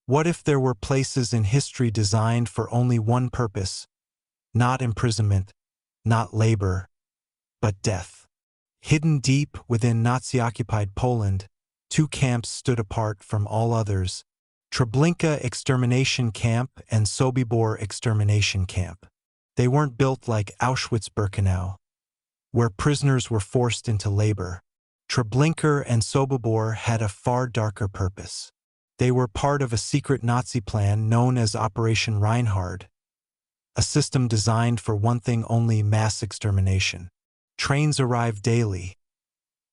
What if there were places in history designed for only one purpose? Not imprisonment, not labor, but death. Hidden deep within Nazi-occupied Poland, two camps stood apart from all others: Treblinka Extermination Camp and Sobibor Extermination Camp. They weren't built like Auschwitz-Birkenau, where prisoners were forced into labor. Treblinka and Sobibor had a far darker purpose. They were part of a secret Nazi plan known as Operation Reinhard, a system designed for one thing only: mass extermination. Trains arrived daily,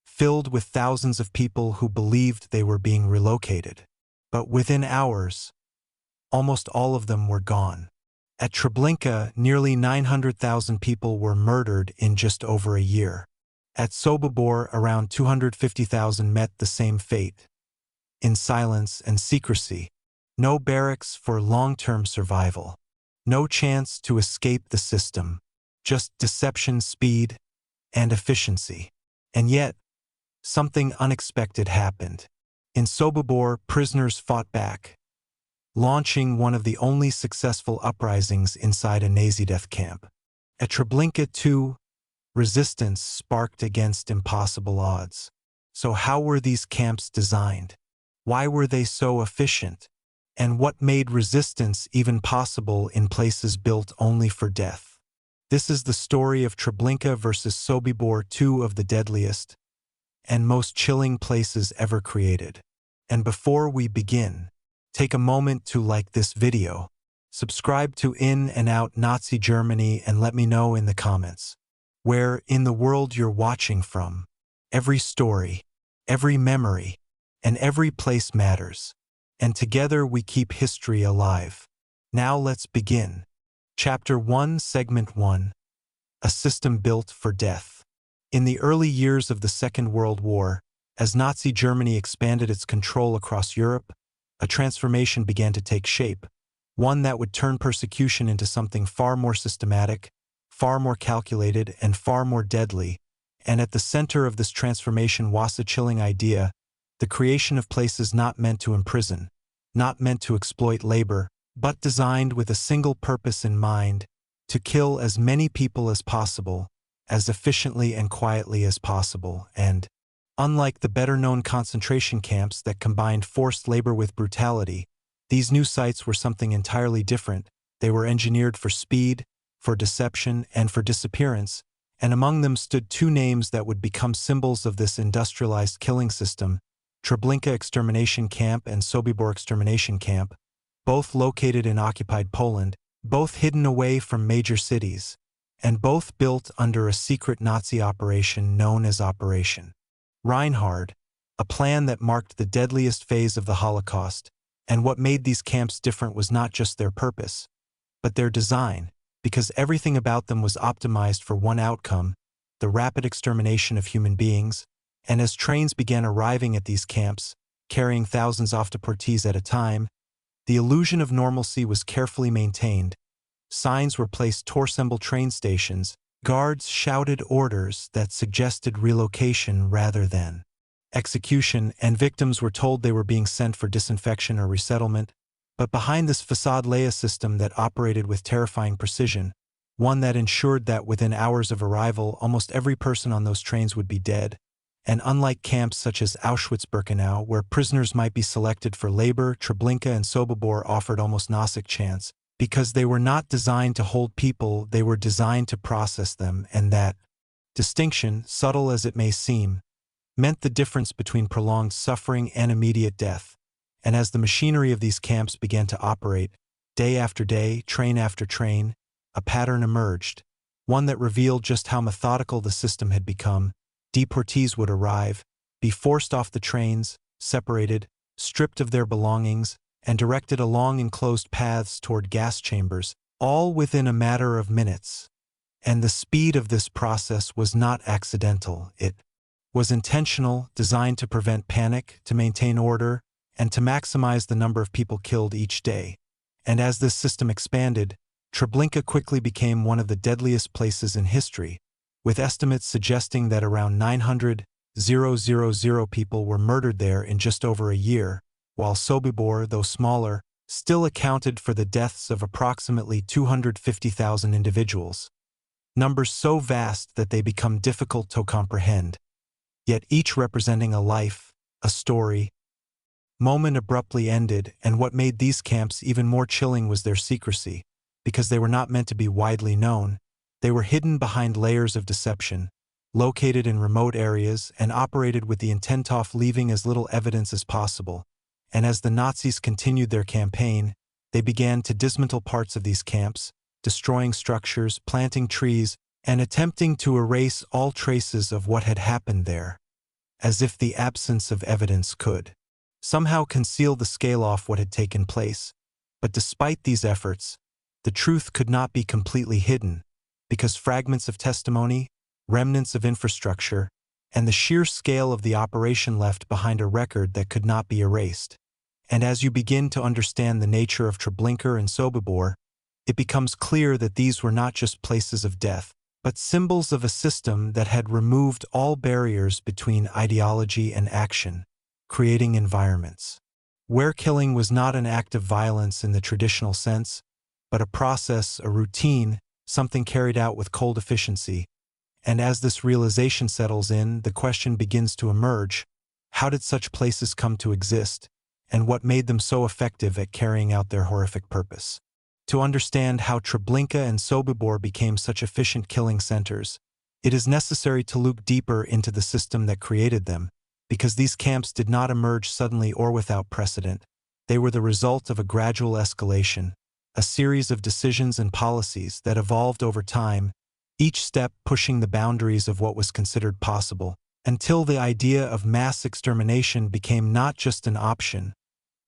filled with thousands of people who believed they were being relocated. But within hours, almost all of them were gone. At Treblinka, nearly 900,000 people were murdered in just over a year. At Sobibor, around 250,000 met the same fate. In silence and secrecy, no barracks for long-term survival, no chance to escape the system, just deception, speed, and efficiency. And yet, something unexpected happened. In Sobibor, prisoners fought back, launching one of the only successful uprisings inside a Nazi death camp. At Treblinka, too, resistance sparked against impossible odds. So how were these camps designed? Why were they so efficient? And what made resistance even possible in places built only for death? This is the story of Treblinka versus Sobibor, two of the deadliest and most chilling places ever created. And before we begin, take a moment to like this video, subscribe to In&Out Nazi Germany, and let me know in the comments where in the world you're watching from. Every story, every memory, and every place matters. And together we keep history alive. Now let's begin. Chapter 1, Segment 1. A System Built for Death. In the early years of the Second World War, as Nazi Germany expanded its control across Europe, a transformation began to take shape, one that would turn persecution into something far more systematic, far more calculated, and far more deadly. And at the center of this transformation was a chilling idea: the creation of places not meant to imprison, not meant to exploit labor, but designed with a single purpose in mind: to kill as many people as possible, as efficiently and quietly as possible. And, unlike the better-known concentration camps that combined forced labor with brutality, these new sites were something entirely different. They were engineered for speed, for deception, and for disappearance, and among them stood two names that would become symbols of this industrialized killing system: Treblinka Extermination Camp and Sobibor Extermination Camp, both located in occupied Poland, both hidden away from major cities, and both built under a secret Nazi operation known as Operation Reinhard, a plan that marked the deadliest phase of the Holocaust. And what made these camps different was not just their purpose, but their design, because everything about them was optimized for one outcome: the rapid extermination of human beings. And as trains began arriving at these camps, carrying thousands of deportees at a time, the illusion of normalcy was carefully maintained. Signs were placed to assemble train stations. Guards shouted orders that suggested relocation rather than execution, and victims were told they were being sent for disinfection or resettlement. But behind this facade lay a system that operated with terrifying precision, one that ensured that within hours of arrival, almost every person on those trains would be dead. And unlike camps such as Auschwitz-Birkenau, where prisoners might be selected for labor, Treblinka and Sobibor offered almost no chance. Because they were not designed to hold people, they were designed to process them, and that distinction, subtle as it may seem, meant the difference between prolonged suffering and immediate death. And as the machinery of these camps began to operate, day after day, train after train, a pattern emerged, one that revealed just how methodical the system had become. Deportees would arrive, be forced off the trains, separated, stripped of their belongings, and directed along enclosed paths toward gas chambers, all within a matter of minutes. And the speed of this process was not accidental. It was intentional, designed to prevent panic, to maintain order, and to maximize the number of people killed each day. And as this system expanded, Treblinka quickly became one of the deadliest places in history, with estimates suggesting that around 900,000 people were murdered there in just over a year. while Sobibor, though smaller, still accounted for the deaths of approximately 250,000 individuals, numbers so vast that they become difficult to comprehend, yet each representing a life, a story. Moment abruptly ended, and what made these camps even more chilling was their secrecy. Because they were not meant to be widely known, they were hidden behind layers of deception, located in remote areas, and operated with the intent of leaving as little evidence as possible. And as the Nazis continued their campaign, they began to dismantle parts of these camps, destroying structures, planting trees, and attempting to erase all traces of what had happened there, as if the absence of evidence could somehow conceal the scale of what had taken place. But despite these efforts, the truth could not be completely hidden, because fragments of testimony, remnants of infrastructure, and the sheer scale of the operation left behind a record that could not be erased. And as you begin to understand the nature of Treblinka and Sobibor, it becomes clear that these were not just places of death, but symbols of a system that had removed all barriers between ideology and action, creating environments where killing was not an act of violence in the traditional sense, but a process, a routine, something carried out with cold efficiency. And as this realization settles in, the question begins to emerge: how did such places come to exist, and what made them so effective at carrying out their horrific purpose? To understand how Treblinka and Sobibor became such efficient killing centers, it is necessary to look deeper into the system that created them, because these camps did not emerge suddenly or without precedent. They were the result of a gradual escalation, a series of decisions and policies that evolved over time, each step pushing the boundaries of what was considered possible, until the idea of mass extermination became not just an option,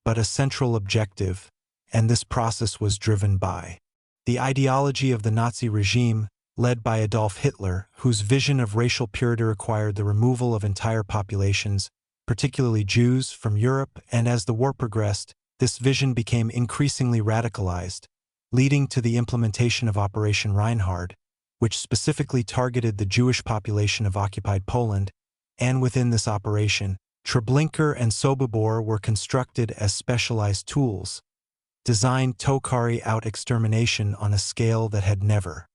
but a central objective. And this process was driven by the ideology of the Nazi regime, led by Adolf Hitler, whose vision of racial purity required the removal of entire populations, particularly Jews, from Europe. And as the war progressed, this vision became increasingly radicalized, leading to the implementation of Operation Reinhard, which specifically targeted the Jewish population of occupied Poland. And within this operation, Treblinka and Sobibor were constructed as specialized tools, designed to carry out extermination on a scale that had never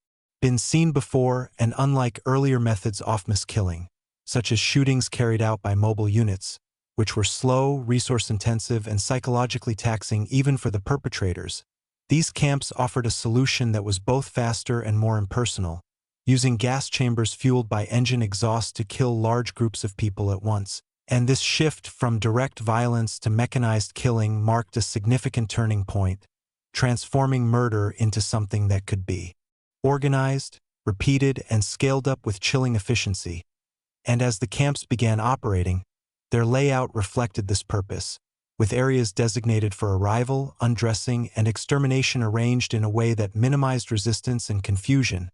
been seen before. And unlike earlier methods of mass killing, such as shootings carried out by mobile units, which were slow, resource-intensive, and psychologically taxing even for the perpetrators, these camps offered a solution that was both faster and more impersonal, using gas chambers fueled by engine exhaust to kill large groups of people at once. And this shift from direct violence to mechanized killing marked a significant turning point, transforming murder into something that could be organized, repeated, and scaled up with chilling efficiency. And as the camps began operating, their layout reflected this purpose, with areas designated for arrival, undressing, and extermination arranged in a way that minimized resistance and confusion.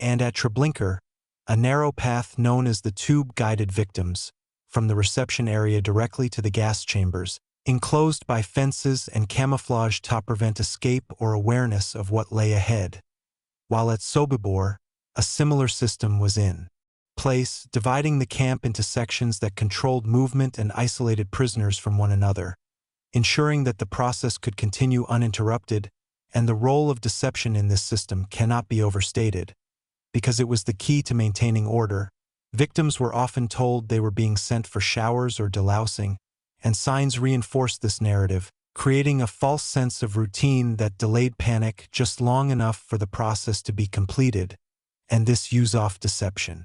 And at Treblinka, a narrow path known as the tube guided victims from the reception area directly to the gas chambers, enclosed by fences and camouflaged to prevent escape or awareness of what lay ahead. While at Sobibor, a similar system was in place, dividing the camp into sections that controlled movement and isolated prisoners from one another, ensuring that the process could continue uninterrupted. And the role of deception in this system cannot be overstated, because it was the key to maintaining order. Victims were often told they were being sent for showers or delousing, and signs reinforced this narrative, creating a false sense of routine that delayed panic just long enough for the process to be completed. And this use-off deception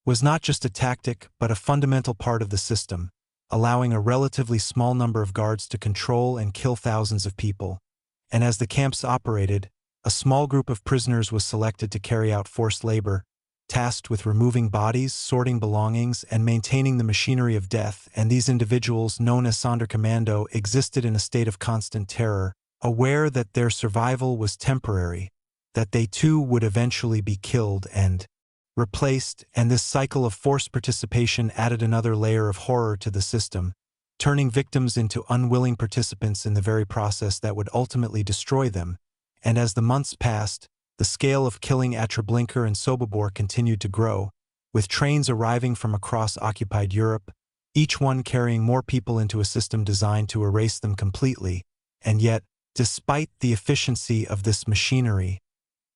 was not just a tactic, but a fundamental part of the system, allowing a relatively small number of guards to control and kill thousands of people. And as the camps operated, a small group of prisoners was selected to carry out forced labor, tasked with removing bodies, sorting belongings, and maintaining the machinery of death. And these individuals, known as Sonderkommando, existed in a state of constant terror, aware that their survival was temporary, that they too would eventually be killed and replaced. And this cycle of forced participation added another layer of horror to the system, turning victims into unwilling participants in the very process that would ultimately destroy them. And as the months passed, the scale of killing at Treblinka and Sobibor continued to grow, with trains arriving from across occupied Europe, each one carrying more people into a system designed to erase them completely. And yet, despite the efficiency of this machinery,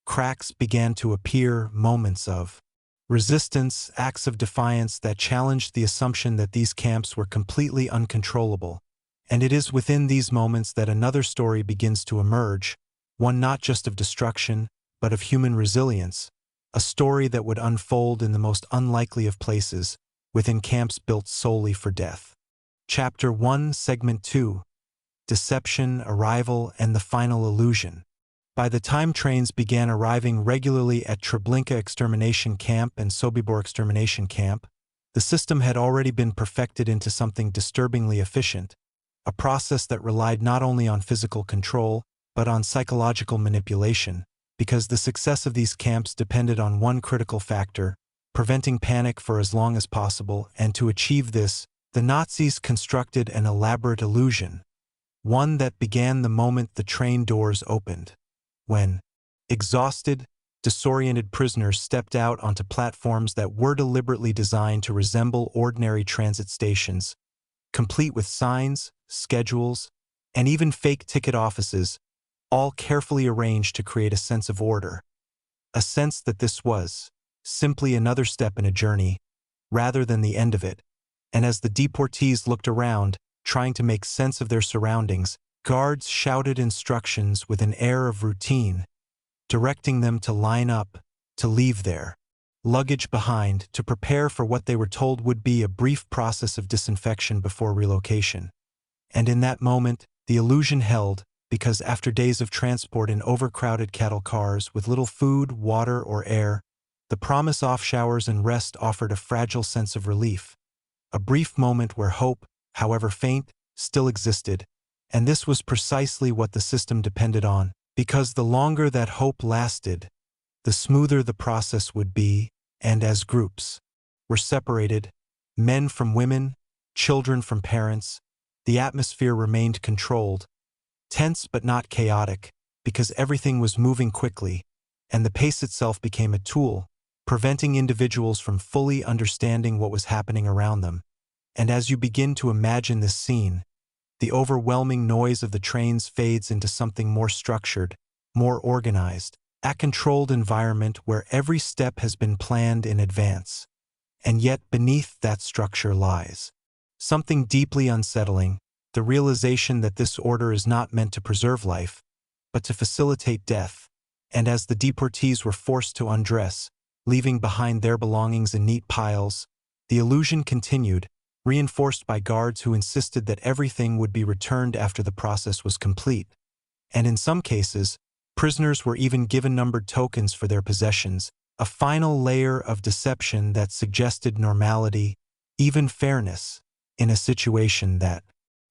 cracks began to appear, moments of resistance, acts of defiance that challenged the assumption that these camps were completely uncontrollable. And it is within these moments that another story begins to emerge, one not just of destruction, but of human resilience, a story that would unfold in the most unlikely of places, within camps built solely for death. Chapter 1, Segment 2: Deception, Arrival, and the Final Illusion. By the time trains began arriving regularly at Treblinka Extermination Camp and Sobibor Extermination Camp, the system had already been perfected into something disturbingly efficient, a process that relied not only on physical control, but on psychological manipulation, because the success of these camps depended on one critical factor: preventing panic for as long as possible. And to achieve this, the Nazis constructed an elaborate illusion, one that began the moment the train doors opened. When exhausted, disoriented prisoners stepped out onto platforms that were deliberately designed to resemble ordinary transit stations, complete with signs, schedules, and even fake ticket offices, all carefully arranged to create a sense of order. A sense that this was simply another step in a journey, rather than the end of it. And as the deportees looked around, trying to make sense of their surroundings, guards shouted instructions with an air of routine, directing them to line up, to leave their luggage behind, to prepare for what they were told would be a brief process of disinfection before relocation. And in that moment, the illusion held, because after days of transport in overcrowded cattle cars with little food, water, or air, the promise of showers and rest offered a fragile sense of relief, a brief moment where hope, however faint, still existed. And this was precisely what the system depended on, because the longer that hope lasted, the smoother the process would be. And as groups were separated, men from women, children from parents, the atmosphere remained controlled, tense but not chaotic, because everything was moving quickly, and the pace itself became a tool, preventing individuals from fully understanding what was happening around them. And as you begin to imagine this scene, the overwhelming noise of the trains fades into something more structured, more organized, a controlled environment where every step has been planned in advance. And yet beneath that structure lies something deeply unsettling, the realization that this order is not meant to preserve life, but to facilitate death. And as the deportees were forced to undress, leaving behind their belongings in neat piles, the illusion continued, reinforced by guards who insisted that everything would be returned after the process was complete. And in some cases, prisoners were even given numbered tokens for their possessions, a final layer of deception that suggested normality, even fairness, in a situation that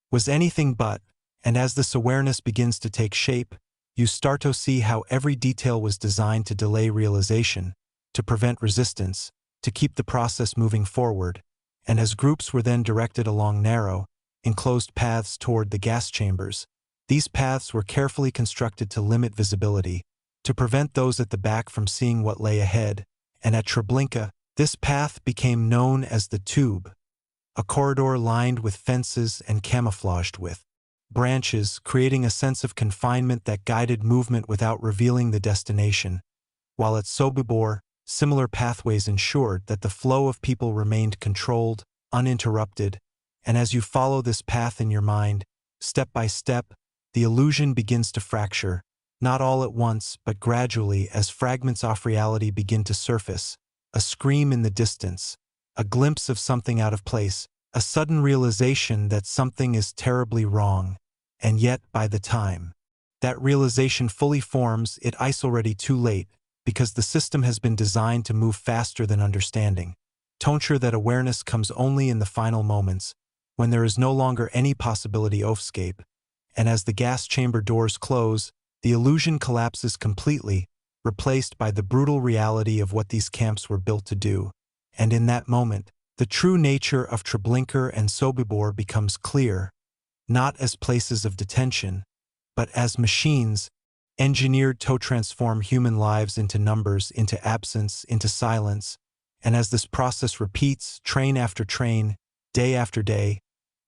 was anything but. And as this awareness begins to take shape, you start to see how every detail was designed to delay realization, to prevent resistance, to keep the process moving forward. And as groups were then directed along narrow, enclosed paths toward the gas chambers, these paths were carefully constructed to limit visibility, to prevent those at the back from seeing what lay ahead. And at Treblinka, this path became known as the Tube, a corridor lined with fences and camouflaged with branches, creating a sense of confinement that guided movement without revealing the destination. While at Sobibor, similar pathways ensured that the flow of people remained controlled, uninterrupted. And as you follow this path in your mind, step by step, the illusion begins to fracture, not all at once, but gradually as fragments of reality begin to surface, a scream in the distance, a glimpse of something out of place, a sudden realization that something is terribly wrong. And yet, by the time that realization fully forms, it is already too late, because the system has been designed to move faster than understanding. To ensure that awareness comes only in the final moments, when there is no longer any possibility of escape. And as the gas chamber doors close, the illusion collapses completely, replaced by the brutal reality of what these camps were built to do. And in that moment, the true nature of Treblinka and Sobibor becomes clear, not as places of detention, but as machines engineered to transform human lives into numbers, into absence, into silence. And as this process repeats, train after train, day after day,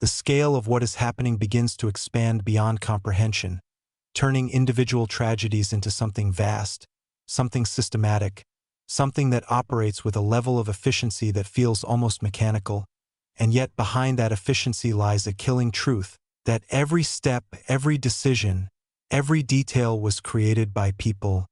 the scale of what is happening begins to expand beyond comprehension, turning individual tragedies into something vast, something systematic, something that operates with a level of efficiency that feels almost mechanical, and yet behind that efficiency lies a killing truth that every step, every decision, every detail was created by people,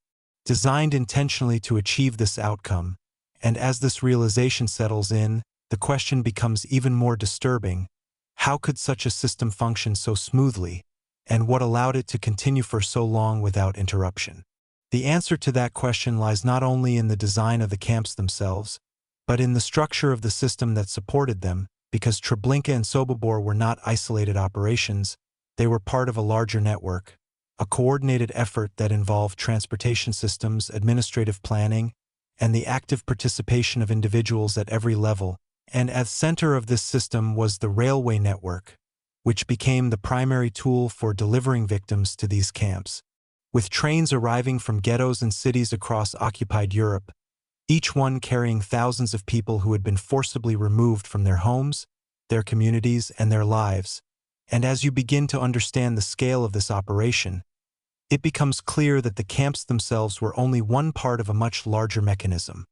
designed intentionally to achieve this outcome. And as this realization settles in, the question becomes even more disturbing. How could such a system function so smoothly, and what allowed it to continue for so long without interruption? The answer to that question lies not only in the design of the camps themselves, but in the structure of the system that supported them, because Treblinka and Sobibor were not isolated operations, they were part of a larger network, a coordinated effort that involved transportation systems, administrative planning, and the active participation of individuals at every level. And at the center of this system was the railway network, which became the primary tool for delivering victims to these camps. With trains arriving from ghettos and cities across occupied Europe, each one carrying thousands of people who had been forcibly removed from their homes, their communities, and their lives. And as you begin to understand the scale of this operation, it becomes clear that the camps themselves were only one part of a much larger mechanism,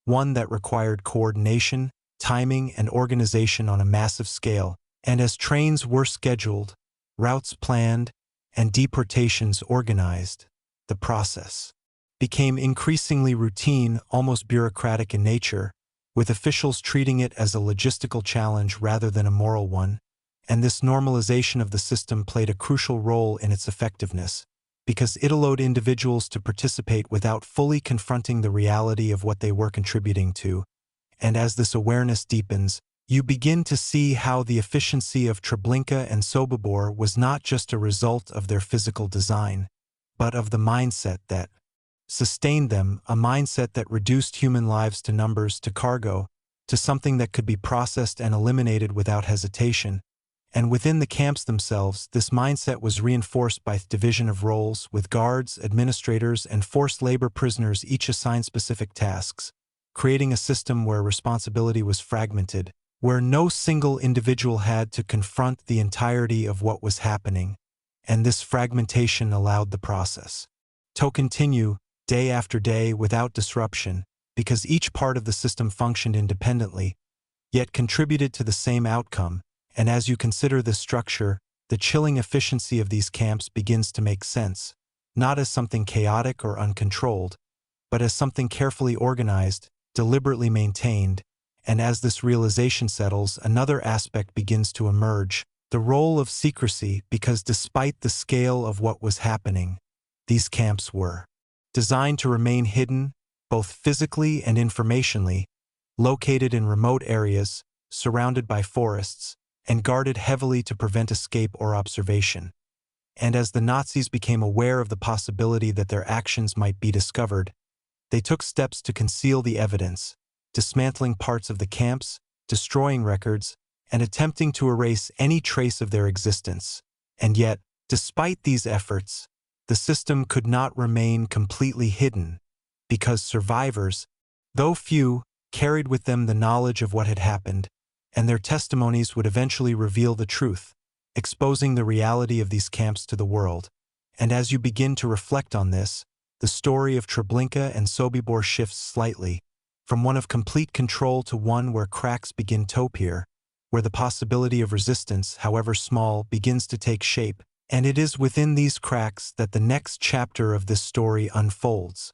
one that required coordination, timing, and organization on a massive scale. And as trains were scheduled, routes planned, and deportations organized, the process became increasingly routine, almost bureaucratic in nature, with officials treating it as a logistical challenge rather than a moral one. And this normalization of the system played a crucial role in its effectiveness, because it allowed individuals to participate without fully confronting the reality of what they were contributing to. And as this awareness deepens, you begin to see how the efficiency of Treblinka and Sobibor was not just a result of their physical design, but of the mindset that sustained them, a mindset that reduced human lives to numbers, to cargo, to something that could be processed and eliminated without hesitation. And within the camps themselves, this mindset was reinforced by division of roles, with guards, administrators, and forced labor prisoners each assigned specific tasks, creating a system where responsibility was fragmented, where no single individual had to confront the entirety of what was happening, and this fragmentation allowed the process to continue day after day without disruption, because each part of the system functioned independently, yet contributed to the same outcome. And as you consider this structure, the chilling efficiency of these camps begins to make sense, not as something chaotic or uncontrolled, but as something carefully organized, deliberately maintained. And as this realization settles, another aspect begins to emerge, the role of secrecy, because despite the scale of what was happening, these camps were designed to remain hidden, both physically and informationally, located in remote areas, surrounded by forests, and guarded heavily to prevent escape or observation. And as the Nazis became aware of the possibility that their actions might be discovered, they took steps to conceal the evidence, dismantling parts of the camps, destroying records, and attempting to erase any trace of their existence. And yet, despite these efforts, the system could not remain completely hidden, because survivors, though few, carried with them the knowledge of what had happened, and their testimonies would eventually reveal the truth, exposing the reality of these camps to the world. And as you begin to reflect on this, the story of Treblinka and Sobibor shifts slightly, from one of complete control to one where cracks begin to appear, where the possibility of resistance, however small, begins to take shape. And it is within these cracks that the next chapter of this story unfolds.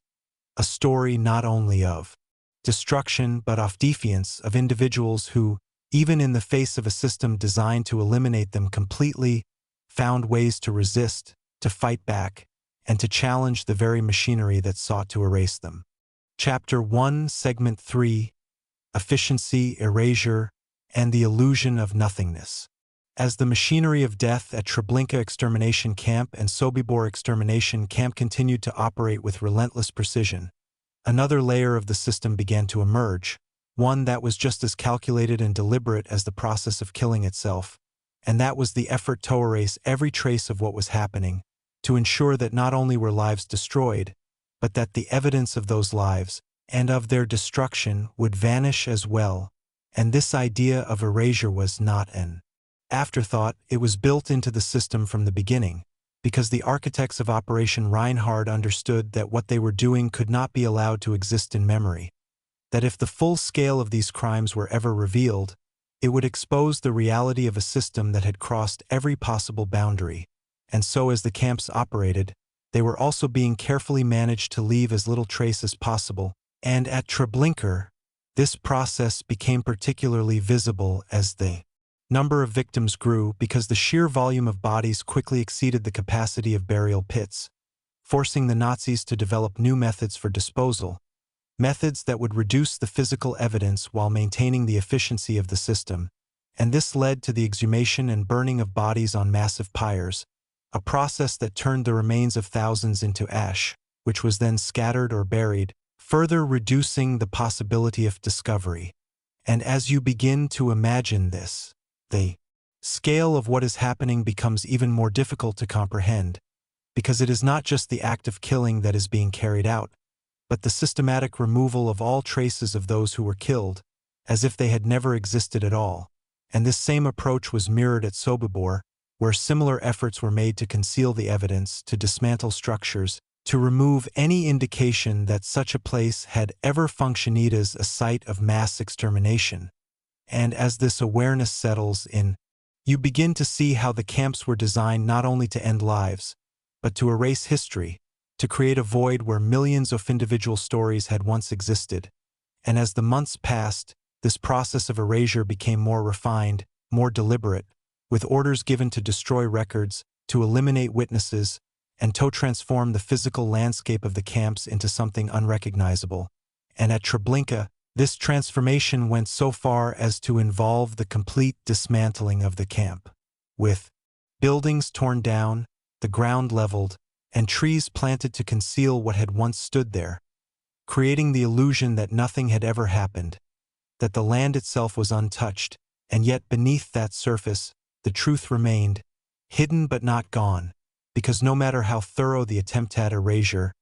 A story not only of destruction but of defiance, of individuals who, even in the face of a system designed to eliminate them completely, found ways to resist, to fight back, and to challenge the very machinery that sought to erase them. Chapter 1, Segment 3, Efficiency, Erasure, and the Illusion of Nothingness. As the machinery of death at Treblinka Extermination Camp and Sobibor Extermination Camp continued to operate with relentless precision, another layer of the system began to emerge, one that was just as calculated and deliberate as the process of killing itself, and that was the effort to erase every trace of what was happening, to ensure that not only were lives destroyed, but that the evidence of those lives and of their destruction would vanish as well. And this idea of erasure was not an afterthought, it was built into the system from the beginning, because the architects of Operation Reinhard understood that what they were doing could not be allowed to exist in memory, that if the full scale of these crimes were ever revealed, it would expose the reality of a system that had crossed every possible boundary. And so as the camps operated, they were also being carefully managed to leave as little trace as possible. And at Treblinka, this process became particularly visible as the number of victims grew, because the sheer volume of bodies quickly exceeded the capacity of burial pits, forcing the Nazis to develop new methods for disposal, methods that would reduce the physical evidence while maintaining the efficiency of the system. And this led to the exhumation and burning of bodies on massive pyres, a process that turned the remains of thousands into ash, which was then scattered or buried, further reducing the possibility of discovery. And as you begin to imagine this, the scale of what is happening becomes even more difficult to comprehend, because it is not just the act of killing that is being carried out, but the systematic removal of all traces of those who were killed, as if they had never existed at all. And this same approach was mirrored at Sobibor, where similar efforts were made to conceal the evidence, to dismantle structures, to remove any indication that such a place had ever functioned as a site of mass extermination. And as this awareness settles in, you begin to see how the camps were designed not only to end lives, but to erase history, to create a void where millions of individual stories had once existed. And as the months passed, this process of erasure became more refined, more deliberate, with orders given to destroy records, to eliminate witnesses, and to transform the physical landscape of the camps into something unrecognizable. And at Treblinka, this transformation went so far as to involve the complete dismantling of the camp, with buildings torn down, the ground leveled, and trees planted to conceal what had once stood there, creating the illusion that nothing had ever happened, that the land itself was untouched, and yet beneath that surface, the truth remained, hidden but not gone, because no matter how thorough the attempt at erasure,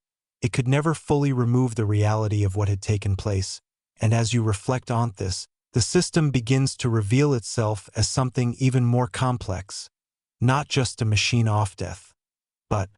it could never fully remove the reality of what had taken place. And as you reflect on this, the system begins to reveal itself as something even more complex, not just a machine of death, but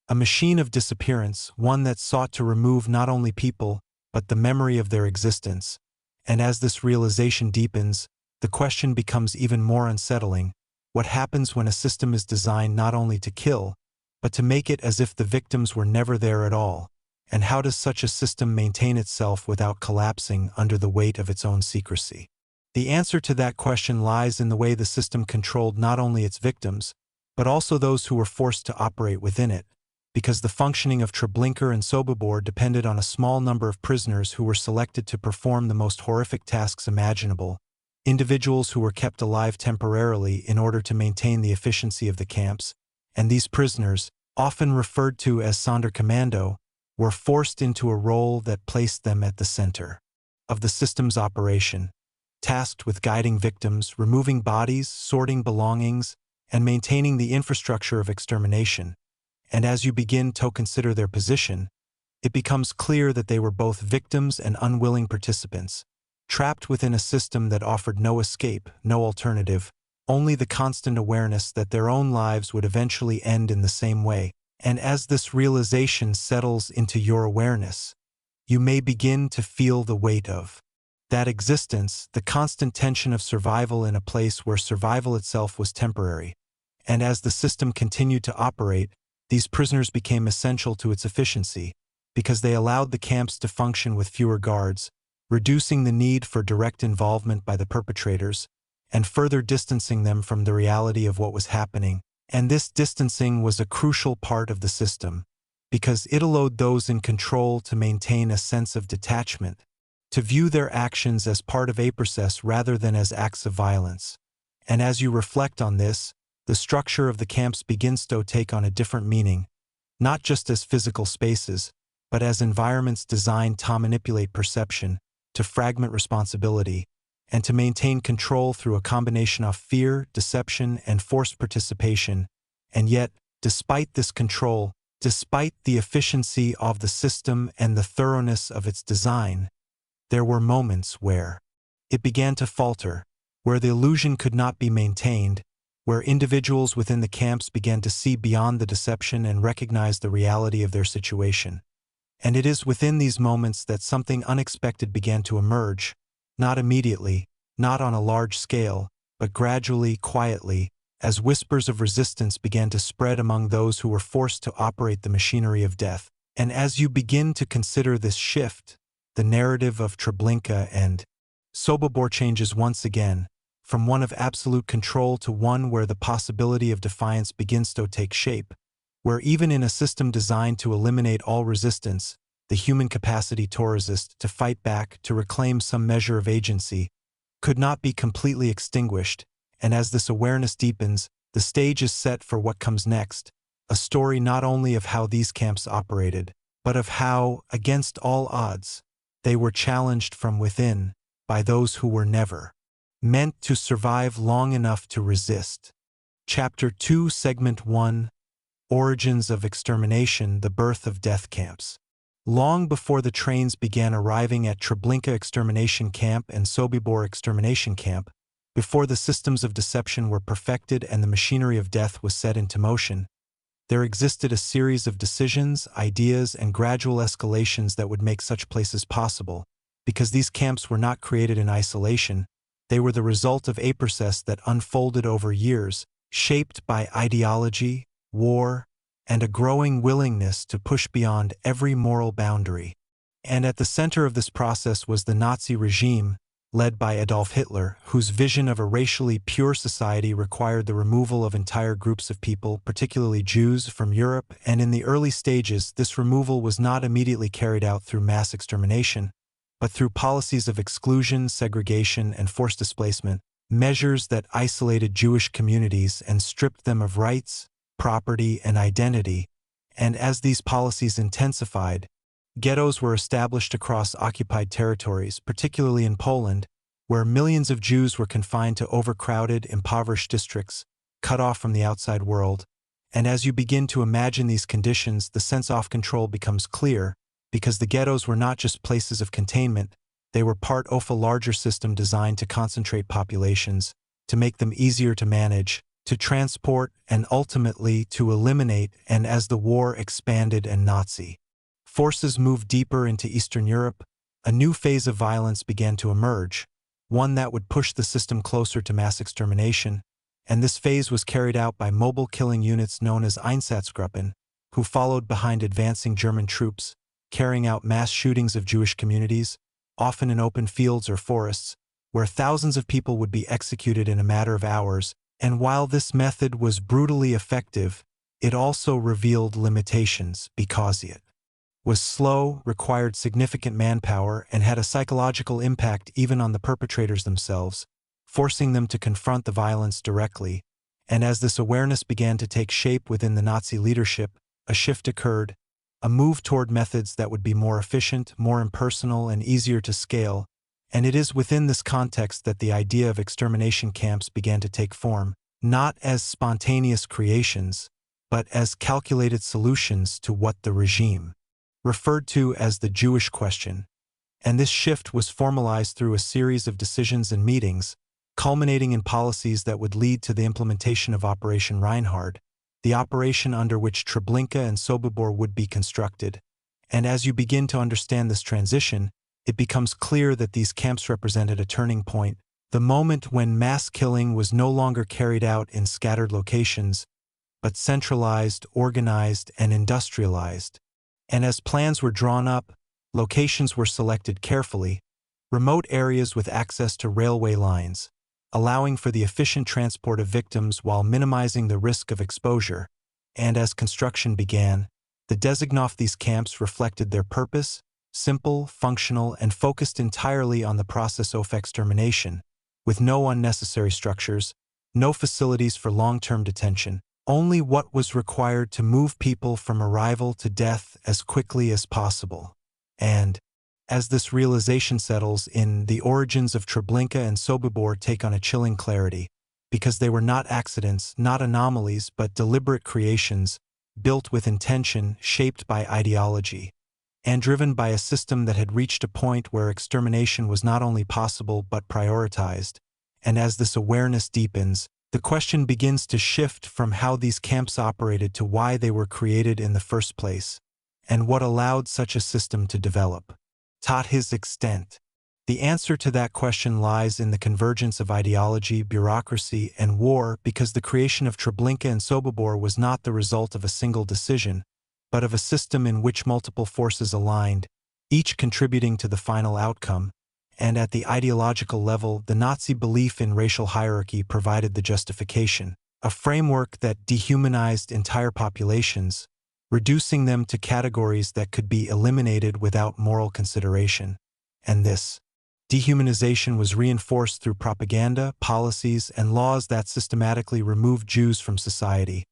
a machine of disappearance, one that sought to remove not only people, but the memory of their existence. And as this realization deepens, the question becomes even more unsettling. What happens when a system is designed not only to kill, but to make it as if the victims were never there at all? And how does such a system maintain itself without collapsing under the weight of its own secrecy? The answer to that question lies in the way the system controlled not only its victims, but also those who were forced to operate within it, because the functioning of Treblinka and Sobibor depended on a small number of prisoners who were selected to perform the most horrific tasks imaginable, individuals who were kept alive temporarily in order to maintain the efficiency of the camps, and these prisoners, often referred to as Sonderkommando, were forced into a role that placed them at the center of the system's operation, tasked with guiding victims, removing bodies, sorting belongings, and maintaining the infrastructure of extermination. And as you begin to consider their position, it becomes clear that they were both victims and unwilling participants, trapped within a system that offered no escape, no alternative, only the constant awareness that their own lives would eventually end in the same way. And as this realization settles into your awareness, you may begin to feel the weight of that existence, the constant tension of survival in a place where survival itself was temporary. And as the system continued to operate, these prisoners became essential to its efficiency, because they allowed the camps to function with fewer guards, reducing the need for direct involvement by the perpetrators, and further distancing them from the reality of what was happening. And this distancing was a crucial part of the system, because it allowed those in control to maintain a sense of detachment, to view their actions as part of a process rather than as acts of violence. And as you reflect on this, the structure of the camps begins to take on a different meaning, not just as physical spaces, but as environments designed to manipulate perception, to fragment responsibility, and to maintain control through a combination of fear, deception, and forced participation. And yet, despite this control, despite the efficiency of the system and the thoroughness of its design, there were moments where it began to falter, where the illusion could not be maintained, where individuals within the camps began to see beyond the deception and recognize the reality of their situation. And it is within these moments that something unexpected began to emerge, not immediately, not on a large scale, but gradually, quietly, as whispers of resistance began to spread among those who were forced to operate the machinery of death. And as you begin to consider this shift, the narrative of Treblinka and Sobibor changes once again, from one of absolute control to one where the possibility of defiance begins to take shape, where even in a system designed to eliminate all resistance, the human capacity to resist, to fight back, to reclaim some measure of agency, could not be completely extinguished. And as this awareness deepens, the stage is set for what comes next, a story not only of how these camps operated, but of how, against all odds, they were challenged from within by those who were never meant to survive long enough to resist. Chapter 2, Segment 1, Origins of Extermination, the Birth of Death Camps. Long before the trains began arriving at Treblinka Extermination Camp and Sobibor Extermination Camp, before the systems of deception were perfected and the machinery of death was set into motion, there existed a series of decisions, ideas, and gradual escalations that would make such places possible. Because these camps were not created in isolation, they were the result of a process that unfolded over years, shaped by ideology, war, and a growing willingness to push beyond every moral boundary. And at the center of this process was the Nazi regime, led by Adolf Hitler, whose vision of a racially pure society required the removal of entire groups of people, particularly Jews, from Europe. And in the early stages, this removal was not immediately carried out through mass extermination, but through policies of exclusion, segregation, and forced displacement, measures that isolated Jewish communities and stripped them of rights, property, and identity. And as these policies intensified, ghettos were established across occupied territories, particularly in Poland, where millions of Jews were confined to overcrowded, impoverished districts, cut off from the outside world. And as you begin to imagine these conditions, the sense of control becomes clear, because the ghettos were not just places of containment, they were part of a larger system designed to concentrate populations, to make them easier to manage, to transport, and ultimately to eliminate. And as the war expanded and Nazi forces moved deeper into Eastern Europe, a new phase of violence began to emerge, one that would push the system closer to mass extermination, and this phase was carried out by mobile killing units known as Einsatzgruppen, who followed behind advancing German troops, carrying out mass shootings of Jewish communities, often in open fields or forests, where thousands of people would be executed in a matter of hours. And while this method was brutally effective, it also revealed limitations because it was slow, required significant manpower, and had a psychological impact even on the perpetrators themselves, forcing them to confront the violence directly. And as this awareness began to take shape within the Nazi leadership, a shift occurred, a move toward methods that would be more efficient, more impersonal, and easier to scale. And it is within this context that the idea of extermination camps began to take form, not as spontaneous creations, but as calculated solutions to what the regime referred to as the Jewish question. And this shift was formalized through a series of decisions and meetings, culminating in policies that would lead to the implementation of Operation Reinhard, the operation under which Treblinka and Sobibor would be constructed. And as you begin to understand this transition, it becomes clear that these camps represented a turning point, the moment when mass killing was no longer carried out in scattered locations, but centralized, organized, and industrialized. And as plans were drawn up, locations were selected carefully, remote areas with access to railway lines, allowing for the efficient transport of victims while minimizing the risk of exposure. And as construction began, the design of these camps reflected their purpose: simple, functional, and focused entirely on the process of extermination, with no unnecessary structures, no facilities for long-term detention, only what was required to move people from arrival to death as quickly as possible. And as this realization settles in, the origins of Treblinka and Sobibor take on a chilling clarity, because they were not accidents, not anomalies, but deliberate creations, built with intention, shaped by ideology. and driven by a system that had reached a point where extermination was not only possible but prioritized. And as this awareness deepens, the question begins to shift from how these camps operated to why they were created in the first place, and what allowed such a system to develop. To his extent. The answer to that question lies in the convergence of ideology, bureaucracy, and war, because the creation of Treblinka and Sobibor was not the result of a single decision, but of a system in which multiple forces aligned, each contributing to the final outcome. And at the ideological level, the Nazi belief in racial hierarchy provided the justification, a framework that dehumanized entire populations, reducing them to categories that could be eliminated without moral consideration. And this dehumanization was reinforced through propaganda, policies, and laws that systematically removed Jews from society,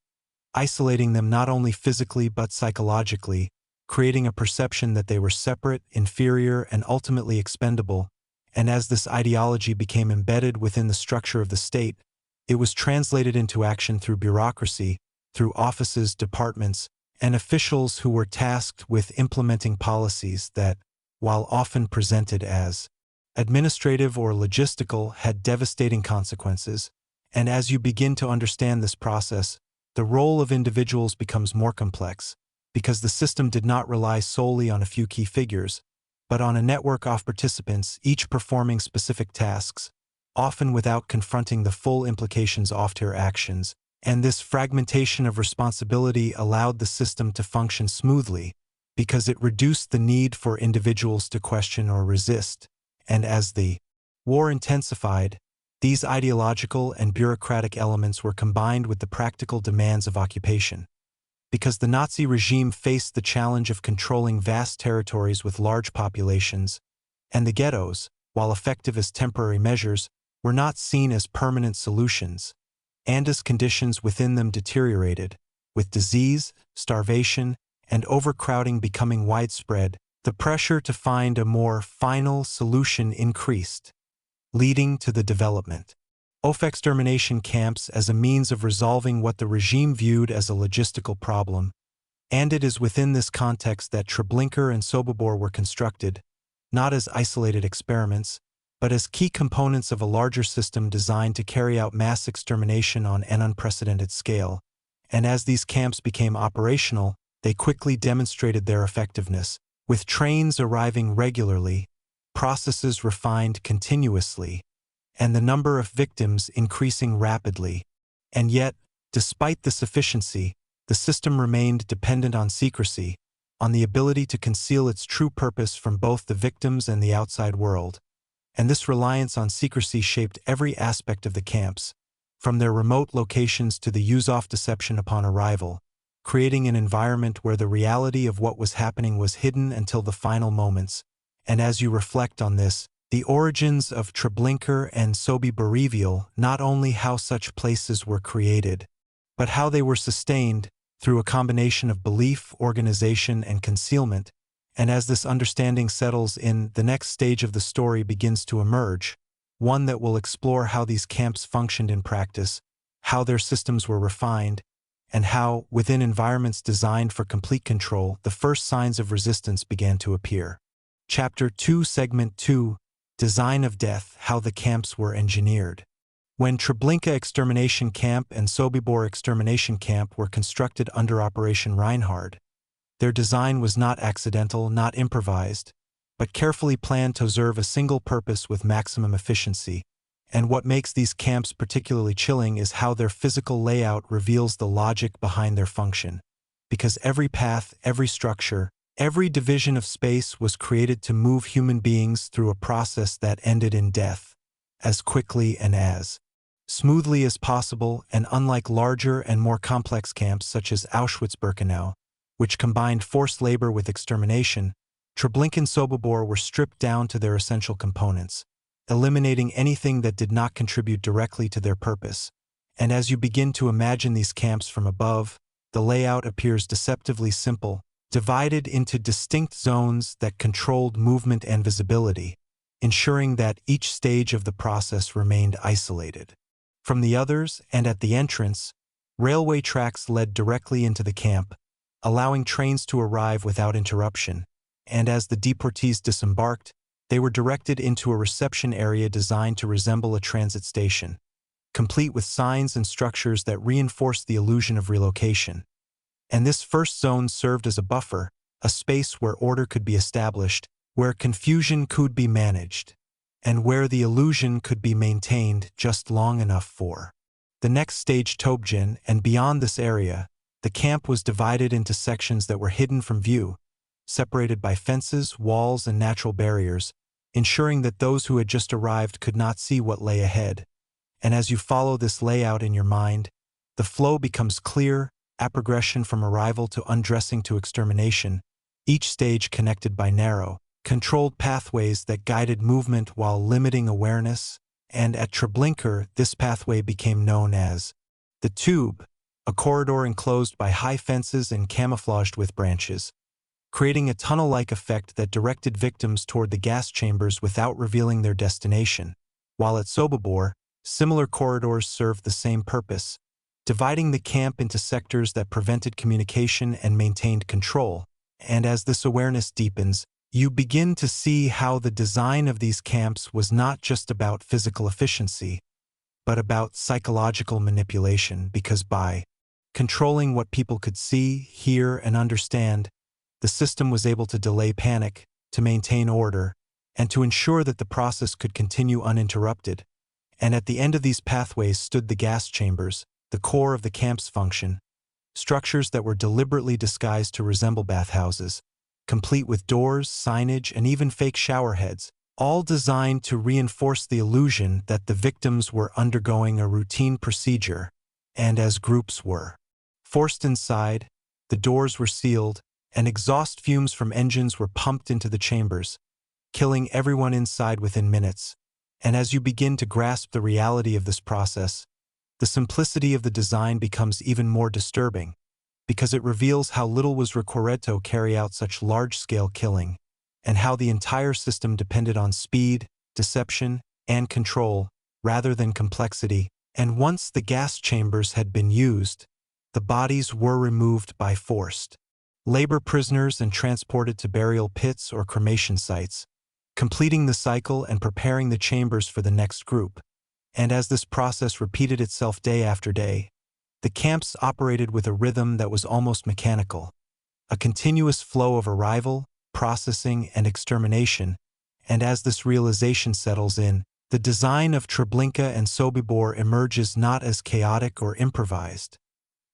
isolating them not only physically but psychologically, creating a perception that they were separate, inferior, and ultimately expendable. And as this ideology became embedded within the structure of the state, it was translated into action through bureaucracy, through offices, departments, and officials who were tasked with implementing policies that, while often presented as administrative or logistical, had devastating consequences. And as you begin to understand this process, the role of individuals becomes more complex, because the system did not rely solely on a few key figures, but on a network of participants, each performing specific tasks, often without confronting the full implications of their actions. And this fragmentation of responsibility allowed the system to function smoothly, because it reduced the need for individuals to question or resist. And as the war intensified, these ideological and bureaucratic elements were combined with the practical demands of occupation. Because the Nazi regime faced the challenge of controlling vast territories with large populations, and the ghettos, while effective as temporary measures, were not seen as permanent solutions, and as conditions within them deteriorated, with disease, starvation, and overcrowding becoming widespread, the pressure to find a more final solution increased, leading to the development of extermination camps as a means of resolving what the regime viewed as a logistical problem. And it is within this context that Treblinka and Sobibor were constructed, not as isolated experiments, but as key components of a larger system designed to carry out mass extermination on an unprecedented scale. And as these camps became operational, they quickly demonstrated their effectiveness, with trains arriving regularly, processes refined continuously, and the number of victims increasing rapidly. And yet, despite this efficiency, the system remained dependent on secrecy, on the ability to conceal its true purpose from both the victims and the outside world. And this reliance on secrecy shaped every aspect of the camps, from their remote locations to the use-off deception upon arrival, creating an environment where the reality of what was happening was hidden until the final moments. And as you reflect on this, the origins of Treblinka and Sobibor reveal not only how such places were created, but how they were sustained through a combination of belief, organization, and concealment. And as this understanding settles in, the next stage of the story begins to emerge, one that will explore how these camps functioned in practice, how their systems were refined, and how, within environments designed for complete control, the first signs of resistance began to appear. Chapter 2, Segment 2, Design of Death, How the Camps Were Engineered. When Treblinka Extermination Camp and Sobibor Extermination Camp were constructed under Operation Reinhard, their design was not accidental, not improvised, but carefully planned to serve a single purpose with maximum efficiency. And what makes these camps particularly chilling is how their physical layout reveals the logic behind their function. Because every path, every structure, every division of space was created to move human beings through a process that ended in death, as quickly and as smoothly as possible. And unlike larger and more complex camps such as Auschwitz-Birkenau, which combined forced labor with extermination, Treblinka and Sobibor were stripped down to their essential components, eliminating anything that did not contribute directly to their purpose. And as you begin to imagine these camps from above, the layout appears deceptively simple, divided into distinct zones that controlled movement and visibility, ensuring that each stage of the process remained isolated from the others. And at the entrance, railway tracks led directly into the camp, allowing trains to arrive without interruption. and as the deportees disembarked, they were directed into a reception area designed to resemble a transit station, complete with signs and structures that reinforced the illusion of relocation. And this first zone served as a buffer, a space where order could be established, where confusion could be managed, and where the illusion could be maintained just long enough for the next stage Tobjin. And beyond this area, the camp was divided into sections that were hidden from view, separated by fences, walls, and natural barriers, ensuring that those who had just arrived could not see what lay ahead. And as you follow this layout in your mind, the flow becomes clear, a progression from arrival to undressing to extermination, each stage connected by narrow, controlled pathways that guided movement while limiting awareness, and at Treblinka this pathway became known as the Tube, a corridor enclosed by high fences and camouflaged with branches, creating a tunnel-like effect that directed victims toward the gas chambers without revealing their destination, while at Sobibor, similar corridors served the same purpose, dividing the camp into sectors that prevented communication and maintained control. And as this awareness deepens, you begin to see how the design of these camps was not just about physical efficiency, but about psychological manipulation, because by controlling what people could see, hear, and understand, the system was able to delay panic, to maintain order, and to ensure that the process could continue uninterrupted. And at the end of these pathways stood the gas chambers, the core of the camp's function, structures that were deliberately disguised to resemble bathhouses, complete with doors, signage, and even fake shower heads, all designed to reinforce the illusion that the victims were undergoing a routine procedure. And as groups were forced inside, the doors were sealed, and exhaust fumes from engines were pumped into the chambers, killing everyone inside within minutes. And as you begin to grasp the reality of this process, the simplicity of the design becomes even more disturbing, because it reveals how little was required to carry out such large-scale killing, and how the entire system depended on speed, deception, and control, rather than complexity. And once the gas chambers had been used, the bodies were removed by forced labor prisoners and transported to burial pits or cremation sites, completing the cycle and preparing the chambers for the next group. And as this process repeated itself day after day, the camps operated with a rhythm that was almost mechanical, a continuous flow of arrival, processing, and extermination. And as this realization settles in, the design of Treblinka and Sobibor emerges not as chaotic or improvised,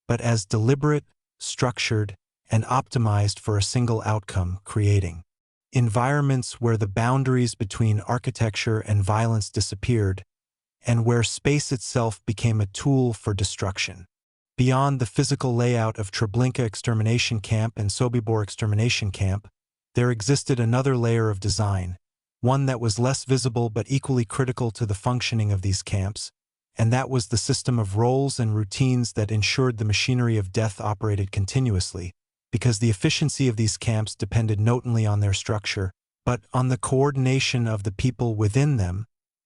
but as deliberate, structured, and optimized for a single outcome, creating environments where the boundaries between architecture and violence disappeared, and where space itself became a tool for destruction. Beyond the physical layout of Treblinka Extermination Camp and Sobibor Extermination Camp, there existed another layer of design, one that was less visible but equally critical to the functioning of these camps, and that was the system of roles and routines that ensured the machinery of death operated continuously, because the efficiency of these camps depended not only on their structure, but on the coordination of the people within them,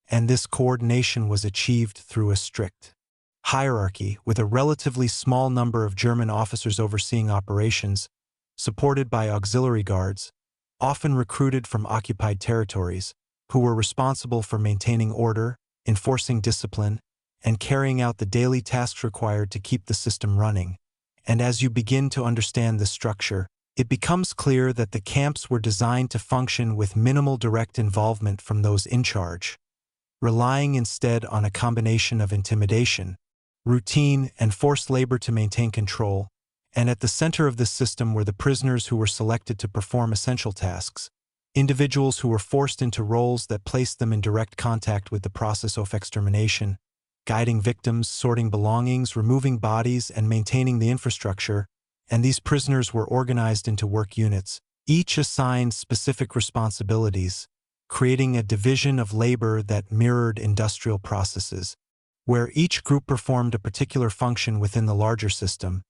and this coordination was achieved through a strict hierarchy with a relatively small number of German officers overseeing operations, supported by auxiliary guards, often recruited from occupied territories, who were responsible for maintaining order, enforcing discipline, and carrying out the daily tasks required to keep the system running. And as you begin to understand this structure, it becomes clear that the camps were designed to function with minimal direct involvement from those in charge, relying instead on a combination of intimidation, routine, and forced labor to maintain control. And at the center of this system were the prisoners who were selected to perform essential tasks, individuals who were forced into roles that placed them in direct contact with the process of extermination, guiding victims, sorting belongings, removing bodies, and maintaining the infrastructure. And these prisoners were organized into work units, each assigned specific responsibilities, creating a division of labor that mirrored industrial processes, where each group performed a particular function within the larger system.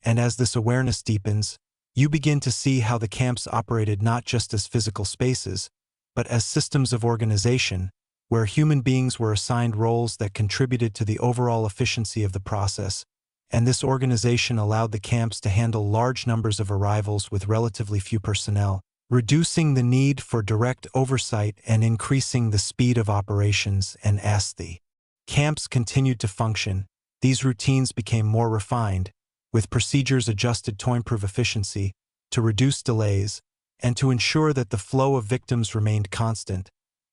And as this awareness deepens, you begin to see how the camps operated not just as physical spaces, but as systems of organization, where human beings were assigned roles that contributed to the overall efficiency of the process. And this organization allowed the camps to handle large numbers of arrivals with relatively few personnel, reducing the need for direct oversight and increasing the speed of operations. And as the camps continued to function, these routines became more refined, with procedures adjusted to improve efficiency, to reduce delays, and to ensure that the flow of victims remained constant.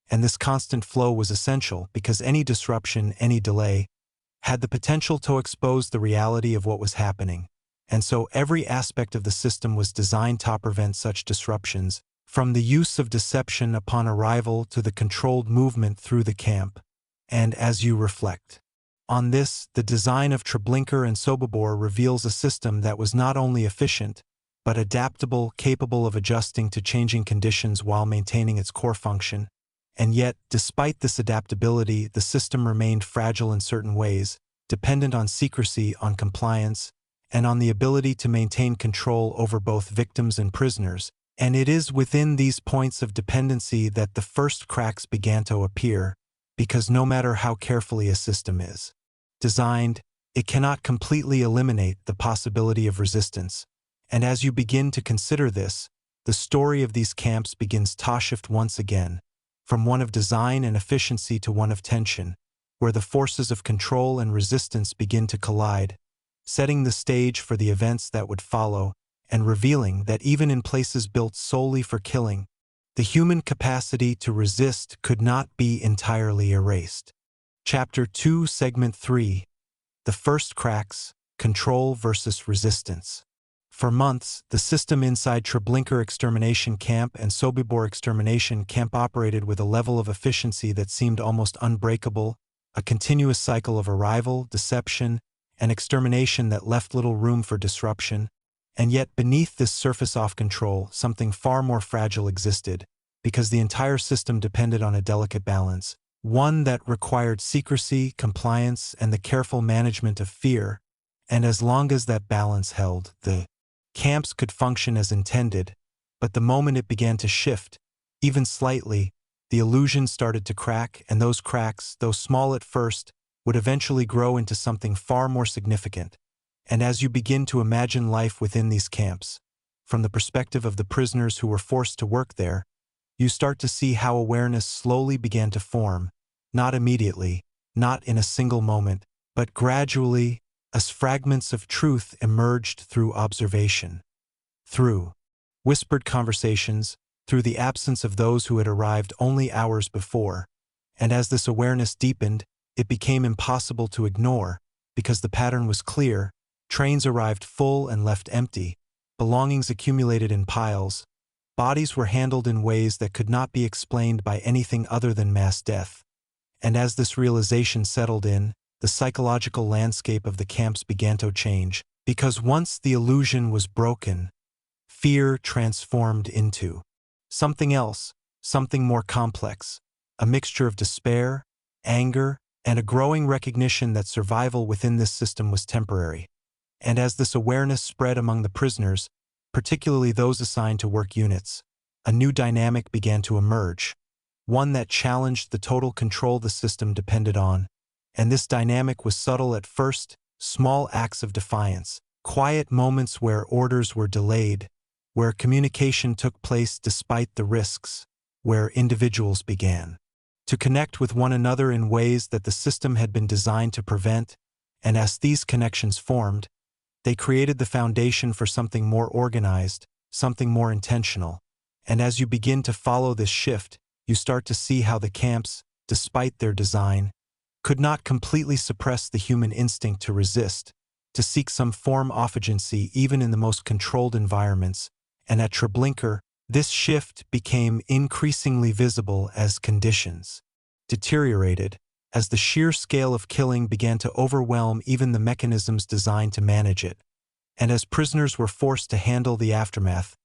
And this constant flow was essential because any disruption, any delay, had the potential to expose the reality of what was happening. And so every aspect of the system was designed to prevent such disruptions, from the use of deception upon arrival to the controlled movement through the camp. And as you reflect on this, the design of Treblinka and Sobibor reveals a system that was not only efficient, but adaptable, capable of adjusting to changing conditions while maintaining its core function. And yet, despite this adaptability, the system remained fragile in certain ways, dependent on secrecy, on compliance, and on the ability to maintain control over both victims and prisoners. And it is within these points of dependency that the first cracks began to appear, because no matter how carefully a system is designed, it cannot completely eliminate the possibility of resistance. And as you begin to consider this, the story of these camps begins to shift once again, from one of design and efficiency to one of tension, where the forces of control and resistance begin to collide, setting the stage for the events that would follow, and revealing that even in places built solely for killing, the human capacity to resist could not be entirely erased. Chapter 2, Segment 3. The First Cracks, Control versus Resistance. For months, the system inside Treblinka Extermination Camp and Sobibor Extermination Camp operated with a level of efficiency that seemed almost unbreakable, a continuous cycle of arrival, deception, and extermination that left little room for disruption. And yet beneath this surface of control, something far more fragile existed, because the entire system depended on a delicate balance, one that required secrecy, compliance, and the careful management of fear. And as long as that balance held, the camps could function as intended. But the moment it began to shift, even slightly, the illusion started to crack, and those cracks, though small at first, would eventually grow into something far more significant. And as you begin to imagine life within these camps, from the perspective of the prisoners who were forced to work there, you start to see how awareness slowly began to form, not immediately, not in a single moment, but gradually, as fragments of truth emerged through observation, through whispered conversations, through the absence of those who had arrived only hours before. And as this awareness deepened, it became impossible to ignore, because the pattern was clear. Trains arrived full and left empty, belongings accumulated in piles, bodies were handled in ways that could not be explained by anything other than mass death. And as this realization settled in, the psychological landscape of the camps began to change, because once the illusion was broken, fear transformed into something else, something more complex, a mixture of despair, anger, and a growing recognition that survival within this system was temporary. And as this awareness spread among the prisoners, particularly those assigned to work units, a new dynamic began to emerge, one that challenged the total control the system depended on. And this dynamic was subtle at first, small acts of defiance, quiet moments where orders were delayed, where communication took place despite the risks, where individuals began to connect with one another in ways that the system had been designed to prevent. And as these connections formed, they created the foundation for something more organized, something more intentional. And as you begin to follow this shift, you start to see how the camps, despite their design, could not completely suppress the human instinct to resist, to seek some form of agency even in the most controlled environments. And at Treblinka, this shift became increasingly visible as conditions deteriorated, as the sheer scale of killing began to overwhelm even the mechanisms designed to manage it. And as prisoners were forced to handle the aftermath,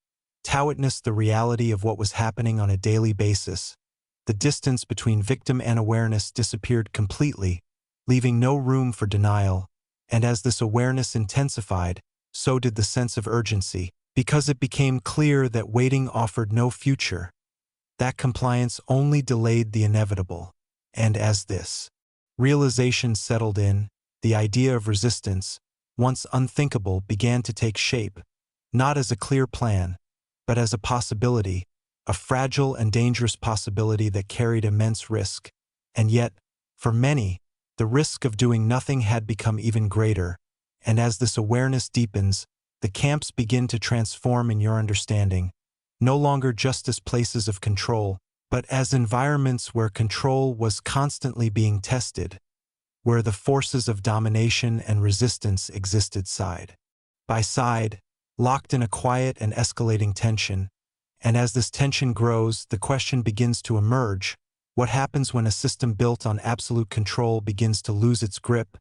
to witness the reality of what was happening on a daily basis, the distance between victim and awareness disappeared completely, leaving no room for denial. And as this awareness intensified, so did the sense of urgency, because it became clear that waiting offered no future, that compliance only delayed the inevitable. And as this realization settled in, the idea of resistance, once unthinkable, began to take shape, not as a clear plan, but as a possibility, a fragile and dangerous possibility that carried immense risk. And yet, for many, the risk of doing nothing had become even greater, and as this awareness deepens, the camps begin to transform in your understanding, no longer just as places of control, but as environments where control was constantly being tested, where the forces of domination and resistance existed side by side, locked in a quiet and escalating tension. And as this tension grows, the question begins to emerge: what happens when a system built on absolute control begins to lose its grip,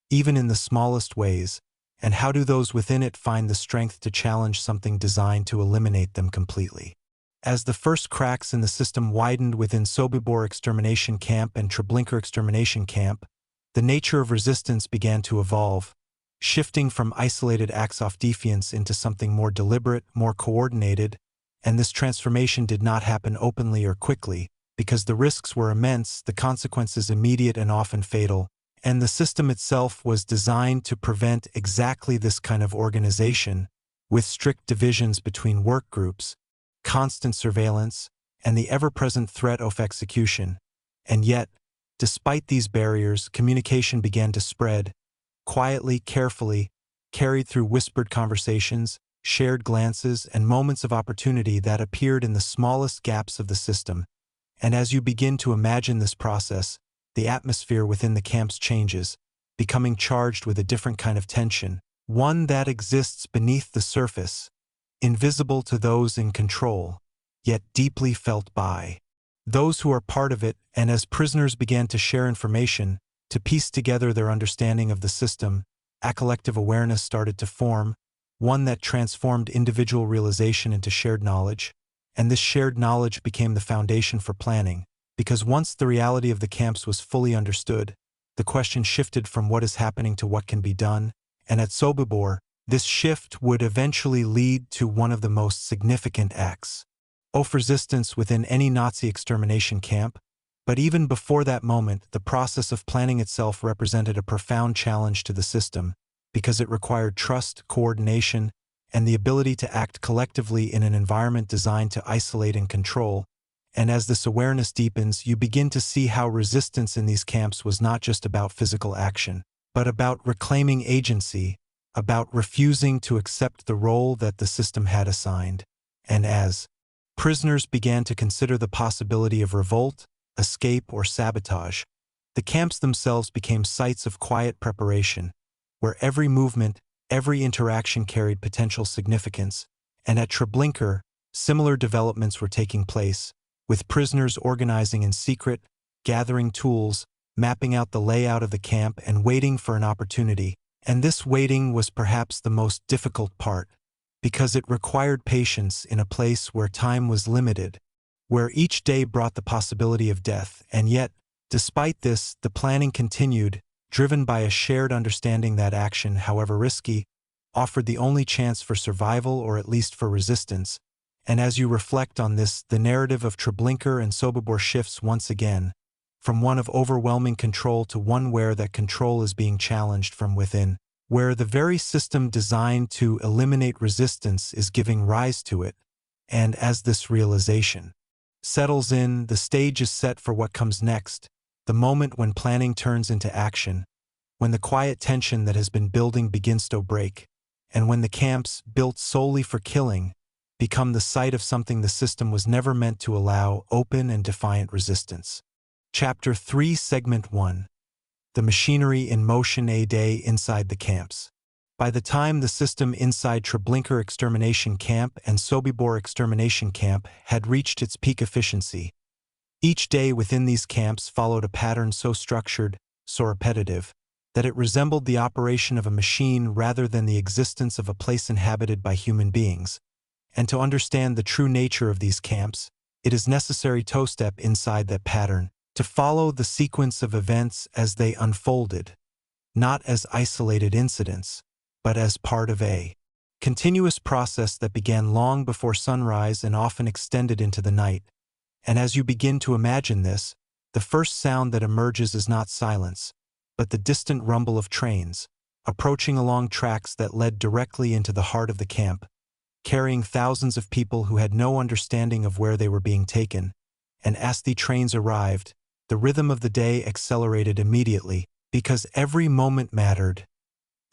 even in the smallest ways, and how do those within it find the strength to challenge something designed to eliminate them completely? As the first cracks in the system widened within Sobibor Extermination Camp and Treblinka Extermination Camp, the nature of resistance began to evolve, shifting from isolated acts of defiance into something more deliberate, more coordinated, and this transformation did not happen openly or quickly, because the risks were immense, the consequences immediate and often fatal, and the system itself was designed to prevent exactly this kind of organization, with strict divisions between work groups, constant surveillance, and the ever-present threat of execution. And yet, despite these barriers, communication began to spread, quietly, carefully, carried through whispered conversations, shared glances, and moments of opportunity that appeared in the smallest gaps of the system. And as you begin to imagine this process, the atmosphere within the camps changes, becoming charged with a different kind of tension, one that exists beneath the surface, invisible to those in control, yet deeply felt by those who are part of it. And as prisoners began to share information, to piece together their understanding of the system, a collective awareness started to form, one that transformed individual realization into shared knowledge, and this shared knowledge became the foundation for planning, because once the reality of the camps was fully understood, the question shifted from what is happening to what can be done, and at Sobibor, this shift would eventually lead to one of the most significant acts of resistance within any Nazi extermination camp. But even before that moment, the process of planning itself represented a profound challenge to the system, because it required trust, coordination, and the ability to act collectively in an environment designed to isolate and control. And as this awareness deepens, you begin to see how resistance in these camps was not just about physical action, but about reclaiming agency, about refusing to accept the role that the system had assigned. And as prisoners began to consider the possibility of revolt, escape, or sabotage, the camps themselves became sites of quiet preparation, where every movement, every interaction carried potential significance. And at Treblinka, similar developments were taking place, with prisoners organizing in secret, gathering tools, mapping out the layout of the camp, and waiting for an opportunity. And this waiting was perhaps the most difficult part, because it required patience in a place where time was limited, where each day brought the possibility of death. And yet, despite this, the planning continued, driven by a shared understanding that action, however risky, offered the only chance for survival or at least for resistance. And as you reflect on this, the narrative of Treblinka and Sobibor shifts once again, from one of overwhelming control to one where that control is being challenged from within, where the very system designed to eliminate resistance is giving rise to it. And as this realization settles in, the stage is set for what comes next, the moment when planning turns into action, when the quiet tension that has been building begins to break, and when the camps, built solely for killing, become the site of something the system was never meant to allow: open and defiant resistance. Chapter 3, Segment 1. The machinery in motion: a day inside the camps. By the time the system inside Treblinka Extermination Camp and Sobibor Extermination Camp had reached its peak efficiency, each day within these camps followed a pattern so structured, so repetitive, that it resembled the operation of a machine rather than the existence of a place inhabited by human beings. And to understand the true nature of these camps, it is necessary to step inside that pattern, to follow the sequence of events as they unfolded, not as isolated incidents, but as part of a continuous process that began long before sunrise and often extended into the night. And as you begin to imagine this, the first sound that emerges is not silence, but the distant rumble of trains, approaching along tracks that led directly into the heart of the camp, carrying thousands of people who had no understanding of where they were being taken, and as the trains arrived, the rhythm of the day accelerated immediately because every moment mattered.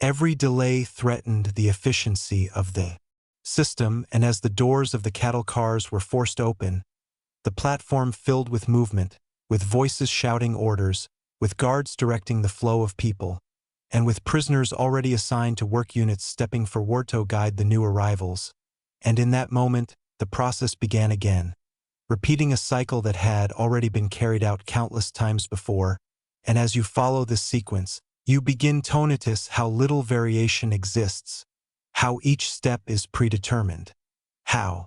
Every delay threatened the efficiency of the system, and as the doors of the cattle cars were forced open, the platform filled with movement, with voices shouting orders, with guards directing the flow of people, and with prisoners already assigned to work units stepping forward to guide the new arrivals. And in that moment, the process began again, repeating a cycle that had already been carried out countless times before, and as you follow this sequence, you begin to notice how little variation exists, how each step is predetermined, how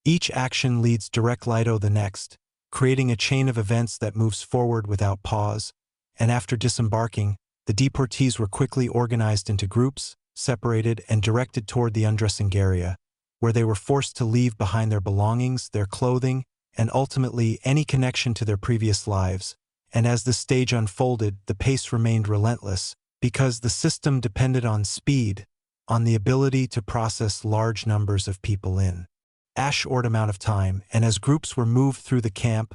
each action leads directly to the next, creating a chain of events that moves forward without pause, and after disembarking, the deportees were quickly organized into groups, separated, and directed toward the undressing area, where they were forced to leave behind their belongings, their clothing, and ultimately any connection to their previous lives. And as the stage unfolded, the pace remained relentless, because the system depended on speed, on the ability to process large numbers of people in a short amount of time, and as groups were moved through the camp,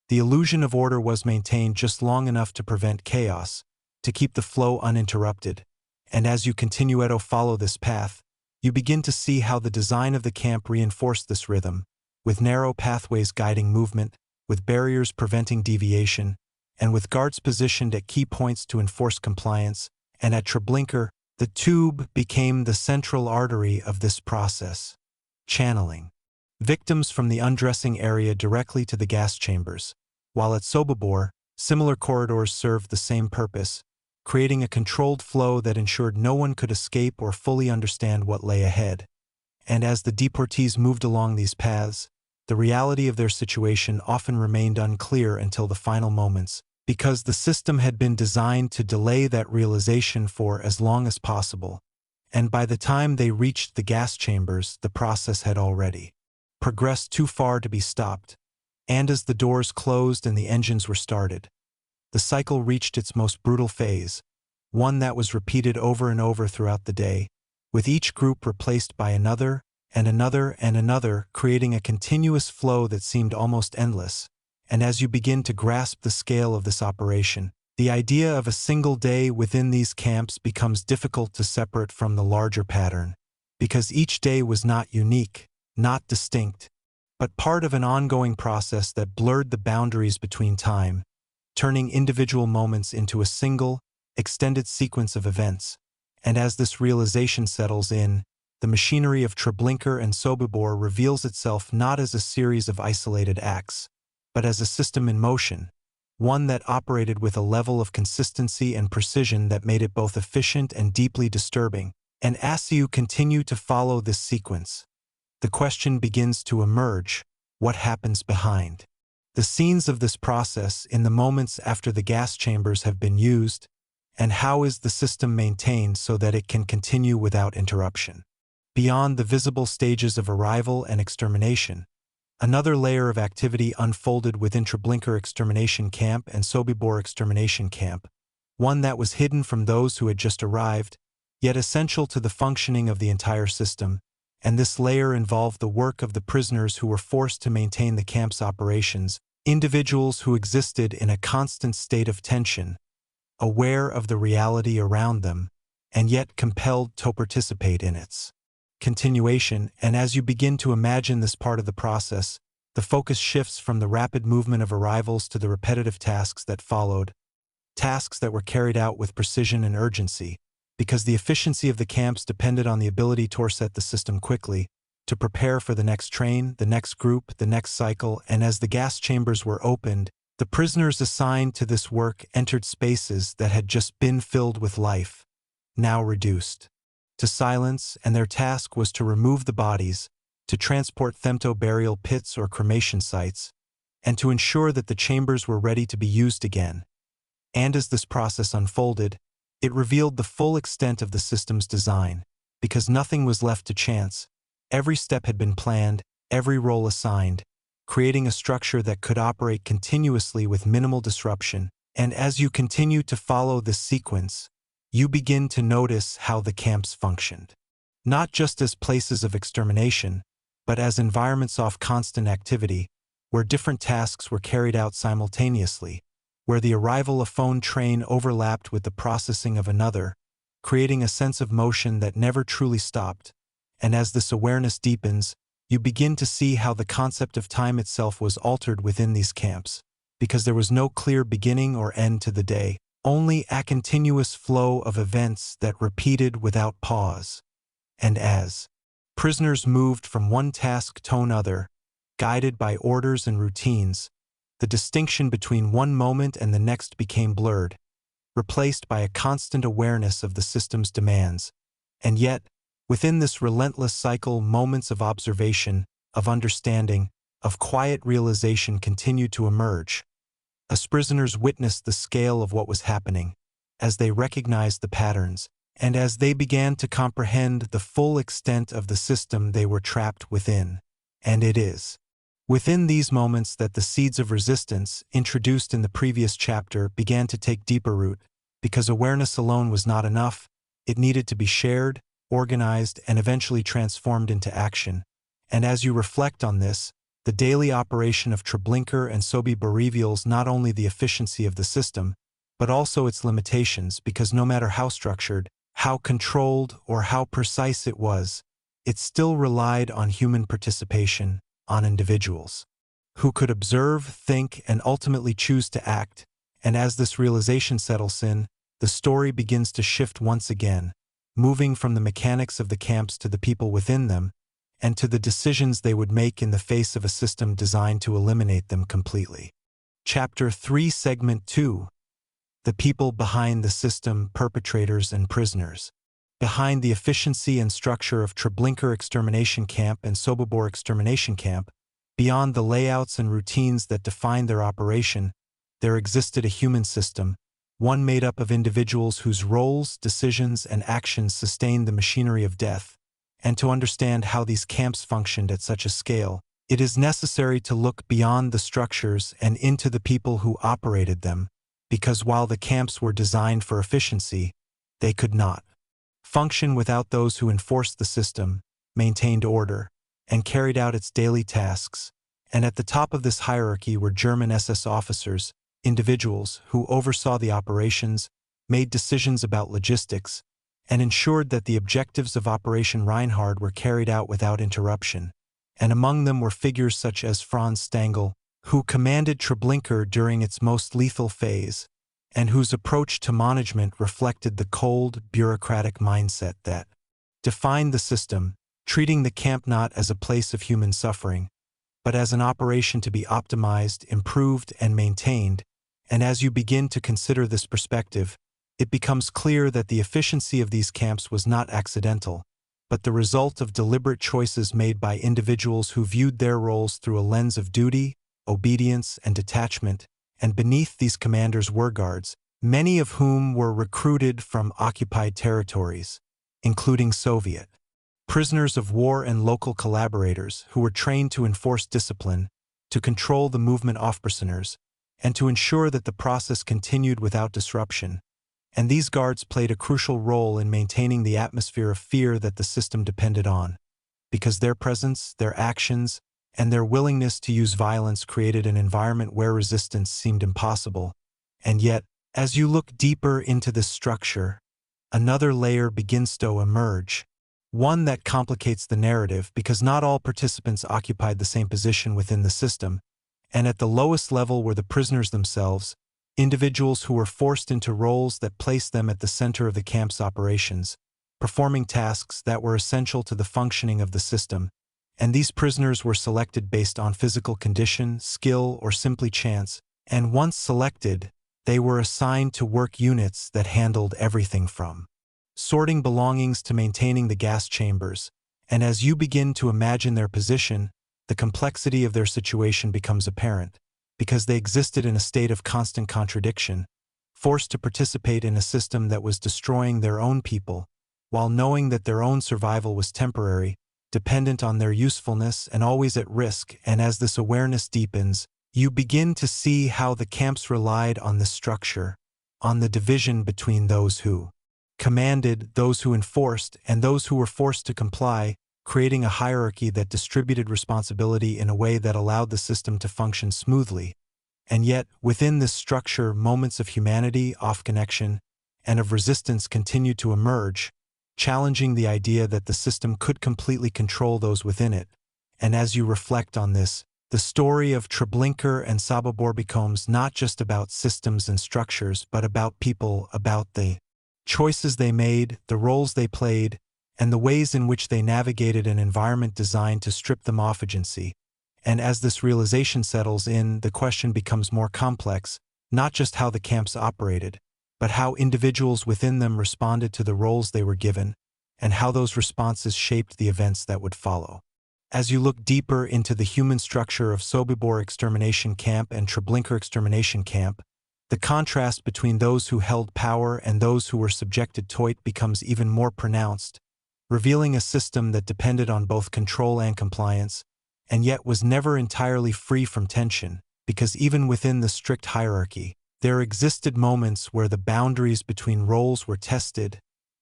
the illusion of order was maintained just long enough to prevent chaos, to keep the flow uninterrupted. And as you continue to follow this path, you begin to see how the design of the camp reinforced this rhythm, with narrow pathways guiding movement, with barriers preventing deviation, and with guards positioned at key points to enforce compliance. And at Treblinka, the tube became the central artery of this process, channeling victims from the undressing area directly to the gas chambers, while at Sobibor, similar corridors served the same purpose, creating a controlled flow that ensured no one could escape or fully understand what lay ahead. And as the deportees moved along these paths, the reality of their situation often remained unclear until the final moments, because the system had been designed to delay that realization for as long as possible. And by the time they reached the gas chambers, the process had already progressed too far to be stopped. And as the doors closed and the engines were started, the cycle reached its most brutal phase, one that was repeated over and over throughout the day, with each group replaced by another and another and another, creating a continuous flow that seemed almost endless. And as you begin to grasp the scale of this operation, the idea of a single day within these camps becomes difficult to separate from the larger pattern, because each day was not unique, not distinct, but part of an ongoing process that blurred the boundaries between time, turning individual moments into a single, extended sequence of events. And as this realization settles in, the machinery of Treblinka and Sobibor reveals itself not as a series of isolated acts, but as a system in motion, one that operated with a level of consistency and precision that made it both efficient and deeply disturbing. And as you continue to follow this sequence, the question begins to emerge: what happens behind the scenes of this process in the moments after the gas chambers have been used, and how is the system maintained so that it can continue without interruption? Beyond the visible stages of arrival and extermination, another layer of activity unfolded within Treblinka Extermination Camp and Sobibor Extermination Camp, one that was hidden from those who had just arrived, yet essential to the functioning of the entire system. And this layer involved the work of the prisoners who were forced to maintain the camp's operations, individuals who existed in a constant state of tension, aware of the reality around them, and yet compelled to participate in its continuation. And as you begin to imagine this part of the process, the focus shifts from the rapid movement of arrivals to the repetitive tasks that followed, tasks that were carried out with precision and urgency, because the efficiency of the camps depended on the ability to reset the system quickly, to prepare for the next train, the next group, the next cycle. And as the gas chambers were opened, the prisoners assigned to this work entered spaces that had just been filled with life, now reduced to silence, and their task was to remove the bodies, to transport them to burial pits or cremation sites, and to ensure that the chambers were ready to be used again. And as this process unfolded, it revealed the full extent of the system's design, because nothing was left to chance. Every step had been planned, every role assigned, creating a structure that could operate continuously with minimal disruption. And as you continue to follow this sequence, you begin to notice how the camps functioned. not just as places of extermination, but as environments of constant activity, where different tasks were carried out simultaneously, where the arrival of one train overlapped with the processing of another, creating a sense of motion that never truly stopped. And as this awareness deepens, you begin to see how the concept of time itself was altered within these camps, because there was no clear beginning or end to the day, only a continuous flow of events that repeated without pause. And as prisoners moved from one task to another, guided by orders and routines, the distinction between one moment and the next became blurred, replaced by a constant awareness of the system's demands. And yet, within this relentless cycle, moments of observation, of understanding, of quiet realization continued to emerge. As prisoners witnessed the scale of what was happening, as they recognized the patterns, and as they began to comprehend the full extent of the system they were trapped within. And it is within these moments that the seeds of resistance, introduced in the previous chapter, began to take deeper root, because awareness alone was not enough. It needed to be shared, organized, and eventually transformed into action. And as you reflect on this, the daily operation of Treblinka and Sobibor reveals not only the efficiency of the system, but also its limitations, because no matter how structured, how controlled, or how precise it was, it still relied on human participation, on individuals who could observe, think, and ultimately choose to act. And as this realization settles in, the story begins to shift once again, moving from the mechanics of the camps to the people within them, and to the decisions they would make in the face of a system designed to eliminate them completely. Chapter 3, Segment 2. The people behind the system, perpetrators and prisoners. Behind the efficiency and structure of Treblinka Extermination Camp and Sobibor Extermination Camp, beyond the layouts and routines that defined their operation, there existed a human system, one made up of individuals whose roles, decisions, and actions sustained the machinery of death. And to understand how these camps functioned at such a scale, it is necessary to look beyond the structures and into the people who operated them, because while the camps were designed for efficiency, they could not function without those who enforced the system, maintained order, and carried out its daily tasks. And at the top of this hierarchy were German SS officers, individuals who oversaw the operations, made decisions about logistics, and ensured that the objectives of Operation Reinhard were carried out without interruption. And among them were figures such as Franz Stangl, who commanded Treblinka during its most lethal phase, and whose approach to management reflected the cold, bureaucratic mindset that defined the system, treating the camp not as a place of human suffering, but as an operation to be optimized, improved, and maintained. And as you begin to consider this perspective, it becomes clear that the efficiency of these camps was not accidental, but the result of deliberate choices made by individuals who viewed their roles through a lens of duty, obedience, and detachment. And beneath these commanders were guards, many of whom were recruited from occupied territories, including Soviet prisoners of war and local collaborators who were trained to enforce discipline, to control the movement of prisoners, and to ensure that the process continued without disruption. And these guards played a crucial role in maintaining the atmosphere of fear that the system depended on, because their presence, their actions, and their willingness to use violence created an environment where resistance seemed impossible. And yet, as you look deeper into this structure, another layer begins to emerge, one that complicates the narrative because not all participants occupied the same position within the system, and at the lowest level were the prisoners themselves, individuals who were forced into roles that placed them at the center of the camp's operations, performing tasks that were essential to the functioning of the system. And these prisoners were selected based on physical condition, skill, or simply chance, and once selected, they were assigned to work units that handled everything from sorting belongings to maintaining the gas chambers. And as you begin to imagine their position, the complexity of their situation becomes apparent, because they existed in a state of constant contradiction, forced to participate in a system that was destroying their own people, while knowing that their own survival was temporary, dependent on their usefulness, and always at risk. And as this awareness deepens, you begin to see how the camps relied on this structure, on the division between those who commanded, those who enforced, and those who were forced to comply, creating a hierarchy that distributed responsibility in a way that allowed the system to function smoothly. And yet, within this structure, moments of humanity, off-connection, and of resistance continued to emerge, challenging the idea that the system could completely control those within it. And as you reflect on this, the story of Treblinka and Sobibor becomes not just about systems and structures, but about people, about the choices they made, the roles they played, and the ways in which they navigated an environment designed to strip them of agency. And as this realization settles in, the question becomes more complex, not just how the camps operated, but how individuals within them responded to the roles they were given, and how those responses shaped the events that would follow. As you look deeper into the human structure of Sobibor Extermination Camp and Treblinka Extermination Camp, the contrast between those who held power and those who were subjected to it becomes even more pronounced, revealing a system that depended on both control and compliance, and yet was never entirely free from tension, because even within the strict hierarchy, there existed moments where the boundaries between roles were tested,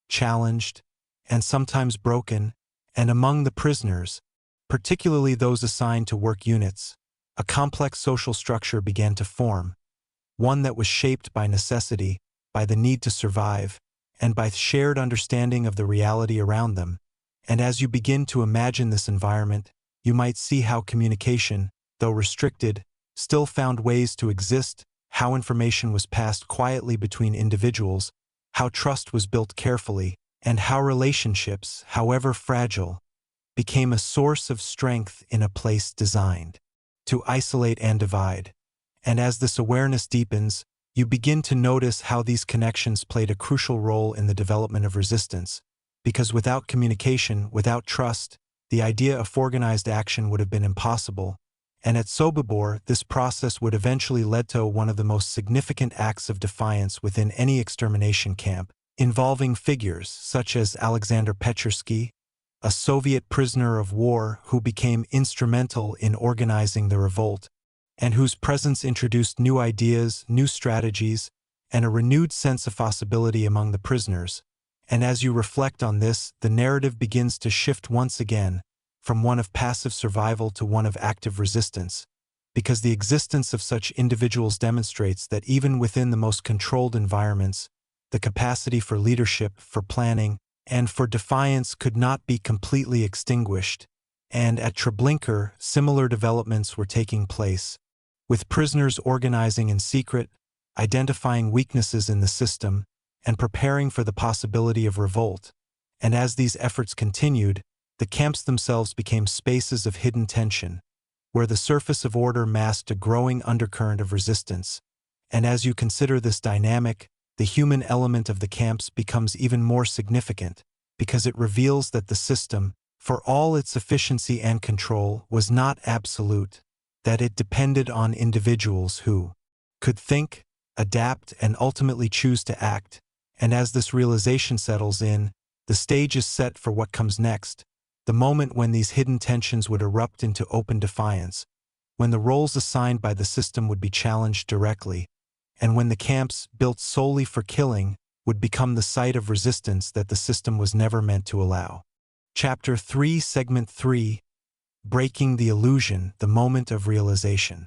challenged, and sometimes broken, and among the prisoners, particularly those assigned to work units, a complex social structure began to form, one that was shaped by necessity, by the need to survive, and by shared understanding of the reality around them. And as you begin to imagine this environment, you might see how communication, though restricted, still found ways to exist, how information was passed quietly between individuals, how trust was built carefully, and how relationships, however fragile, became a source of strength in a place designed to isolate and divide. And as this awareness deepens, you begin to notice how these connections played a crucial role in the development of resistance, because without communication, without trust, the idea of organized action would have been impossible. And at Sobibor, this process would eventually lead to one of the most significant acts of defiance within any extermination camp, involving figures such as Alexander Petrovsky, a Soviet prisoner of war who became instrumental in organizing the revolt, and whose presence introduced new ideas, new strategies, and a renewed sense of possibility among the prisoners. And as you reflect on this, the narrative begins to shift once again, from one of passive survival to one of active resistance, because the existence of such individuals demonstrates that even within the most controlled environments, the capacity for leadership, for planning, and for defiance could not be completely extinguished. And at Treblinka, similar developments were taking place, with prisoners organizing in secret, identifying weaknesses in the system, and preparing for the possibility of revolt. And as these efforts continued, the camps themselves became spaces of hidden tension, where the surface of order masked a growing undercurrent of resistance. And as you consider this dynamic, the human element of the camps becomes even more significant, because it reveals that the system, for all its efficiency and control, was not absolute, that it depended on individuals who could think, adapt, and ultimately choose to act. And as this realization settles in, the stage is set for what comes next, the moment when these hidden tensions would erupt into open defiance, when the roles assigned by the system would be challenged directly, and when the camps, built solely for killing, would become the site of resistance that the system was never meant to allow. Chapter 3, Segment 3, Breaking the Illusion, the Moment of Realization.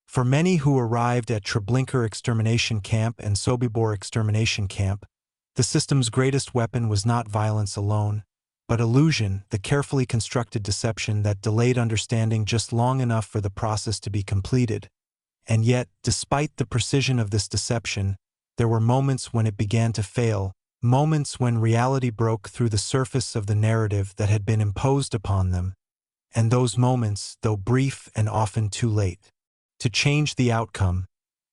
For many who arrived at Treblinka Extermination Camp and Sobibor Extermination Camp, the system's greatest weapon was not violence alone, but illusion, the carefully constructed deception that delayed understanding just long enough for the process to be completed. And yet, despite the precision of this deception, there were moments when it began to fail, moments when reality broke through the surface of the narrative that had been imposed upon them. And those moments, though brief and often too late to change the outcome,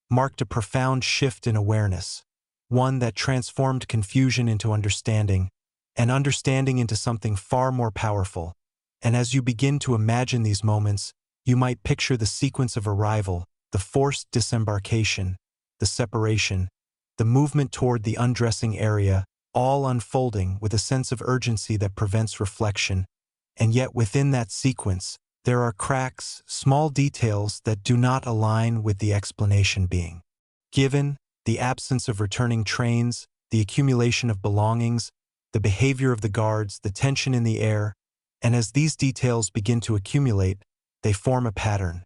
marked a profound shift in awareness, one that transformed confusion into understanding, and understanding into something far more powerful. And as you begin to imagine these moments, you might picture the sequence of arrival, the forced disembarkation, the separation, the movement toward the undressing area, all unfolding with a sense of urgency that prevents reflection. And yet within that sequence, there are cracks, small details that do not align with the explanation being given, the absence of returning trains, the accumulation of belongings, the behavior of the guards, the tension in the air, and as these details begin to accumulate, they form a pattern,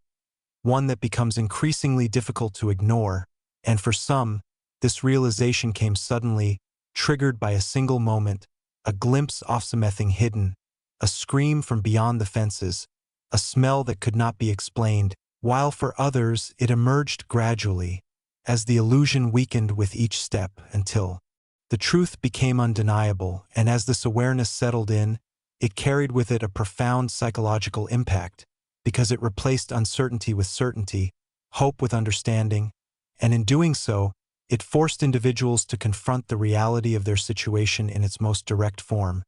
one that becomes increasingly difficult to ignore, and for some, this realization came suddenly, triggered by a single moment, a glimpse off something hidden, a scream from beyond the fences, a smell that could not be explained, while for others it emerged gradually, as the illusion weakened with each step until the truth became undeniable, and as this awareness settled in, it carried with it a profound psychological impact, because it replaced uncertainty with certainty, hope with understanding, and in doing so, it forced individuals to confront the reality of their situation in its most direct form.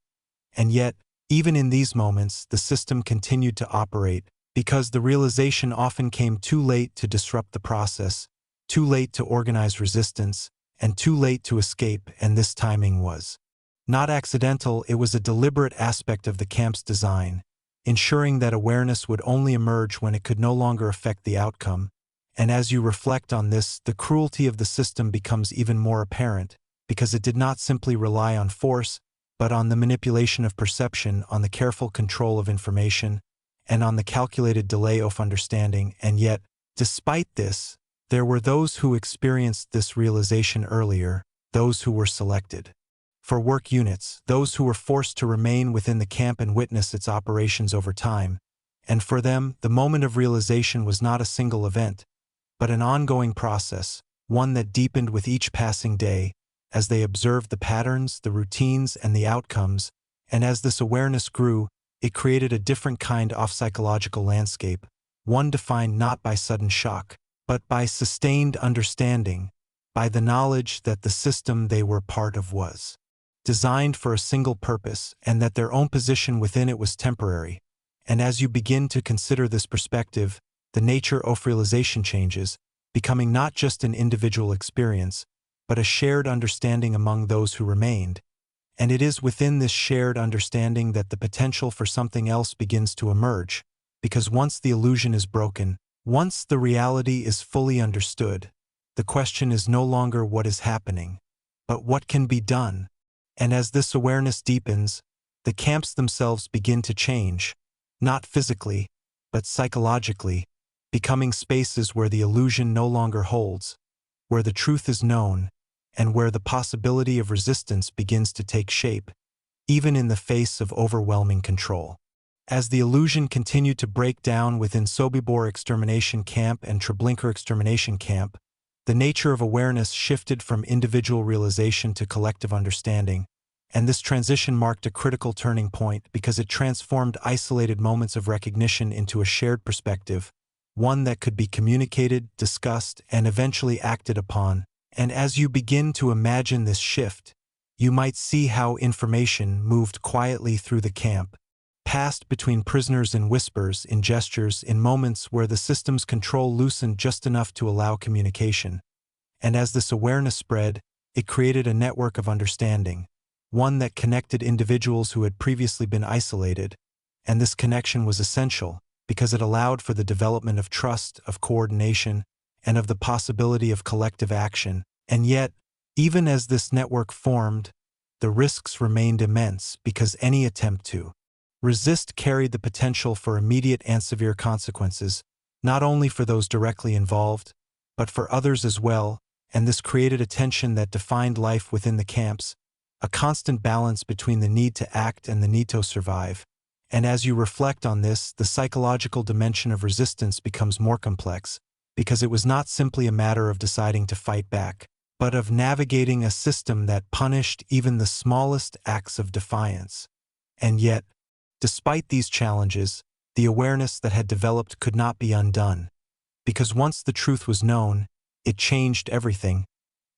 And yet, even in these moments, the system continued to operate, because the realization often came too late to disrupt the process, too late to organize resistance, and too late to escape, and this timing was not accidental. It was a deliberate aspect of the camp's design, ensuring that awareness would only emerge when it could no longer affect the outcome. And as you reflect on this, the cruelty of the system becomes even more apparent, because it did not simply rely on force, but on the manipulation of perception, on the careful control of information, and on the calculated delay of understanding. And yet, despite this, there were those who experienced this realization earlier, those who were selected for work units, those who were forced to remain within the camp and witness its operations over time. And for them, the moment of realization was not a single event, but an ongoing process, one that deepened with each passing day, as they observed the patterns, the routines, and the outcomes, and as this awareness grew, it created a different kind of psychological landscape, one defined not by sudden shock, but by sustained understanding, by the knowledge that the system they were part of was designed for a single purpose, and that their own position within it was temporary. And as you begin to consider this perspective, the nature of realization changes, becoming not just an individual experience, but a shared understanding among those who remained. And it is within this shared understanding that the potential for something else begins to emerge, because once the illusion is broken, once the reality is fully understood, the question is no longer what is happening, but what can be done. And as this awareness deepens, the camps themselves begin to change, not physically, but psychologically, becoming spaces where the illusion no longer holds, where the truth is known, and where the possibility of resistance begins to take shape, even in the face of overwhelming control. As the illusion continued to break down within Sobibor Extermination Camp and Treblinka Extermination Camp, the nature of awareness shifted from individual realization to collective understanding, and this transition marked a critical turning point because it transformed isolated moments of recognition into a shared perspective, one that could be communicated, discussed, and eventually acted upon. And as you begin to imagine this shift, you might see how information moved quietly through the camp, passed between prisoners in whispers, in gestures, in moments where the system's control loosened just enough to allow communication. And as this awareness spread, it created a network of understanding, one that connected individuals who had previously been isolated, and this connection was essential because it allowed for the development of trust, of coordination, and of the possibility of collective action. And yet, even as this network formed, the risks remained immense because any attempt to resist carried the potential for immediate and severe consequences, not only for those directly involved, but for others as well, and this created a tension that defined life within the camps, a constant balance between the need to act and the need to survive. And as you reflect on this, the psychological dimension of resistance becomes more complex, because it was not simply a matter of deciding to fight back, but of navigating a system that punished even the smallest acts of defiance. And yet, despite these challenges, the awareness that had developed could not be undone, because once the truth was known, it changed everything.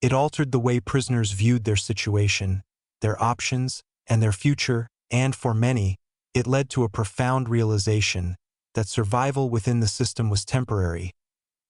It altered the way prisoners viewed their situation, their options, and their future, and for many, it led to a profound realization that survival within the system was temporary,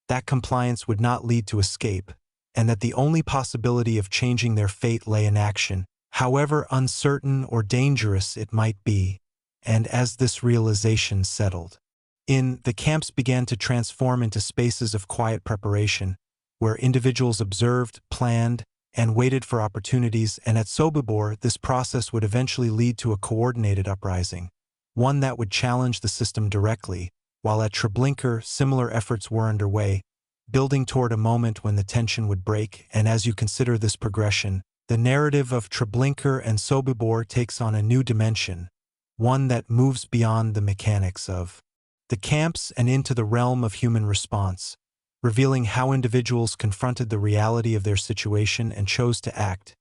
that compliance would not lead to escape, and that the only possibility of changing their fate lay in action, however uncertain or dangerous it might be. And as this realization settled in, the camps began to transform into spaces of quiet preparation, where individuals observed, planned, and waited for opportunities, and at Sobibor, this process would eventually lead to a coordinated uprising, one that would challenge the system directly, while at Treblinka, similar efforts were underway, building toward a moment when the tension would break. And as you consider this progression, the narrative of Treblinka and Sobibor takes on a new dimension, one that moves beyond the mechanics of the camps and into the realm of human response, revealing how individuals confronted the reality of their situation and chose to act,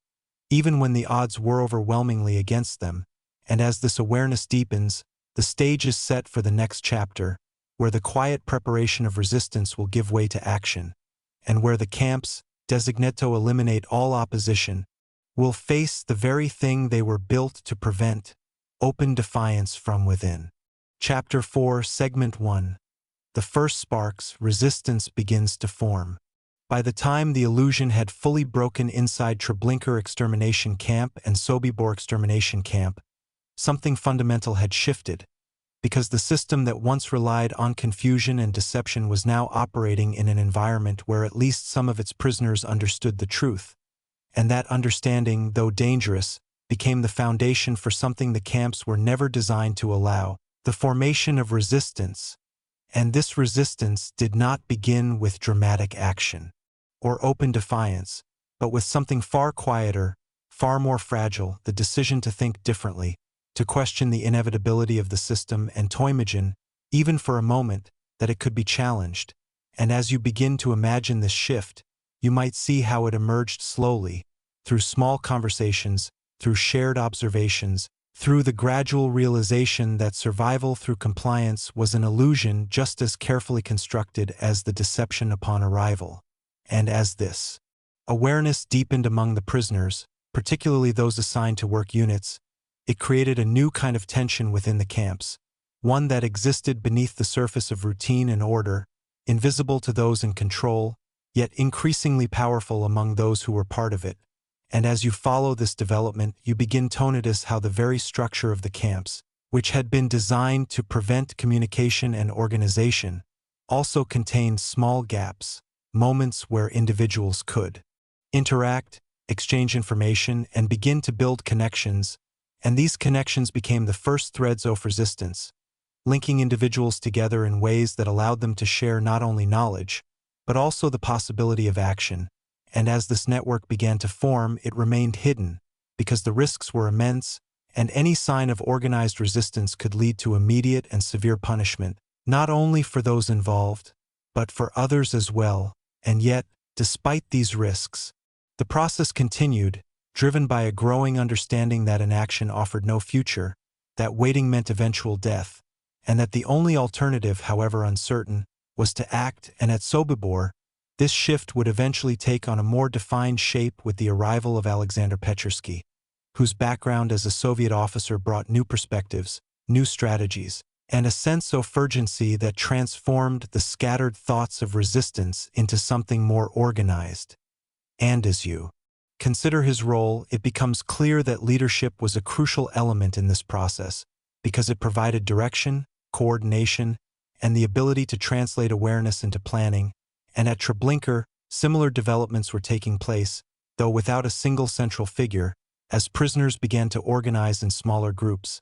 even when the odds were overwhelmingly against them. And as this awareness deepens, the stage is set for the next chapter, where the quiet preparation of resistance will give way to action, and where the camps, designato eliminate all opposition, will face the very thing they were built to prevent, open defiance from within. Chapter 4, Segment 1. The first sparks, resistance begins to form. By the time the illusion had fully broken inside Treblinka Extermination Camp and Sobibor Extermination Camp, something fundamental had shifted, because the system that once relied on confusion and deception was now operating in an environment where at least some of its prisoners understood the truth. And that understanding, though dangerous, became the foundation for something the camps were never designed to allow: the formation of resistance. And this resistance did not begin with dramatic action or open defiance, but with something far quieter, far more fragile: the decision to think differently, to question the inevitability of the system, and to imagine, even for a moment, that it could be challenged. And as you begin to imagine this shift, you might see how it emerged slowly, through small conversations, through shared observations, through the gradual realization that survival through compliance was an illusion just as carefully constructed as the deception upon arrival. And as this awareness deepened among the prisoners, particularly those assigned to work units, it created a new kind of tension within the camps, one that existed beneath the surface of routine and order, invisible to those in control, yet increasingly powerful among those who were part of it. And as you follow this development, you begin to notice how the very structure of the camps, which had been designed to prevent communication and organization, also contained small gaps, moments where individuals could interact, exchange information, and begin to build connections. And these connections became the first threads of resistance, linking individuals together in ways that allowed them to share not only knowledge, but also the possibility of action. And as this network began to form, it remained hidden, because the risks were immense, and any sign of organized resistance could lead to immediate and severe punishment, not only for those involved, but for others as well. And yet, despite these risks, the process continued, driven by a growing understanding that inaction offered no future, that waiting meant eventual death, and that the only alternative, however uncertain, was to act. And at Sobibor, this shift would eventually take on a more defined shape with the arrival of Alexander Petrovsky, whose background as a Soviet officer brought new perspectives, new strategies, and a sense of urgency that transformed the scattered thoughts of resistance into something more organized. And as you consider his role, it becomes clear that leadership was a crucial element in this process, because it provided direction, coordination, and the ability to translate awareness into planning. And at Treblinka, similar developments were taking place, though without a single central figure, as prisoners began to organize in smaller groups,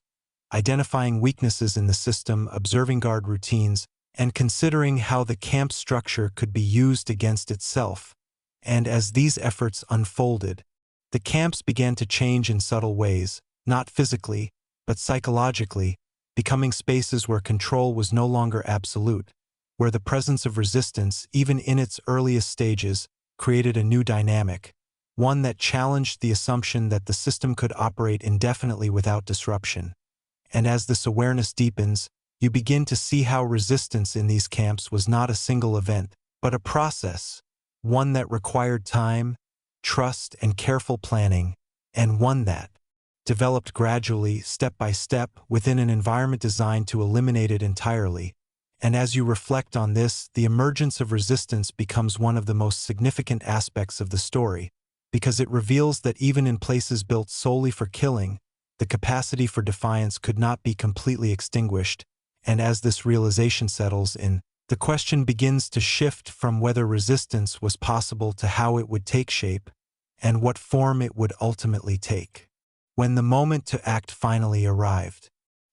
identifying weaknesses in the system, observing guard routines, and considering how the camp structure could be used against itself. And as these efforts unfolded, the camps began to change in subtle ways, not physically, but psychologically, becoming spaces where control was no longer absolute, where the presence of resistance, even in its earliest stages, created a new dynamic, one that challenged the assumption that the system could operate indefinitely without disruption. And as this awareness deepens, you begin to see how resistance in these camps was not a single event, but a process, one that required time, trust, and careful planning, and one that developed gradually, step by step, within an environment designed to eliminate it entirely. And as you reflect on this, the emergence of resistance becomes one of the most significant aspects of the story, because it reveals that even in places built solely for killing, the capacity for defiance could not be completely extinguished. And as this realization settles in, the question begins to shift from whether resistance was possible to how it would take shape. and what form it would ultimately take. When the moment to act finally arrived,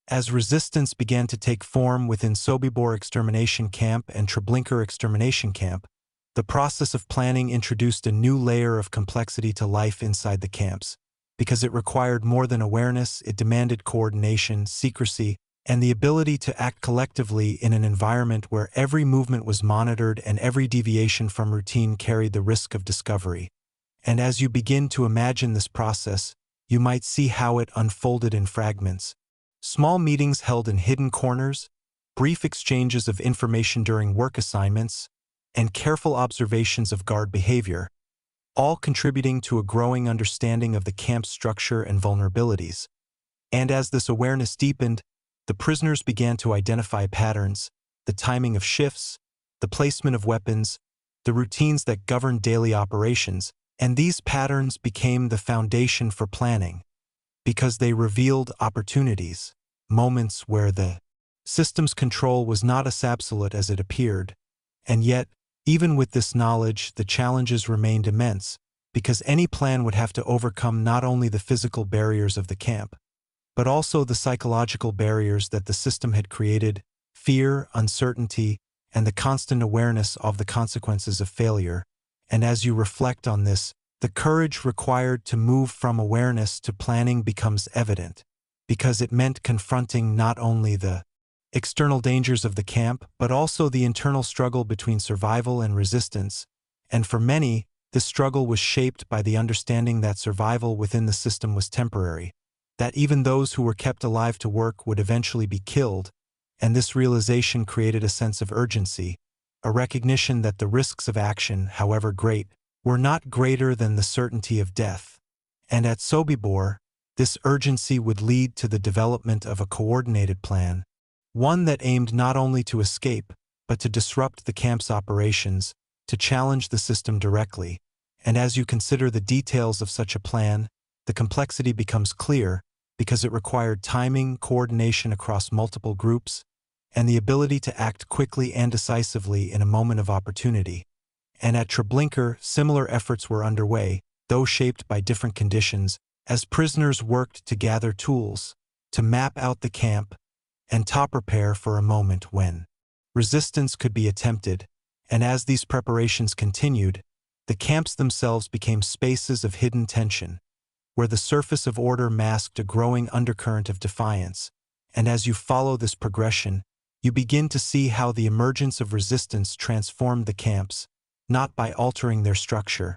as resistance began to take form within Sobibor extermination camp and Treblinka extermination camp, the process of planning introduced a new layer of complexity to life inside the camps. Because it required more than awareness, it demanded coordination, secrecy, and the ability to act collectively in an environment where every movement was monitored and every deviation from routine carried the risk of discovery. And as you begin to imagine this process, you might see how it unfolded in fragments. Small meetings held in hidden corners, brief exchanges of information during work assignments, and careful observations of guard behavior, all contributing to a growing understanding of the camp's structure and vulnerabilities. And as this awareness deepened, the prisoners began to identify patterns, the timing of shifts, the placement of weapons, the routines that governed daily operations, and these patterns became the foundation for planning, because they revealed opportunities, moments where the system's control was not as absolute as it appeared. And yet, even with this knowledge, the challenges remained immense, because any plan would have to overcome not only the physical barriers of the camp, but also the psychological barriers that the system had created: fear, uncertainty, and the constant awareness of the consequences of failure. And as you reflect on this, the courage required to move from awareness to planning becomes evident, because it meant confronting not only the external dangers of the camp, but also the internal struggle between survival and resistance. And for many, this struggle was shaped by the understanding that survival within the system was temporary, that even those who were kept alive to work would eventually be killed, and this realization created a sense of urgency, a recognition that the risks of action, however great, were not greater than the certainty of death. And at Sobibor, this urgency would lead to the development of a coordinated plan, one that aimed not only to escape, but to disrupt the camp's operations, to challenge the system directly. And as you consider the details of such a plan, the complexity becomes clear, because it required timing, coordination across multiple groups, and the ability to act quickly and decisively in a moment of opportunity. And at Treblinka, similar efforts were underway, though shaped by different conditions, as prisoners worked to gather tools, to map out the camp, and to prepare for a moment when resistance could be attempted. And as these preparations continued, the camps themselves became spaces of hidden tension, where the surface of order masked a growing undercurrent of defiance. And as you follow this progression, you begin to see how the emergence of resistance transformed the camps, not by altering their structure,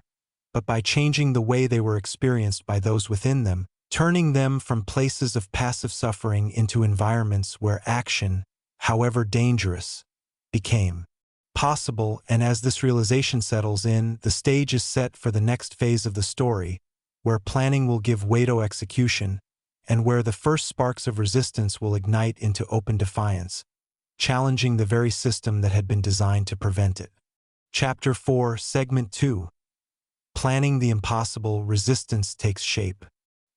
but by changing the way they were experienced by those within them, turning them from places of passive suffering into environments where action, however dangerous, became possible. And as this realization settles in, the stage is set for the next phase of the story, where planning will give way to execution, and where the first sparks of resistance will ignite into open defiance, challenging the very system that had been designed to prevent it. Chapter 4, Segment 2. Planning the impossible, resistance takes shape.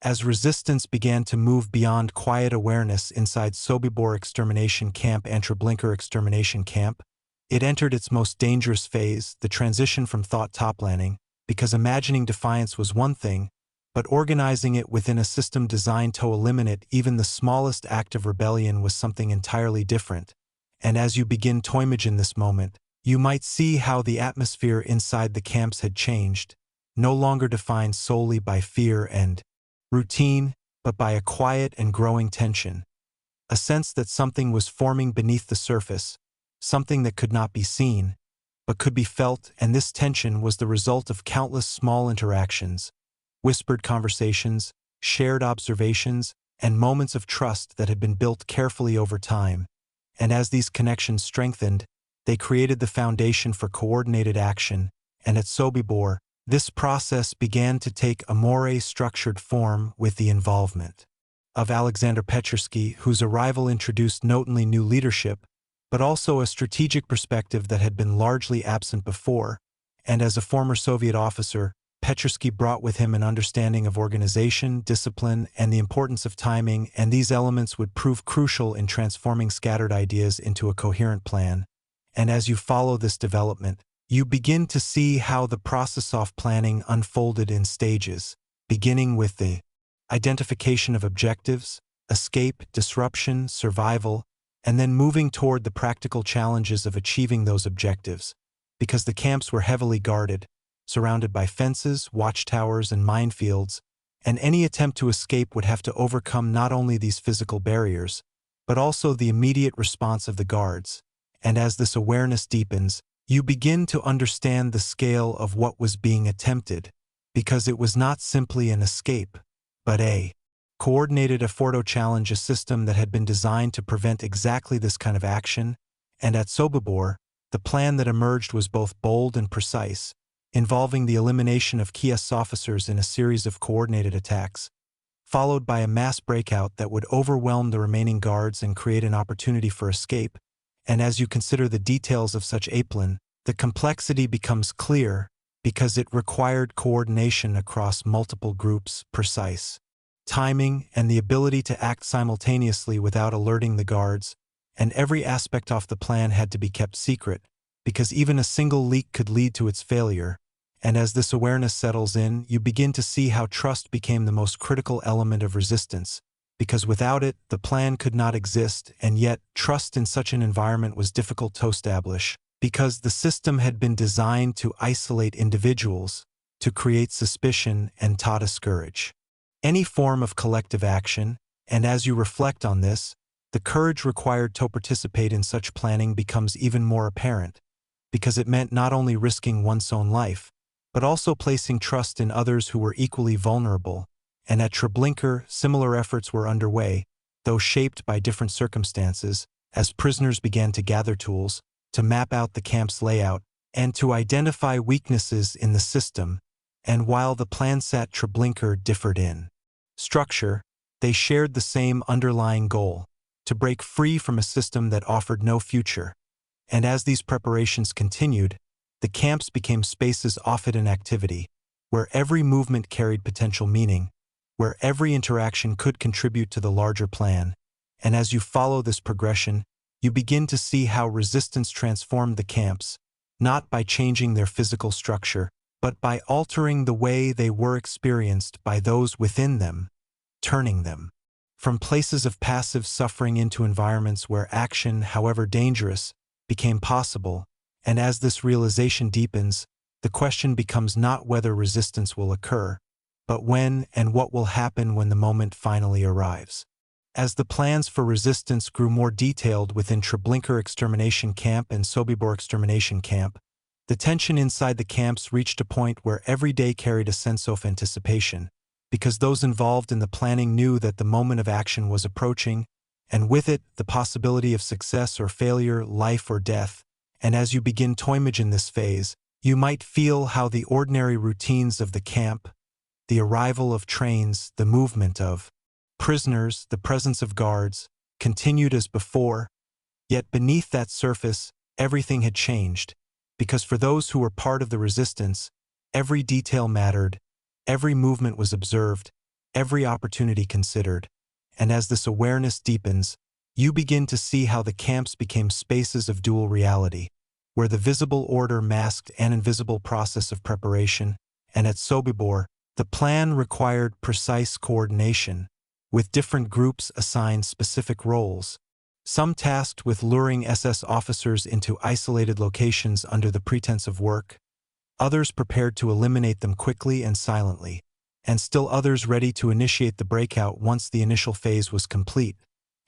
As resistance began to move beyond quiet awareness inside Sobibor extermination camp and Treblinka extermination camp, it entered its most dangerous phase, the transition from thought to planning, because imagining defiance was one thing, but organizing it within a system designed to eliminate even the smallest act of rebellion was something entirely different. And as you begin to imagine this moment, you might see how the atmosphere inside the camps had changed, no longer defined solely by fear and routine, but by a quiet and growing tension, a sense that something was forming beneath the surface, something that could not be seen, but could be felt. And this tension was the result of countless small interactions, whispered conversations, shared observations, and moments of trust that had been built carefully over time. And as these connections strengthened, they created the foundation for coordinated action. And at Sobibor, this process began to take a more structured form with the involvement of Alexander Petrovsky, whose arrival introduced not only new leadership, but also a strategic perspective that had been largely absent before. And as a former Soviet officer, Petrovsky brought with him an understanding of organization, discipline, and the importance of timing, and these elements would prove crucial in transforming scattered ideas into a coherent plan. And as you follow this development, You begin to see how the process of planning unfolded in stages, beginning with the identification of objectives, escape, disruption, survival, and then moving toward the practical challenges of achieving those objectives, because the camps were heavily guarded, surrounded by fences, watchtowers, and minefields, and any attempt to escape would have to overcome not only these physical barriers, but also the immediate response of the guards. And as this awareness deepens, you begin to understand the scale of what was being attempted, because it was not simply an escape, but a coordinated effort challenge, a system that had been designed to prevent exactly this kind of action. And at Sobibor, the plan that emerged was both bold and precise, involving the elimination of key SS officers in a series of coordinated attacks, followed by a mass breakout that would overwhelm the remaining guards and create an opportunity for escape. And as you consider the details of such a plan, the complexity becomes clear because it required coordination across multiple groups, precise timing, and the ability to act simultaneously without alerting the guards, and every aspect of the plan had to be kept secret, because even a single leak could lead to its failure. And as this awareness settles in, you begin to see how trust became the most critical element of resistance, because without it, the plan could not exist, and yet, trust in such an environment was difficult to establish, because the system had been designed to isolate individuals, to create suspicion, and to discourage any form of collective action. And as you reflect on this, the courage required to participate in such planning becomes even more apparent, because it meant not only risking one's own life, but also placing trust in others who were equally vulnerable. And at Treblinka, similar efforts were underway, though shaped by different circumstances, as prisoners began to gather tools, to map out the camp's layout, and to identify weaknesses in the system. And while the plans at Treblinka differed in structure, they shared the same underlying goal: to break free from a system that offered no future. And as these preparations continued, the camps became spaces of hidden activity, where every movement carried potential meaning, where every interaction could contribute to the larger plan. And as you follow this progression, you begin to see how resistance transformed the camps, not by changing their physical structure, but by altering the way they were experienced by those within them, turning them from places of passive suffering into environments where action, however dangerous, became possible. And as this realization deepens, the question becomes not whether resistance will occur, but when and what will happen when the moment finally arrives. As the plans for resistance grew more detailed within Treblinka Extermination Camp and Sobibor Extermination Camp, the tension inside the camps reached a point where every day carried a sense of anticipation, because those involved in the planning knew that the moment of action was approaching, and with it, the possibility of success or failure, life or death. And as you begin to imagine this phase, you might feel how the ordinary routines of the camp, the arrival of trains, the movement of prisoners, the presence of guards, continued as before. Yet beneath that surface, everything had changed, because for those who were part of the resistance, every detail mattered, every movement was observed, every opportunity considered. And as this awareness deepens, you begin to see how the camps became spaces of dual reality, where the visible order masked an invisible process of preparation. And at Sobibor, the plan required precise coordination, with different groups assigned specific roles, some tasked with luring SS officers into isolated locations under the pretense of work, others prepared to eliminate them quickly and silently, and still others ready to initiate the breakout once the initial phase was complete.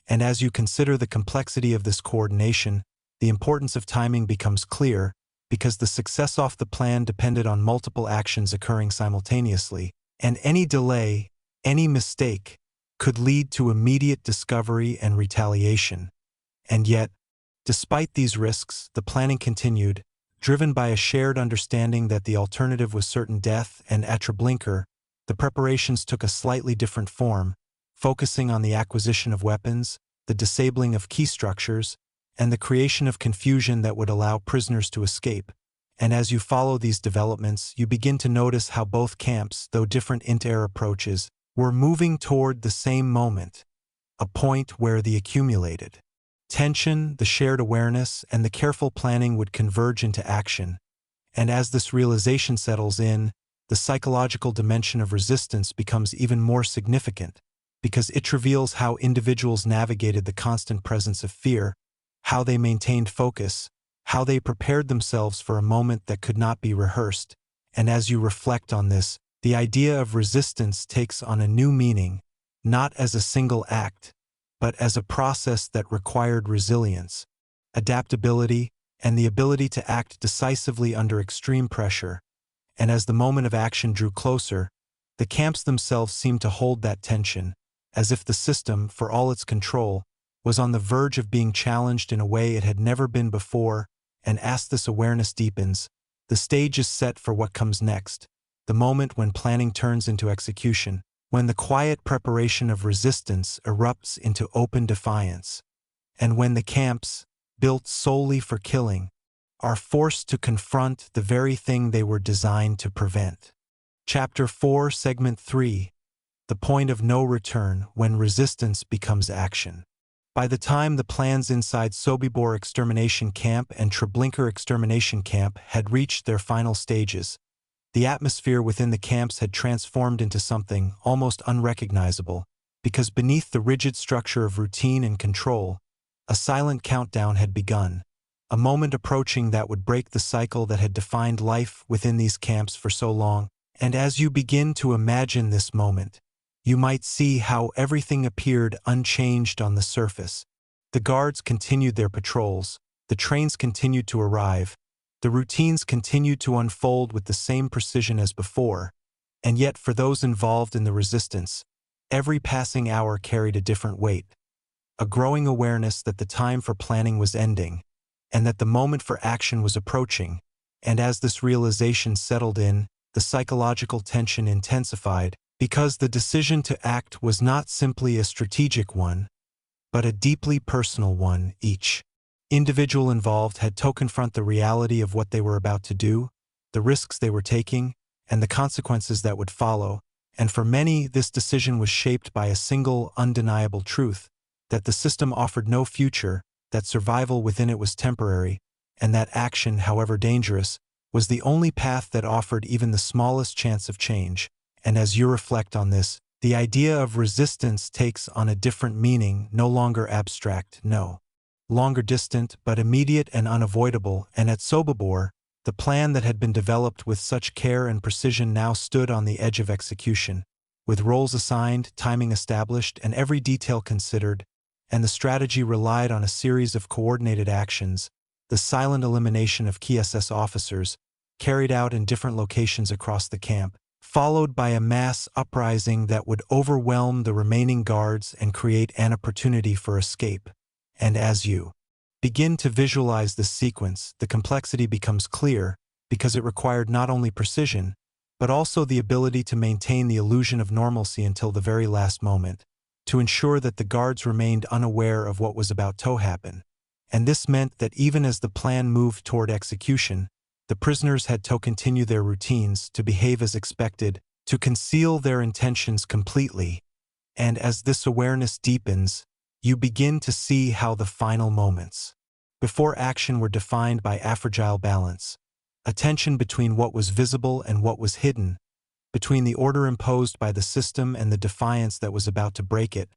And as you consider the complexity of this coordination, the importance of timing becomes clear, because the success of the plan depended on multiple actions occurring simultaneously, and any delay, any mistake, could lead to immediate discovery and retaliation. And yet, despite these risks, the planning continued, driven by a shared understanding that the alternative was certain death. And at Treblinka, the preparations took a slightly different form, focusing on the acquisition of weapons, the disabling of key structures, and the creation of confusion that would allow prisoners to escape. And as you follow these developments, you begin to notice how both camps, though different in their approaches, were moving toward the same moment, a point where the accumulated tension, the shared awareness, and the careful planning would converge into action. And as this realization settles in, the psychological dimension of resistance becomes even more significant, because it reveals how individuals navigated the constant presence of fear, how they maintained focus, how they prepared themselves for a moment that could not be rehearsed. And as you reflect on this, the idea of resistance takes on a new meaning, not as a single act, but as a process that required resilience, adaptability, and the ability to act decisively under extreme pressure. And as the moment of action drew closer, the camps themselves seemed to hold that tension, as if the system, for all its control, was on the verge of being challenged in a way it had never been before. And as this awareness deepens, the stage is set for what comes next, the moment when planning turns into execution, when the quiet preparation of resistance erupts into open defiance, and when the camps, built solely for killing, are forced to confront the very thing they were designed to prevent. Chapter 4, Segment 3. The point of no return when resistance becomes action. By the time the plans inside Sobibor extermination camp and Treblinka extermination camp had reached their final stages, the atmosphere within the camps had transformed into something almost unrecognizable, because beneath the rigid structure of routine and control, a silent countdown had begun, a moment approaching that would break the cycle that had defined life within these camps for so long. And as you begin to imagine this moment, you might see how everything appeared unchanged on the surface. The guards continued their patrols, the trains continued to arrive, the routines continued to unfold with the same precision as before, and yet for those involved in the resistance, every passing hour carried a different weight, a growing awareness that the time for planning was ending, and that the moment for action was approaching. And as this realization settled in, the psychological tension intensified, because the decision to act was not simply a strategic one, but a deeply personal one. Each individual involved had to confront the reality of what they were about to do, the risks they were taking, and the consequences that would follow. And for many, this decision was shaped by a single, undeniable truth, that the system offered no future, that survival within it was temporary, and that action, however dangerous, was the only path that offered even the smallest chance of change. And as you reflect on this, the idea of resistance takes on a different meaning, no longer abstract, no longer distant, but immediate and unavoidable. And at Sobibor, the plan that had been developed with such care and precision now stood on the edge of execution, with roles assigned, timing established, and every detail considered, and the strategy relied on a series of coordinated actions, the silent elimination of key SS officers, carried out in different locations across the camp, followed by a mass uprising that would overwhelm the remaining guards and create an opportunity for escape. And as you begin to visualize this sequence, the complexity becomes clear, because it required not only precision, but also the ability to maintain the illusion of normalcy until the very last moment, to ensure that the guards remained unaware of what was about to happen. And this meant that even as the plan moved toward execution, the prisoners had to continue their routines, to behave as expected, to conceal their intentions completely. And as this awareness deepens, you begin to see how the final moments before action were defined by a fragile balance, a tension between what was visible and what was hidden, between the order imposed by the system and the defiance that was about to break it.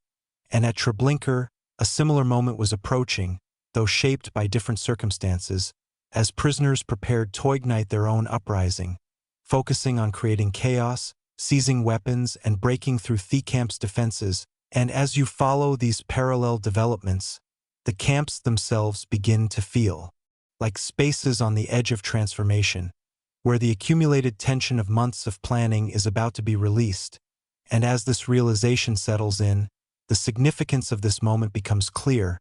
And at Treblinka, a similar moment was approaching, though shaped by different circumstances, as prisoners prepared to ignite their own uprising, focusing on creating chaos, seizing weapons, and breaking through the camp's defenses. And as you follow these parallel developments, the camps themselves begin to feel like spaces on the edge of transformation, where the accumulated tension of months of planning is about to be released. And as this realization settles in, the significance of this moment becomes clear,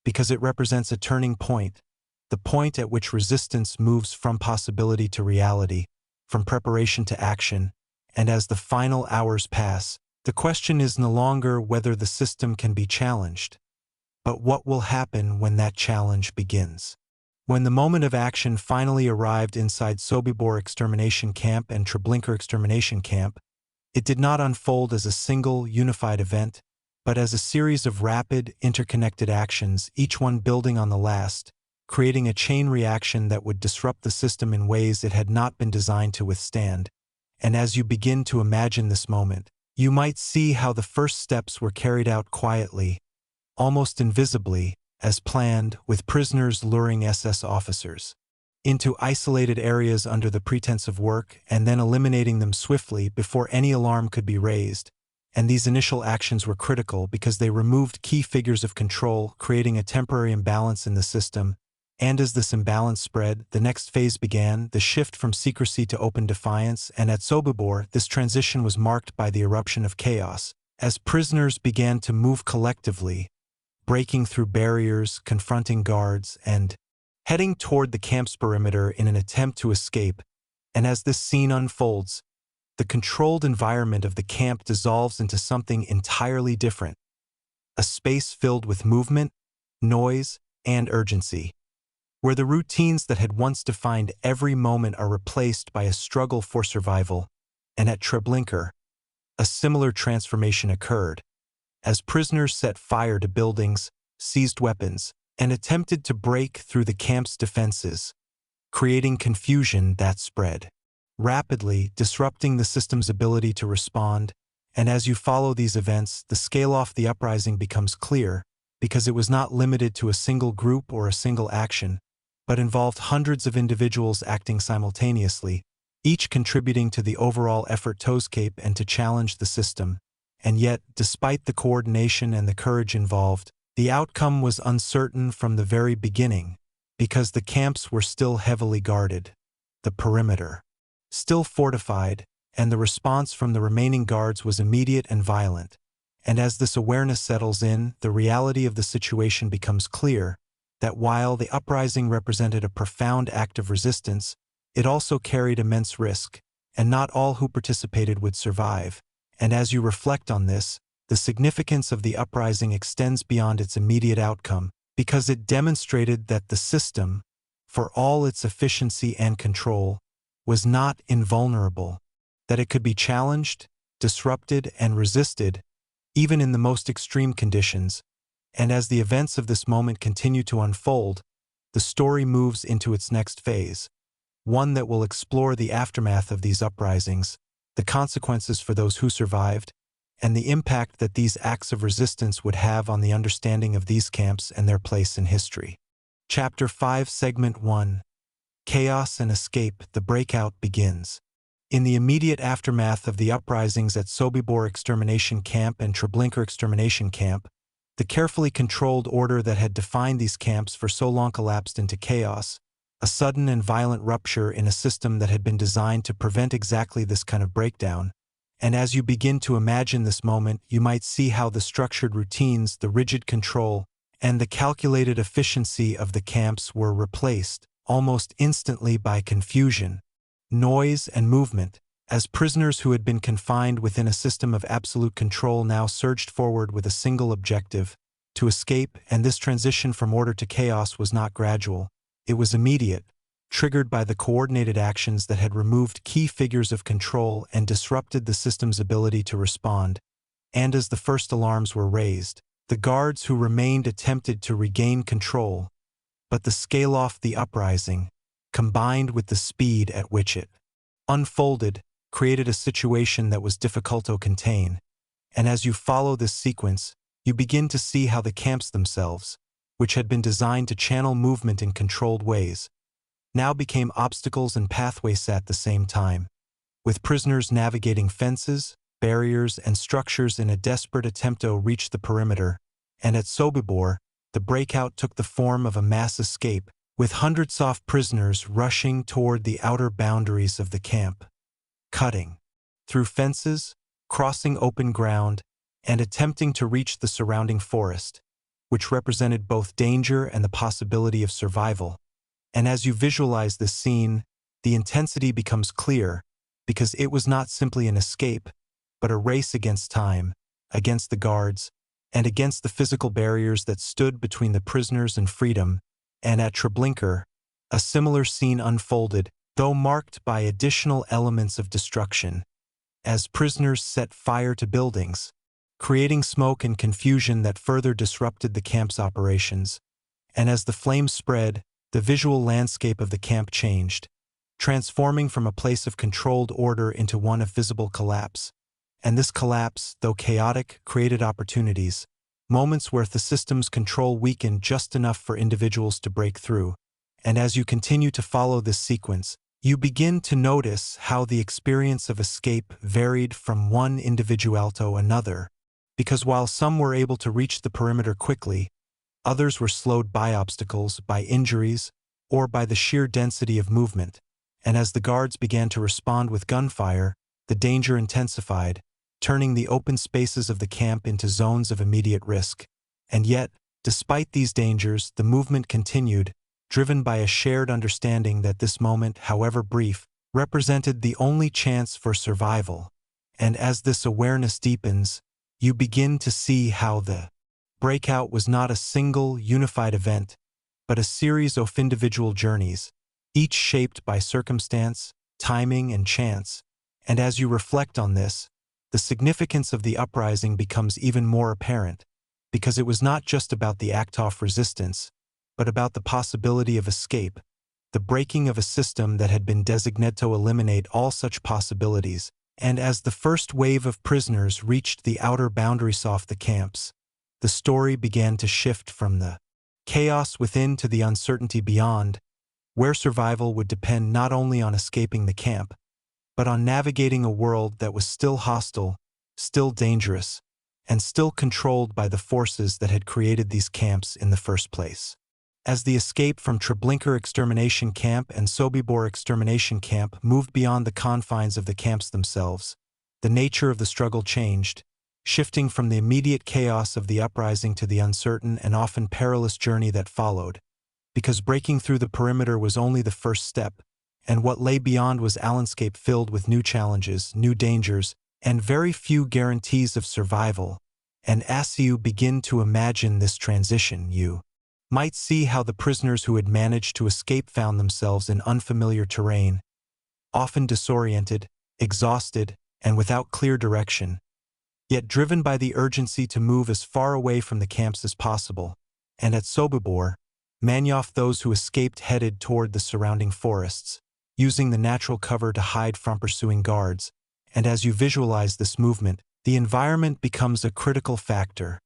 because it represents a turning point, the point at which resistance moves from possibility to reality, from preparation to action. And as the final hours pass, the question is no longer whether the system can be challenged, but what will happen when that challenge begins. When the moment of action finally arrived inside Sobibor extermination camp and Treblinka extermination camp, it did not unfold as a single, unified event, but as a series of rapid, interconnected actions, each one building on the last, creating a chain reaction that would disrupt the system in ways it had not been designed to withstand. And as you begin to imagine this moment, you might see how the first steps were carried out quietly, almost invisibly, as planned, with prisoners luring SS officers into isolated areas under the pretense of work and then eliminating them swiftly before any alarm could be raised. And these initial actions were critical because they removed key figures of control, creating a temporary imbalance in the system. And as this imbalance spread, the next phase began, the shift from secrecy to open defiance, and at Sobibor, this transition was marked by the eruption of chaos, as prisoners began to move collectively, breaking through barriers, confronting guards, and heading toward the camp's perimeter in an attempt to escape. And as this scene unfolds, the controlled environment of the camp dissolves into something entirely different, a space filled with movement, noise, and urgency, where the routines that had once defined every moment are replaced by a struggle for survival. And at Treblinka, a similar transformation occurred, as prisoners set fire to buildings, seized weapons, and attempted to break through the camp's defenses, creating confusion that spread rapidly, disrupting the system's ability to respond. And as you follow these events, the scale of the uprising becomes clear, because it was not limited to a single group or a single action, but involved hundreds of individuals acting simultaneously, each contributing to the overall effort to escape and to challenge the system. And yet, despite the coordination and the courage involved, the outcome was uncertain from the very beginning, because the camps were still heavily guarded, the perimeter still fortified, and the response from the remaining guards was immediate and violent. And as this awareness settles in, the reality of the situation becomes clear, that while the uprising represented a profound act of resistance, it also carried immense risk, and not all who participated would survive. And as you reflect on this, the significance of the uprising extends beyond its immediate outcome, because it demonstrated that the system, for all its efficiency and control, was not invulnerable, that it could be challenged, disrupted, and resisted, even in the most extreme conditions. And as the events of this moment continue to unfold, the story moves into its next phase, one that will explore the aftermath of these uprisings, the consequences for those who survived, and the impact that these acts of resistance would have on the understanding of these camps and their place in history. Chapter 5, Segment 1. Chaos and Escape, the Breakout begins. In the immediate aftermath of the uprisings at Sobibor Extermination Camp and Treblinka Extermination Camp, the carefully controlled order that had defined these camps for so long collapsed into chaos, a sudden and violent rupture in a system that had been designed to prevent exactly this kind of breakdown. And as you begin to imagine this moment, you might see how the structured routines, the rigid control, and the calculated efficiency of the camps were replaced, almost instantly, by confusion, noise, and movement, as prisoners who had been confined within a system of absolute control now surged forward with a single objective: to escape. And this transition from order to chaos was not gradual. It was immediate, triggered by the coordinated actions that had removed key figures of control and disrupted the system's ability to respond. And as the first alarms were raised, the guards who remained attempted to regain control, but the scale of the uprising, combined with the speed at which it unfolded, created a situation that was difficult to contain. And as you follow this sequence, you begin to see how the camps themselves, which had been designed to channel movement in controlled ways, now became obstacles and pathways at the same time, with prisoners navigating fences, barriers, and structures in a desperate attempt to reach the perimeter. And at Sobibor, the breakout took the form of a mass escape, with hundreds of prisoners rushing toward the outer boundaries of the camp, cutting through fences, crossing open ground, and attempting to reach the surrounding forest, which represented both danger and the possibility of survival. And as you visualize this scene, the intensity becomes clear, because it was not simply an escape, but a race against time, against the guards, and against the physical barriers that stood between the prisoners and freedom. And at Treblinka, a similar scene unfolded, though marked by additional elements of destruction, as prisoners set fire to buildings, creating smoke and confusion that further disrupted the camp's operations. And as the flames spread, the visual landscape of the camp changed, transforming from a place of controlled order into one of visible collapse. And this collapse, though chaotic, created opportunities, moments where the system's control weakened just enough for individuals to break through. And as you continue to follow this sequence, you begin to notice how the experience of escape varied from one individual to another, because while some were able to reach the perimeter quickly, others were slowed by obstacles, by injuries, or by the sheer density of movement. And as the guards began to respond with gunfire, the danger intensified, turning the open spaces of the camp into zones of immediate risk. And yet, despite these dangers, the movement continued, driven by a shared understanding that this moment, however brief, represented the only chance for survival. And as this awareness deepens, you begin to see how the breakout was not a single, unified event, but a series of individual journeys, each shaped by circumstance, timing, and chance. And as you reflect on this, the significance of the uprising becomes even more apparent, because it was not just about the act of resistance, but about the possibility of escape, the breaking of a system that had been designated to eliminate all such possibilities. And as the first wave of prisoners reached the outer boundaries of the camps, the story began to shift from the chaos within to the uncertainty beyond, where survival would depend not only on escaping the camp, but on navigating a world that was still hostile, still dangerous, and still controlled by the forces that had created these camps in the first place. As the escape from Treblinka Extermination Camp and Sobibor Extermination Camp moved beyond the confines of the camps themselves, the nature of the struggle changed, shifting from the immediate chaos of the uprising to the uncertain and often perilous journey that followed, because breaking through the perimeter was only the first step, and what lay beyond was a landscape filled with new challenges, new dangers, and very few guarantees of survival. And as you begin to imagine this transition, you might see how the prisoners who had managed to escape found themselves in unfamiliar terrain, often disoriented, exhausted, and without clear direction, yet driven by the urgency to move as far away from the camps as possible. And at Sobibor, those who escaped headed toward the surrounding forests, using the natural cover to hide from pursuing guards. And as you visualize this movement, the environment becomes a critical factor,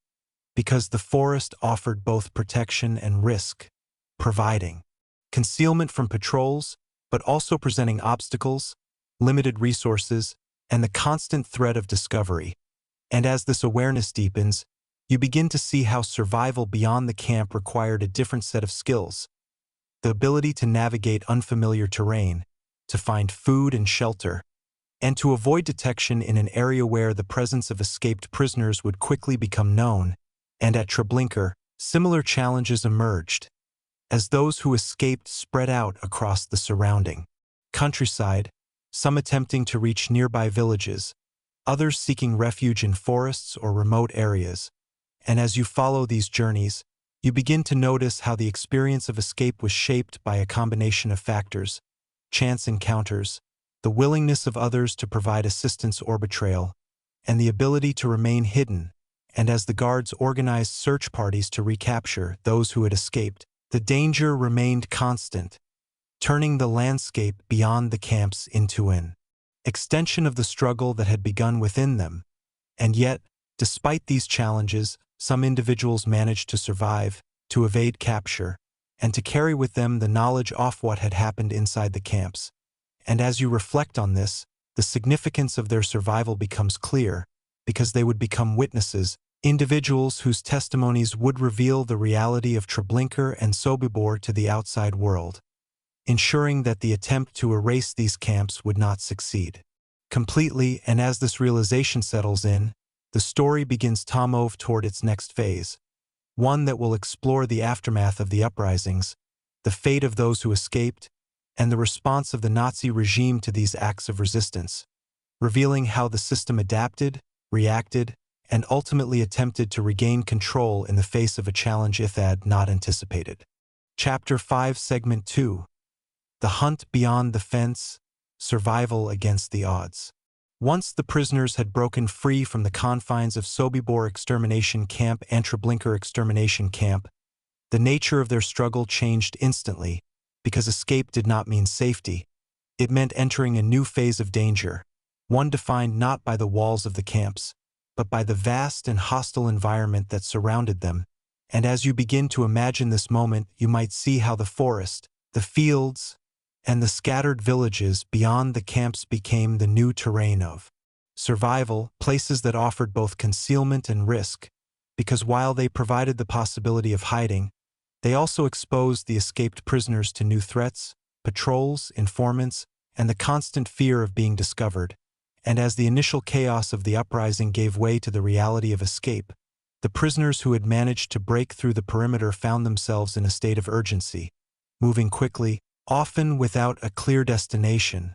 because the forest offered both protection and risk, providing concealment from patrols, but also presenting obstacles, limited resources, and the constant threat of discovery. And as this awareness deepens, you begin to see how survival beyond the camp required a different set of skills: the ability to navigate unfamiliar terrain, to find food and shelter, and to avoid detection in an area where the presence of escaped prisoners would quickly become known. And at Treblinka, similar challenges emerged, as those who escaped spread out across the surrounding countryside, some attempting to reach nearby villages, others seeking refuge in forests or remote areas. And as you follow these journeys, you begin to notice how the experience of escape was shaped by a combination of factors: chance encounters, the willingness of others to provide assistance or betrayal, and the ability to remain hidden. And as the guards organized search parties to recapture those who had escaped, the danger remained constant, turning the landscape beyond the camps into an extension of the struggle that had begun within them. And yet, despite these challenges, some individuals managed to survive, to evade capture, and to carry with them the knowledge of what had happened inside the camps. And as you reflect on this, the significance of their survival becomes clear, because they would become witnesses, individuals whose testimonies would reveal the reality of Treblinka and Sobibor to the outside world, ensuring that the attempt to erase these camps would not succeed completely. And as this realization settles in, the story begins to move toward its next phase, one that will explore the aftermath of the uprisings, the fate of those who escaped, and the response of the Nazi regime to these acts of resistance, revealing how the system adapted, reacted, and ultimately attempted to regain control in the face of a challenge it had not anticipated. Chapter 5, Segment 2: The Hunt Beyond the Fence, Survival Against the Odds. Once the prisoners had broken free from the confines of Sobibor Extermination Camp and Treblinka Extermination Camp, The nature of their struggle changed instantly, because escape did not mean safety. It meant entering a new phase of danger, one defined not by the walls of the camps, but by the vast and hostile environment that surrounded them. And as you begin to imagine this moment, you might see how the forest, the fields, and the scattered villages beyond the camps became the new terrain of survival, places that offered both concealment and risk, because while they provided the possibility of hiding, they also exposed the escaped prisoners to new threats, patrols, informants, and the constant fear of being discovered. And as the initial chaos of the uprising gave way to the reality of escape, the prisoners who had managed to break through the perimeter found themselves in a state of urgency, moving quickly, often without a clear destination,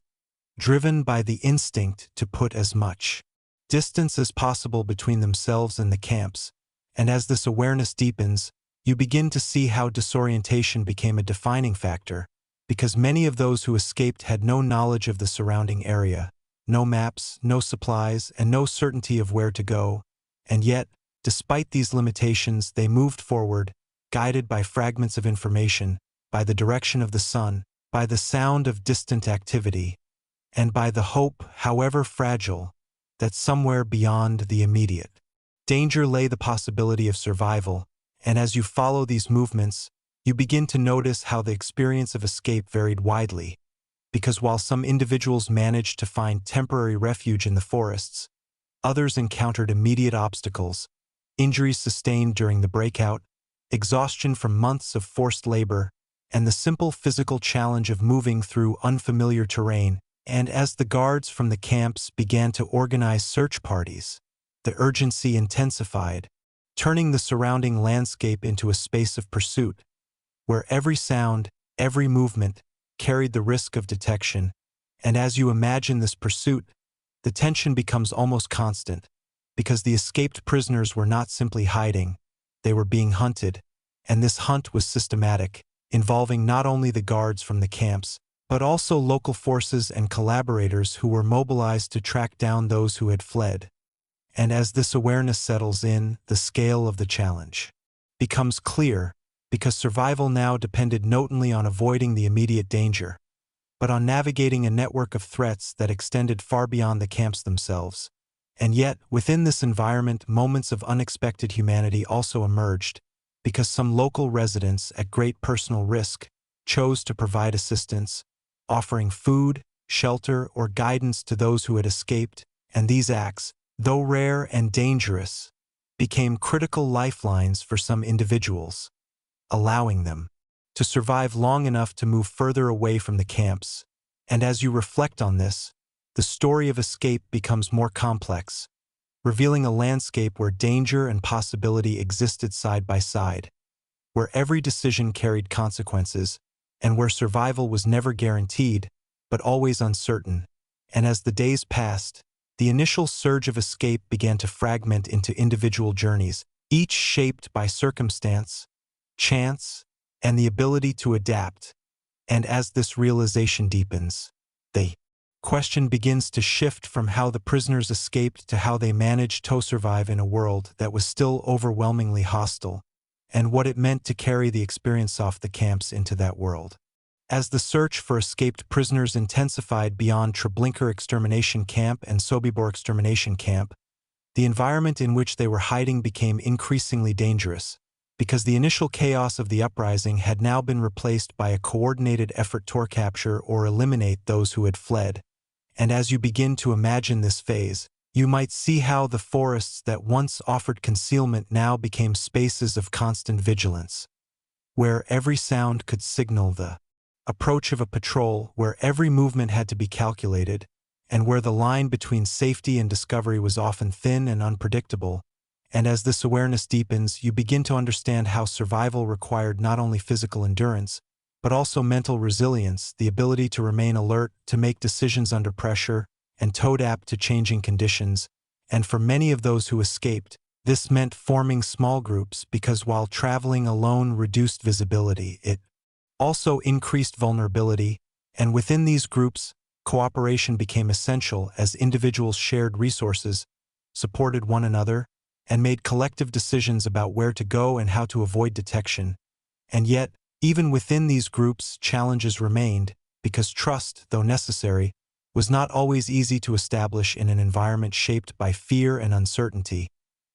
driven by the instinct to put as much distance as possible between themselves and the camps. And as this awareness deepens, you begin to see how disorientation became a defining factor, because many of those who escaped had no knowledge of the surrounding area, no maps, no supplies, and no certainty of where to go. And yet, despite these limitations, they moved forward, guided by fragments of information, by the direction of the sun, by the sound of distant activity, and by the hope, however fragile, that somewhere beyond the immediate danger lay the possibility of survival. And as you follow these movements, you begin to notice how the experience of escape varied widely, because while some individuals managed to find temporary refuge in the forests, others encountered immediate obstacles, injuries sustained during the breakout, exhaustion from months of forced labor, and the simple physical challenge of moving through unfamiliar terrain. And as the guards from the camps began to organize search parties, the urgency intensified, turning the surrounding landscape into a space of pursuit, where every sound, every movement, carried the risk of detection. And as you imagine this pursuit, the tension becomes almost constant, because the escaped prisoners were not simply hiding, they were being hunted, and this hunt was systematic, involving not only the guards from the camps, but also local forces and collaborators who were mobilized to track down those who had fled. And as this awareness settles in, the scale of the challenge becomes clear, because survival now depended not only on avoiding the immediate danger, but on navigating a network of threats that extended far beyond the camps themselves. And yet, within this environment, moments of unexpected humanity also emerged, because some local residents, at great personal risk, chose to provide assistance, offering food, shelter, or guidance to those who had escaped. And these acts, though rare and dangerous, became critical lifelines for some individuals, allowing them to survive long enough to move further away from the camps. And as you reflect on this, the story of escape becomes more complex, revealing a landscape where danger and possibility existed side by side, where every decision carried consequences, and where survival was never guaranteed, but always uncertain. And as the days passed, the initial surge of escape began to fragment into individual journeys, each shaped by circumstance, chance, and the ability to adapt. And as this realization deepens, the question begins to shift from how the prisoners escaped to how they managed to survive in a world that was still overwhelmingly hostile, and what it meant to carry the experience off the camps into that world. As the search for escaped prisoners intensified beyond Treblinka Extermination Camp and Sobibor Extermination Camp, the environment in which they were hiding became increasingly dangerous, because the initial chaos of the uprising had now been replaced by a coordinated effort to capture or eliminate those who had fled. And as you begin to imagine this phase, you might see how the forests that once offered concealment now became spaces of constant vigilance, where every sound could signal the approach of a patrol, where every movement had to be calculated, and where the line between safety and discovery was often thin and unpredictable. And as this awareness deepens, you begin to understand how survival required not only physical endurance, but also mental resilience, the ability to remain alert, to make decisions under pressure, and to adapt to changing conditions. And for many of those who escaped, this meant forming small groups, because while traveling alone reduced visibility, it also increased vulnerability, and within these groups, cooperation became essential as individuals shared resources, supported one another, and made collective decisions about where to go and how to avoid detection. And yet, even within these groups, challenges remained, because trust, though necessary, was not always easy to establish in an environment shaped by fear and uncertainty.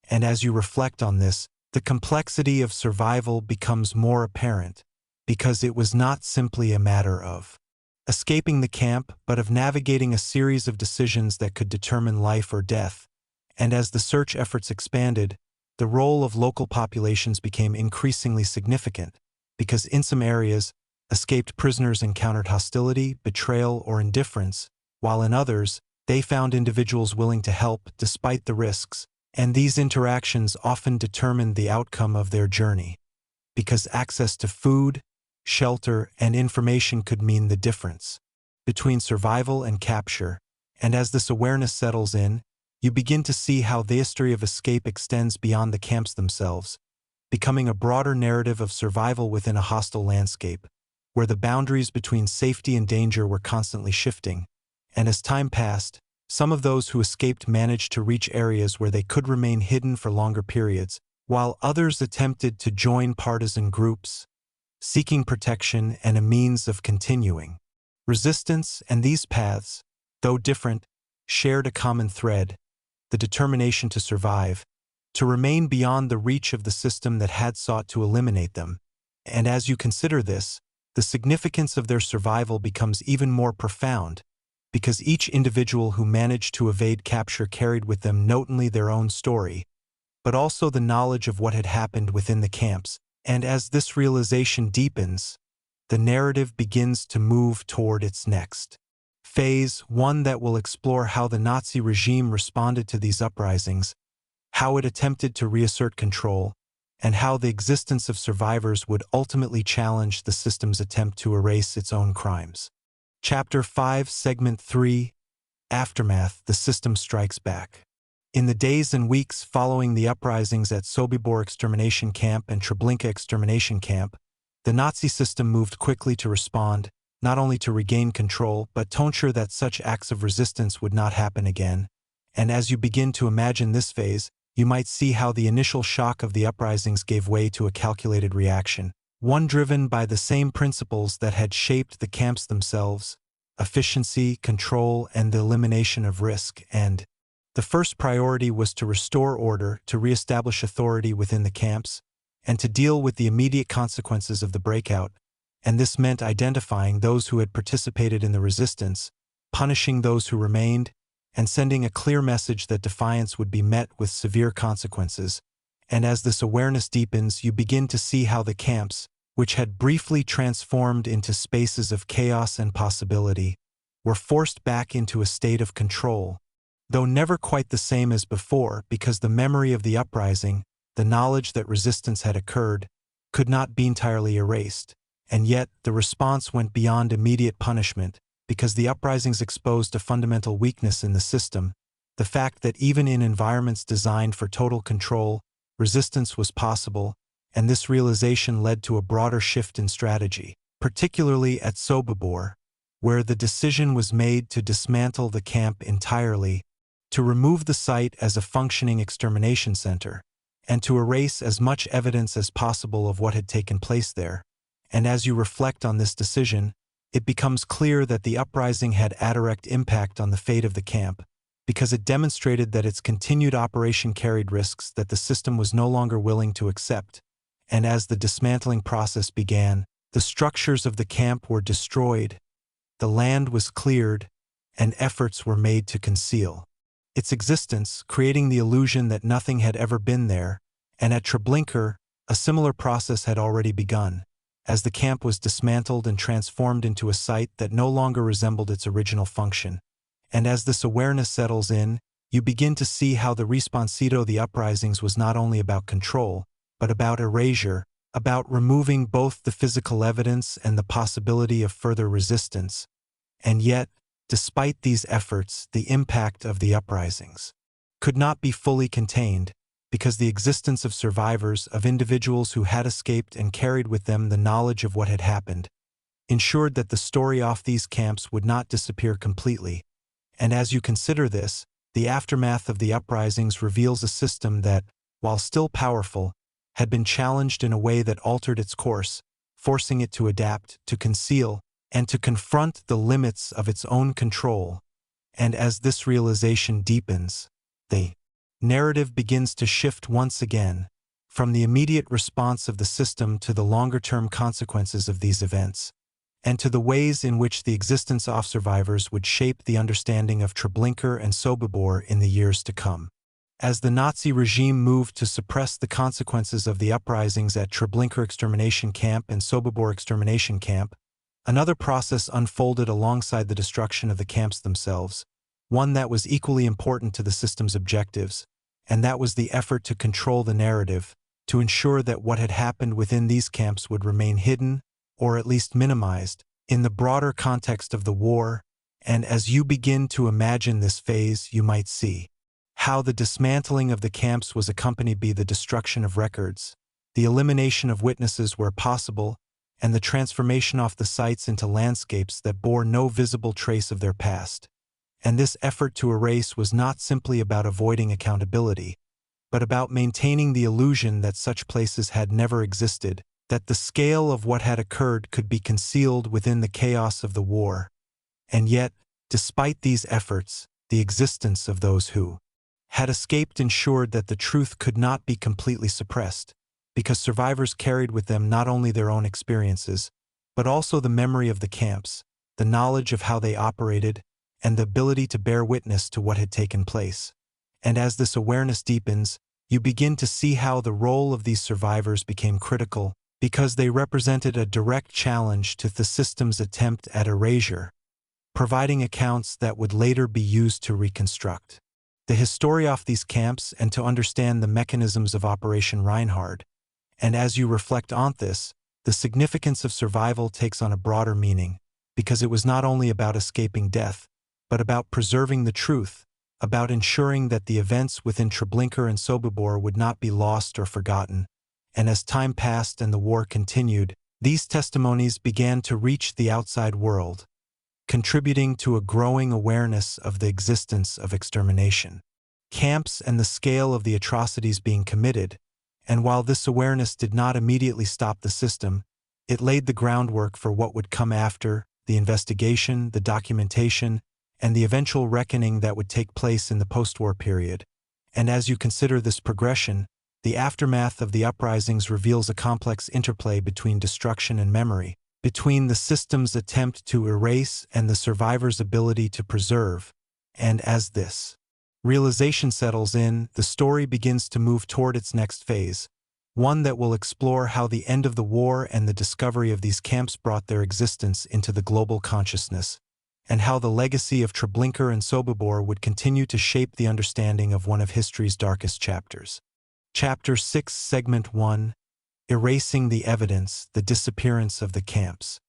And as you reflect on this, the complexity of survival becomes more apparent, because it was not simply a matter of escaping the camp, but of navigating a series of decisions that could determine life or death. And as the search efforts expanded, the role of local populations became increasingly significant, because in some areas, escaped prisoners encountered hostility, betrayal, or indifference, while in others, they found individuals willing to help despite the risks, and these interactions often determined the outcome of their journey, because access to food, shelter, and information could mean the difference between survival and capture. And as this awareness settles in, you begin to see how the history of escape extends beyond the camps themselves, becoming a broader narrative of survival within a hostile landscape, where the boundaries between safety and danger were constantly shifting. And as time passed, some of those who escaped managed to reach areas where they could remain hidden for longer periods, while others attempted to join partisan groups, seeking protection and a means of continuing resistance. And these paths, though different, shared a common thread: the determination to survive, to remain beyond the reach of the system that had sought to eliminate them. And as you consider this, the significance of their survival becomes even more profound, because each individual who managed to evade capture carried with them not only their own story, but also the knowledge of what had happened within the camps. And as this realization deepens, the narrative begins to move toward its next phase, one that will explore how the Nazi regime responded to these uprisings, how it attempted to reassert control, and how the existence of survivors would ultimately challenge the system's attempt to erase its own crimes. Chapter 5, Segment 3, Aftermath: The System Strikes Back. In the days and weeks following the uprisings at Sobibor Extermination Camp and Treblinka Extermination Camp, the Nazi system moved quickly to respond, not only to regain control, but to ensure that such acts of resistance would not happen again. And as you begin to imagine this phase, you might see how the initial shock of the uprisings gave way to a calculated reaction, one driven by the same principles that had shaped the camps themselves: efficiency, control, and the elimination of risk. And the first priority was to restore order, to reestablish authority within the camps, and to deal with the immediate consequences of the breakout. And this meant identifying those who had participated in the resistance, punishing those who remained, and sending a clear message that defiance would be met with severe consequences. And as this awareness deepens, you begin to see how the camps, which had briefly transformed into spaces of chaos and possibility, were forced back into a state of control, though never quite the same as before, because the memory of the uprising, the knowledge that resistance had occurred, could not be entirely erased. And yet, the response went beyond immediate punishment, because the uprisings exposed a fundamental weakness in the system: the fact that even in environments designed for total control, resistance was possible. And this realization led to a broader shift in strategy, particularly at Sobibor, where the decision was made to dismantle the camp entirely, to remove the site as a functioning extermination center, and to erase as much evidence as possible of what had taken place there. And as you reflect on this decision, it becomes clear that the uprising had a direct impact on the fate of the camp, because it demonstrated that its continued operation carried risks that the system was no longer willing to accept. And as the dismantling process began, the structures of the camp were destroyed, the land was cleared, and efforts were made to conceal its existence, creating the illusion that nothing had ever been there. And at Treblinka, a similar process had already begun, as the camp was dismantled and transformed into a site that no longer resembled its original function. And as this awareness settles in, you begin to see how the responsido the uprisings was not only about control, but about erasure, about removing both the physical evidence and the possibility of further resistance. And yet, despite these efforts, the impact of the uprisings could not be fully contained, because the existence of survivors, of individuals who had escaped and carried with them the knowledge of what had happened, ensured that the story of these camps would not disappear completely. And as you consider this, the aftermath of the uprisings reveals a system that, while still powerful, had been challenged in a way that altered its course, forcing it to adapt, to conceal, and to confront the limits of its own control. And as this realization deepens, the narrative begins to shift once again, from the immediate response of the system to the longer-term consequences of these events, and to the ways in which the existence of survivors would shape the understanding of Treblinka and Sobibor in the years to come. As the Nazi regime moved to suppress the consequences of the uprisings at Treblinka extermination camp and Sobibor extermination camp, another process unfolded alongside the destruction of the camps themselves, one that was equally important to the system's objectives, and that was the effort to control the narrative, to ensure that what had happened within these camps would remain hidden, or at least minimized, in the broader context of the war. And as you begin to imagine this phase, you might see how the dismantling of the camps was accompanied by the destruction of records, the elimination of witnesses where possible, and the transformation of the sites into landscapes that bore no visible trace of their past. And this effort to erase was not simply about avoiding accountability, but about maintaining the illusion that such places had never existed, that the scale of what had occurred could be concealed within the chaos of the war. And yet, despite these efforts, the existence of those who had escaped ensured that the truth could not be completely suppressed, because survivors carried with them not only their own experiences, but also the memory of the camps, the knowledge of how they operated, and the ability to bear witness to what had taken place. And as this awareness deepens, you begin to see how the role of these survivors became critical, because they represented a direct challenge to the system's attempt at erasure, providing accounts that would later be used to reconstruct the history of these camps and to understand the mechanisms of Operation Reinhard. And as you reflect on this, the significance of survival takes on a broader meaning, because it was not only about escaping death, but about preserving the truth, about ensuring that the events within Treblinka and Sobibor would not be lost or forgotten. And as time passed and the war continued, these testimonies began to reach the outside world, contributing to a growing awareness of the existence of extermination camps and the scale of the atrocities being committed. And while this awareness did not immediately stop the system, it laid the groundwork for what would come after: the investigation, the documentation, and the eventual reckoning that would take place in the post-war period. And as you consider this progression, the aftermath of the uprisings reveals a complex interplay between destruction and memory, between the system's attempt to erase and the survivors' ability to preserve. And as this realization settles in, the story begins to move toward its next phase, one that will explore how the end of the war and the discovery of these camps brought their existence into the global consciousness, and how the legacy of Treblinka and Sobibor would continue to shape the understanding of one of history's darkest chapters. Chapter 6, Segment 1: Erasing the Evidence, the Disappearance of the Camps.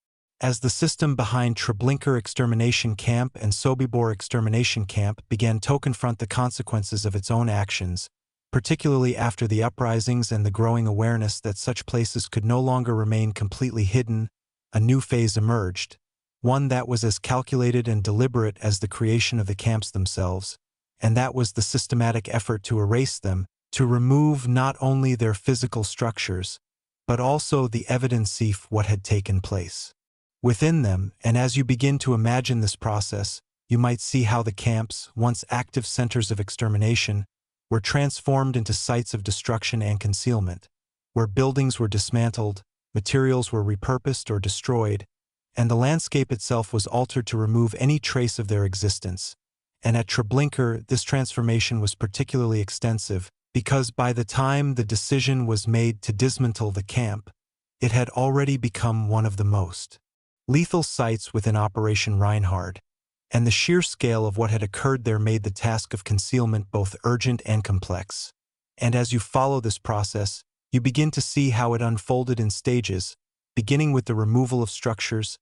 As the system behind Treblinka extermination camp and Sobibor extermination camp began to confront the consequences of its own actions, particularly after the uprisings and the growing awareness that such places could no longer remain completely hidden, a new phase emerged, one that was as calculated and deliberate as the creation of the camps themselves, and that was the systematic effort to erase them, to remove not only their physical structures, but also the evidence of what had taken place within them. And as you begin to imagine this process, you might see how the camps, once active centers of extermination, were transformed into sites of destruction and concealment, where buildings were dismantled, materials were repurposed or destroyed, and the landscape itself was altered to remove any trace of their existence. And at Treblinka, this transformation was particularly extensive, because by the time the decision was made to dismantle the camp, it had already become one of the most lethal sites within Operation Reinhard, and the sheer scale of what had occurred there made the task of concealment both urgent and complex. And as you follow this process, you begin to see how it unfolded in stages, beginning with the removal of structures,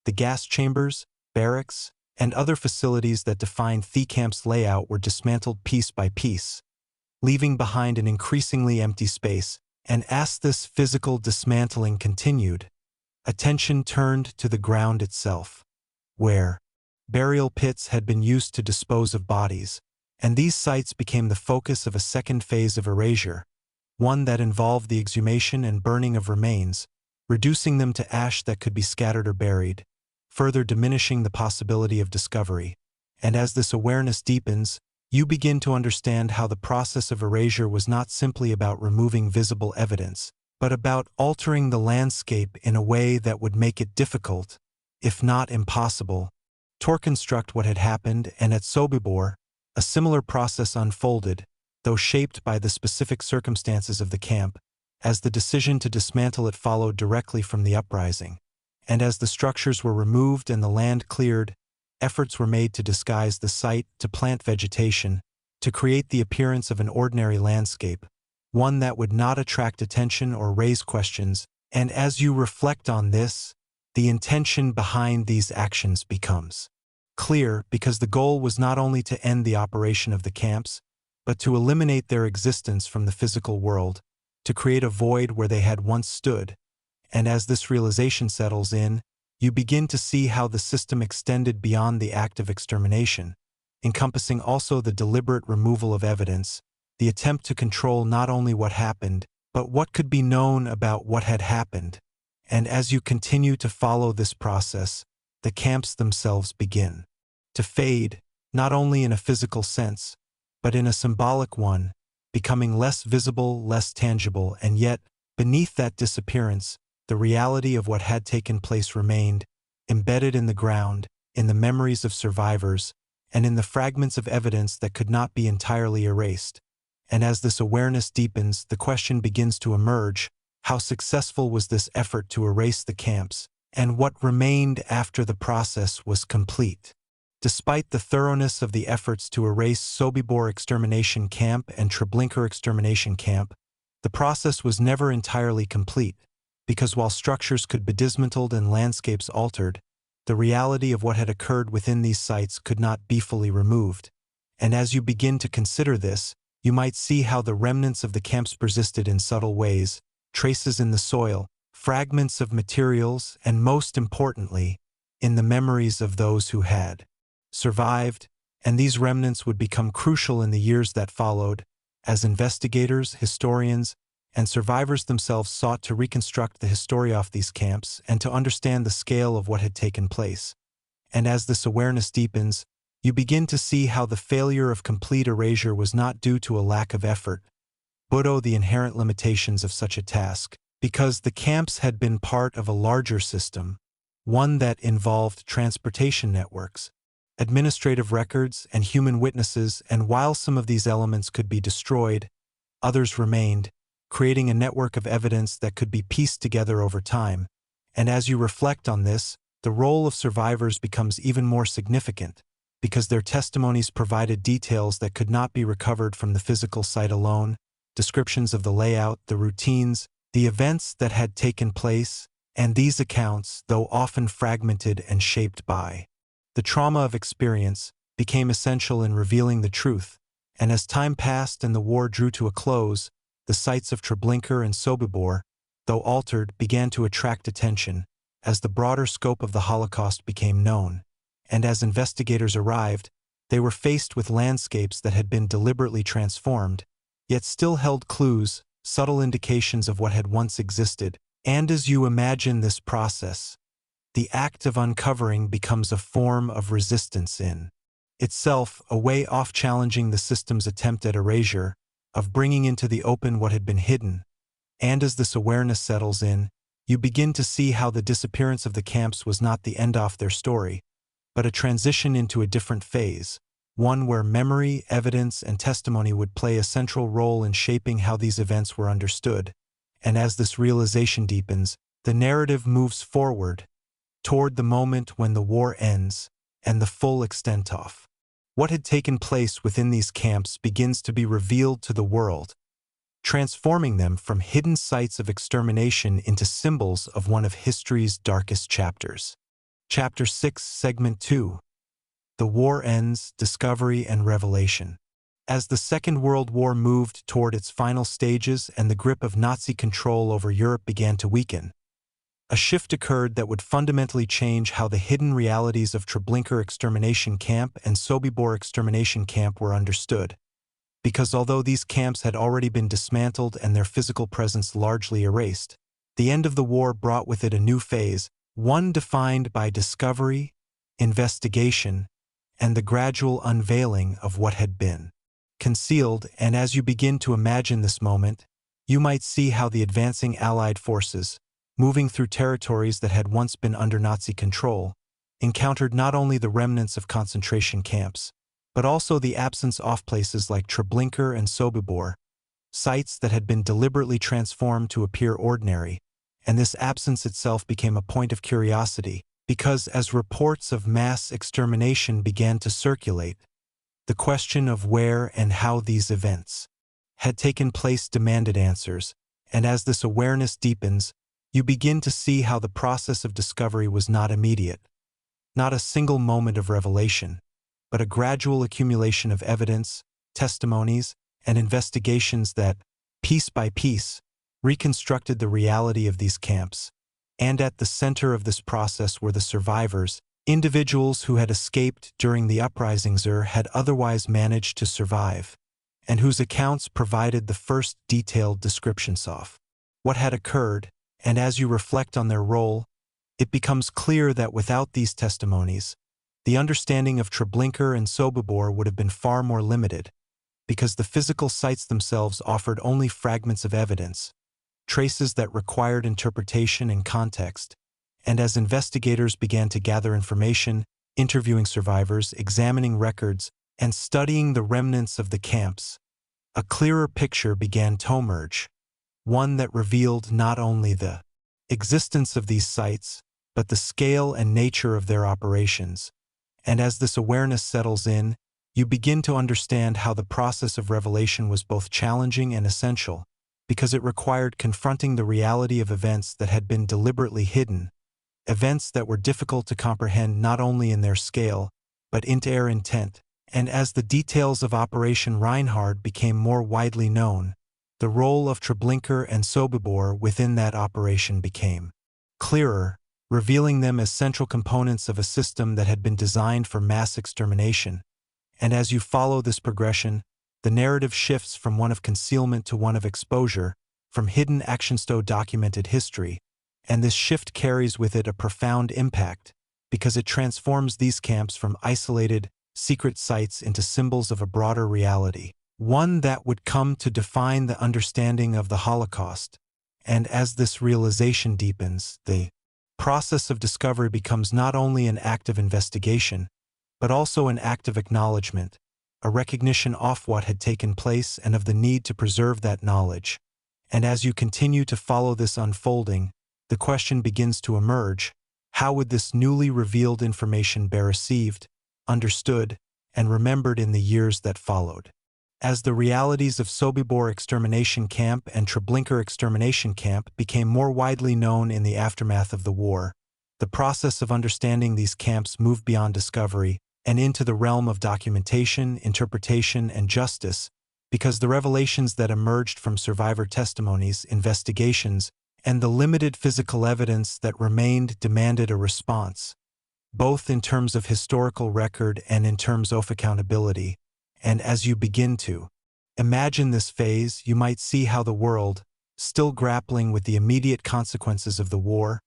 the gas chambers, barracks, and other facilities that defined the camp's layout were dismantled piece by piece, leaving behind an increasingly empty space. And as this physical dismantling continued, attention turned to the ground itself, where burial pits had been used to dispose of bodies, and these sites became the focus of a second phase of erasure, one that involved the exhumation and burning of remains, reducing them to ash that could be scattered or buried, further diminishing the possibility of discovery. And as this awareness deepens, you begin to understand how the process of erasure was not simply about removing visible evidence, but about altering the landscape in a way that would make it difficult, if not impossible, to reconstruct what had happened. And at Sobibor, a similar process unfolded, though shaped by the specific circumstances of the camp, as the decision to dismantle it followed directly from the uprising. And as the structures were removed and the land cleared, efforts were made to disguise the site, to plant vegetation, to create the appearance of an ordinary landscape, one that would not attract attention or raise questions. And as you reflect on this, the intention behind these actions becomes clear, because the goal was not only to end the operation of the camps, but to eliminate their existence from the physical world, to create a void where they had once stood. And as this realization settles in, you begin to see how the system extended beyond the act of extermination, encompassing also the deliberate removal of evidence, the attempt to control not only what happened, but what could be known about what had happened. And as you continue to follow this process, the camps themselves begin to fade, not only in a physical sense, but in a symbolic one, becoming less visible, less tangible. And yet, beneath that disappearance, the reality of what had taken place remained, embedded in the ground, in the memories of survivors, and in the fragments of evidence that could not be entirely erased. And as this awareness deepens, the question begins to emerge: how successful was this effort to erase the camps, and what remained after the process was complete? Despite the thoroughness of the efforts to erase Sobibor extermination camp and Treblinka extermination camp, the process was never entirely complete, because while structures could be dismantled and landscapes altered, the reality of what had occurred within these sites could not be fully removed. And as you begin to consider this, you might see how the remnants of the camps persisted in subtle ways: traces in the soil, fragments of materials, and most importantly, in the memories of those who had survived. And these remnants would become crucial in the years that followed, as investigators, historians, and survivors themselves sought to reconstruct the history of these camps and to understand the scale of what had taken place. And as this awareness deepens, you begin to see how the failure of complete erasure was not due to a lack of effort, but the inherent limitations of such a task, because the camps had been part of a larger system, one that involved transportation networks, administrative records, and human witnesses. And while some of these elements could be destroyed, others remained, creating a network of evidence that could be pieced together over time. And as you reflect on this, the role of survivors becomes even more significant, because their testimonies provided details that could not be recovered from the physical site alone, descriptions of the layout, the routines, the events that had taken place. And these accounts, though often fragmented and shaped by the trauma of experience, became essential in revealing the truth. And as time passed and the war drew to a close, the sites of Treblinka and Sobibor, though altered, began to attract attention, as the broader scope of the Holocaust became known. And as investigators arrived, they were faced with landscapes that had been deliberately transformed, yet still held clues, subtle indications of what had once existed. And as you imagine this process, the act of uncovering becomes a form of resistance in itself, a way of challenging the system's attempt at erasure, of bringing into the open what had been hidden. And as this awareness settles in, you begin to see how the disappearance of the camps was not the end of their story, but a transition into a different phase, one where memory, evidence, and testimony would play a central role in shaping how these events were understood. And as this realization deepens, the narrative moves forward, toward the moment when the war ends, and the full extent of what had taken place within these camps begins to be revealed to the world, transforming them from hidden sites of extermination into symbols of one of history's darkest chapters. Chapter 6, Segment 2. The War Ends, Discovery and Revelation. As the Second World War moved toward its final stages and the grip of Nazi control over Europe began to weaken, a shift occurred that would fundamentally change how the hidden realities of Treblinka extermination camp and Sobibor extermination camp were understood. Because although these camps had already been dismantled and their physical presence largely erased, The end of the war brought with it a new phase, one defined by discovery, investigation, and the gradual unveiling of what had been concealed. And as you begin to imagine this moment, you might see how the advancing Allied forces, moving through territories that had once been under Nazi control, encountered not only the remnants of concentration camps, but also the absence of places like Treblinka and Sobibor, sites that had been deliberately transformed to appear ordinary, and this absence itself became a point of curiosity, because as reports of mass extermination began to circulate, the question of where and how these events had taken place demanded answers, and as this awareness deepens, you begin to see how the process of discovery was not immediate, not a single moment of revelation, but a gradual accumulation of evidence, testimonies, and investigations that, piece by piece, reconstructed the reality of these camps. And at the center of this process were the survivors, individuals who had escaped during the uprisings or had otherwise managed to survive, and whose accounts provided the first detailed descriptions of what had occurred. And as you reflect on their role, it becomes clear that without these testimonies, the understanding of Treblinka and Sobibor would have been far more limited, because the physical sites themselves offered only fragments of evidence, traces that required interpretation and context. And as investigators began to gather information, interviewing survivors, examining records, and studying the remnants of the camps, a clearer picture began to emerge, one that revealed not only the existence of these sites, but the scale and nature of their operations. And as this awareness settles in, you begin to understand how the process of revelation was both challenging and essential, because it required confronting the reality of events that had been deliberately hidden, events that were difficult to comprehend not only in their scale, but in their intent. And as the details of Operation Reinhard became more widely known, the role of Treblinka and Sobibor within that operation became clearer, revealing them as central components of a system that had been designed for mass extermination. And as you follow this progression, the narrative shifts from one of concealment to one of exposure, from hidden actions to documented history, and this shift carries with it a profound impact, because it transforms these camps from isolated, secret sites into symbols of a broader reality, one that would come to define the understanding of the Holocaust. And as this realization deepens, the process of discovery becomes not only an act of investigation, but also an act of acknowledgement, a recognition of what had taken place and of the need to preserve that knowledge. And as you continue to follow this unfolding, the question begins to emerge: how would this newly revealed information be received, understood, and remembered in the years that followed? As the realities of Sobibor extermination camp and Treblinka extermination camp became more widely known in the aftermath of the war, the process of understanding these camps moved beyond discovery and into the realm of documentation, interpretation, and justice, because the revelations that emerged from survivor testimonies, investigations, and the limited physical evidence that remained demanded a response, both in terms of historical record and in terms of accountability. And as you begin to imagine this phase, you might see how the world, still grappling with the immediate consequences of the war,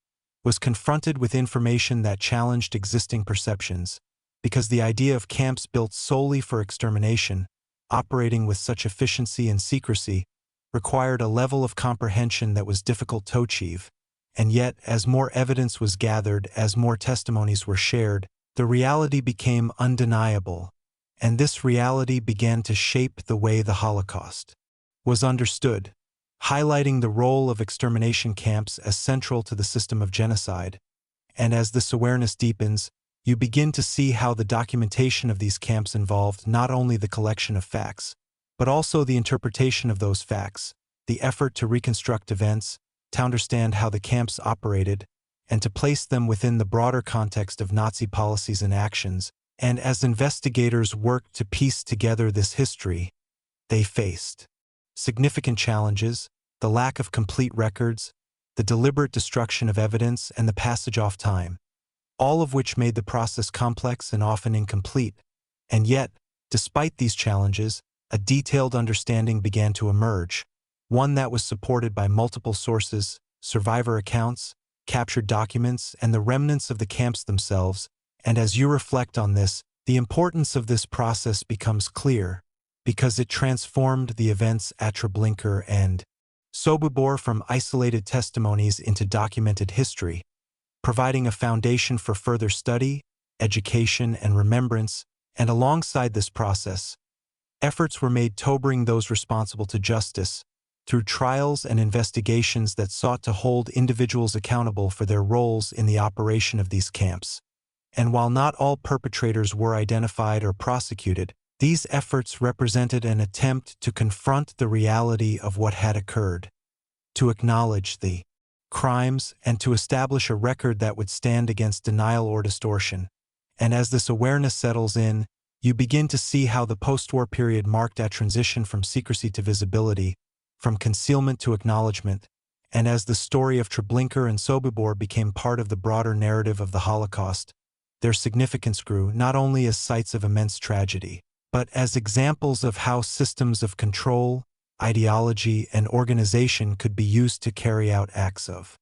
was confronted with information that challenged existing perceptions, because the idea of camps built solely for extermination, operating with such efficiency and secrecy, required a level of comprehension that was difficult to achieve. And yet, as more evidence was gathered, as more testimonies were shared, the reality became undeniable. And this reality began to shape the way the Holocaust was understood, highlighting the role of extermination camps as central to the system of genocide. And as this awareness deepens, you begin to see how the documentation of these camps involved not only the collection of facts, but also the interpretation of those facts, the effort to reconstruct events, to understand how the camps operated, and to place them within the broader context of Nazi policies and actions. And as investigators worked to piece together this history, they faced significant challenges: the lack of complete records, the deliberate destruction of evidence, and the passage of time, all of which made the process complex and often incomplete. And yet, despite these challenges, a detailed understanding began to emerge, one that was supported by multiple sources, survivor accounts, captured documents, and the remnants of the camps themselves, and as you reflect on this, the importance of this process becomes clear, because it transformed the events at Treblinka and Sobibor from isolated testimonies into documented history, providing a foundation for further study, education, and remembrance, and alongside this process, efforts were made to bring those responsible to justice through trials and investigations that sought to hold individuals accountable for their roles in the operation of these camps. And while not all perpetrators were identified or prosecuted, these efforts represented an attempt to confront the reality of what had occurred, to acknowledge the crimes, and to establish a record that would stand against denial or distortion. And as this awareness settles in, you begin to see how the post-war period marked a transition from secrecy to visibility, from concealment to acknowledgement, and as the story of Treblinka and Sobibor became part of the broader narrative of the Holocaust, their significance grew not only as sites of immense tragedy, but as examples of how systems of control, ideology, and organization could be used to carry out acts of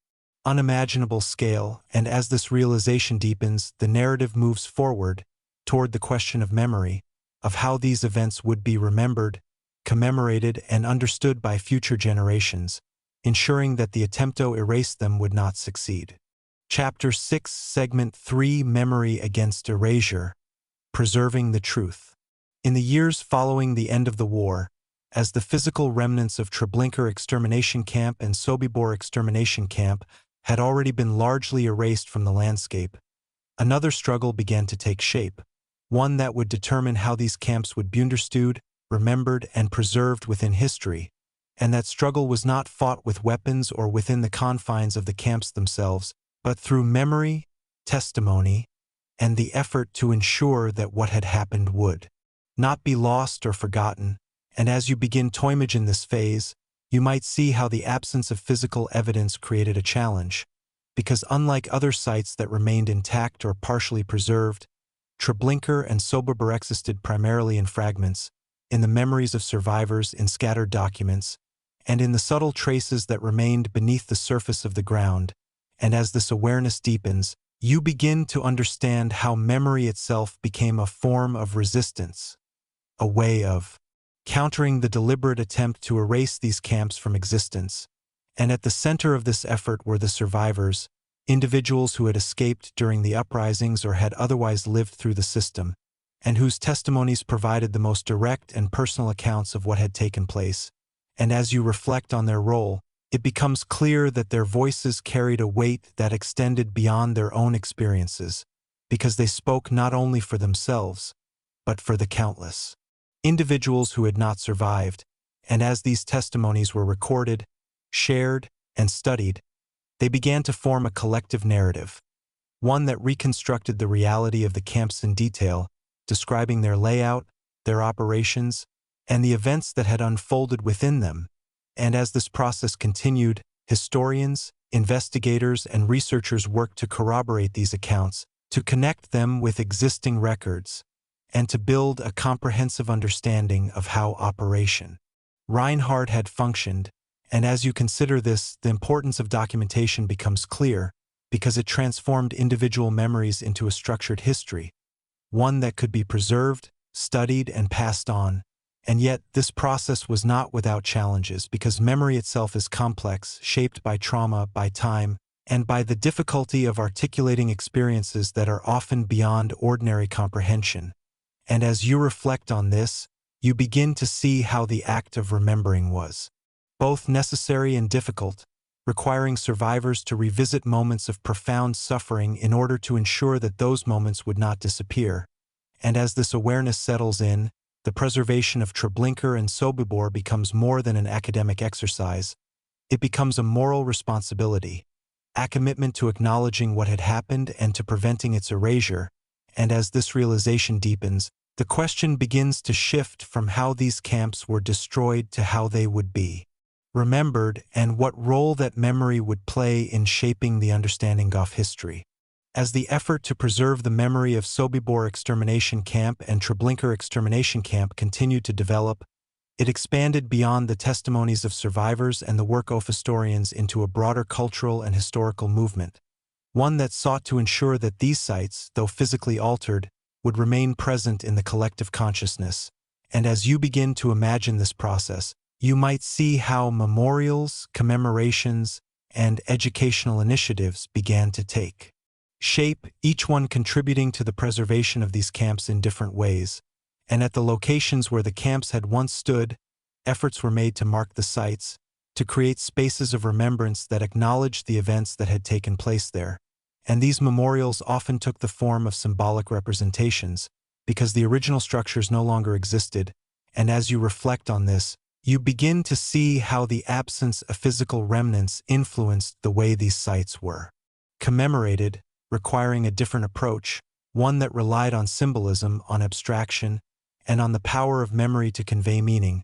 unimaginable scale. And as this realization deepens, the narrative moves forward toward the question of memory, of how these events would be remembered, commemorated, and understood by future generations, ensuring that the attempt to erase them would not succeed. Chapter 6, Segment 3, Memory Against Erasure, Preserving the Truth. In the years following the end of the war, as the physical remnants of Treblinka extermination camp and Sobibor extermination camp had already been largely erased from the landscape, another struggle began to take shape, one that would determine how these camps would be understood, remembered, and preserved within history. And that struggle was not fought with weapons or within the confines of the camps themselves, but through memory, testimony, and the effort to ensure that what had happened would not be lost or forgotten. And as you begin to imagine this phase, you might see how the absence of physical evidence created a challenge, because unlike other sites that remained intact or partially preserved, Treblinka and Sobibor existed primarily in fragments, in the memories of survivors, in scattered documents, and in the subtle traces that remained beneath the surface of the ground. And as this awareness deepens, you begin to understand how memory itself became a form of resistance, a way of countering the deliberate attempt to erase these camps from existence. And at the center of this effort were the survivors, individuals who had escaped during the uprisings or had otherwise lived through the system, and whose testimonies provided the most direct and personal accounts of what had taken place. And as you reflect on their role, it becomes clear that their voices carried a weight that extended beyond their own experiences, because they spoke not only for themselves, but for the countless individuals who had not survived. And as these testimonies were recorded, shared, and studied, they began to form a collective narrative, one that reconstructed the reality of the camps in detail, describing their layout, their operations, and the events that had unfolded within them. And as this process continued, historians, investigators, and researchers worked to corroborate these accounts, to connect them with existing records, and to build a comprehensive understanding of how Operation Reinhard had functioned. And as you consider this, the importance of documentation becomes clear, because it transformed individual memories into a structured history, one that could be preserved, studied, and passed on. And yet, this process was not without challenges, because memory itself is complex, shaped by trauma, by time, and by the difficulty of articulating experiences that are often beyond ordinary comprehension. And as you reflect on this, you begin to see how the act of remembering was both necessary and difficult, requiring survivors to revisit moments of profound suffering in order to ensure that those moments would not disappear. And as this awareness settles in, the preservation of Treblinka and Sobibor becomes more than an academic exercise. It becomes a moral responsibility, a commitment to acknowledging what had happened and to preventing its erasure. And as this realization deepens, the question begins to shift from how these camps were destroyed to how they would be remembered, and what role that memory would play in shaping the understanding of history. As the effort to preserve the memory of Sobibor extermination camp and Treblinka extermination camp continued to develop, It expanded beyond the testimonies of survivors and the work of historians into a broader cultural and historical movement, one that sought to ensure that these sites, though physically altered, would remain present in the collective consciousness. And as you begin to imagine this process, you might see how memorials, commemorations, and educational initiatives began to take shape, each one contributing to the preservation of these camps in different ways. And at the locations where the camps had once stood, efforts were made to mark the sites, to create spaces of remembrance that acknowledged the events that had taken place there. And these memorials often took the form of symbolic representations, because the original structures no longer existed, and as you reflect on this, you begin to see how the absence of physical remnants influenced the way these sites were commemorated, requiring a different approach, one that relied on symbolism, on abstraction, and on the power of memory to convey meaning.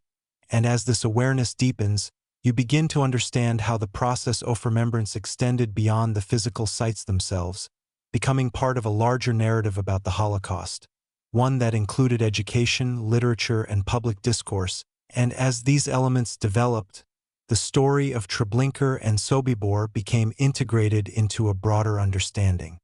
And as this awareness deepens, you begin to understand how the process of remembrance extended beyond the physical sites themselves, becoming part of a larger narrative about the Holocaust, one that included education, literature, and public discourse. And as these elements developed, the story of Treblinka and Sobibor became integrated into a broader understanding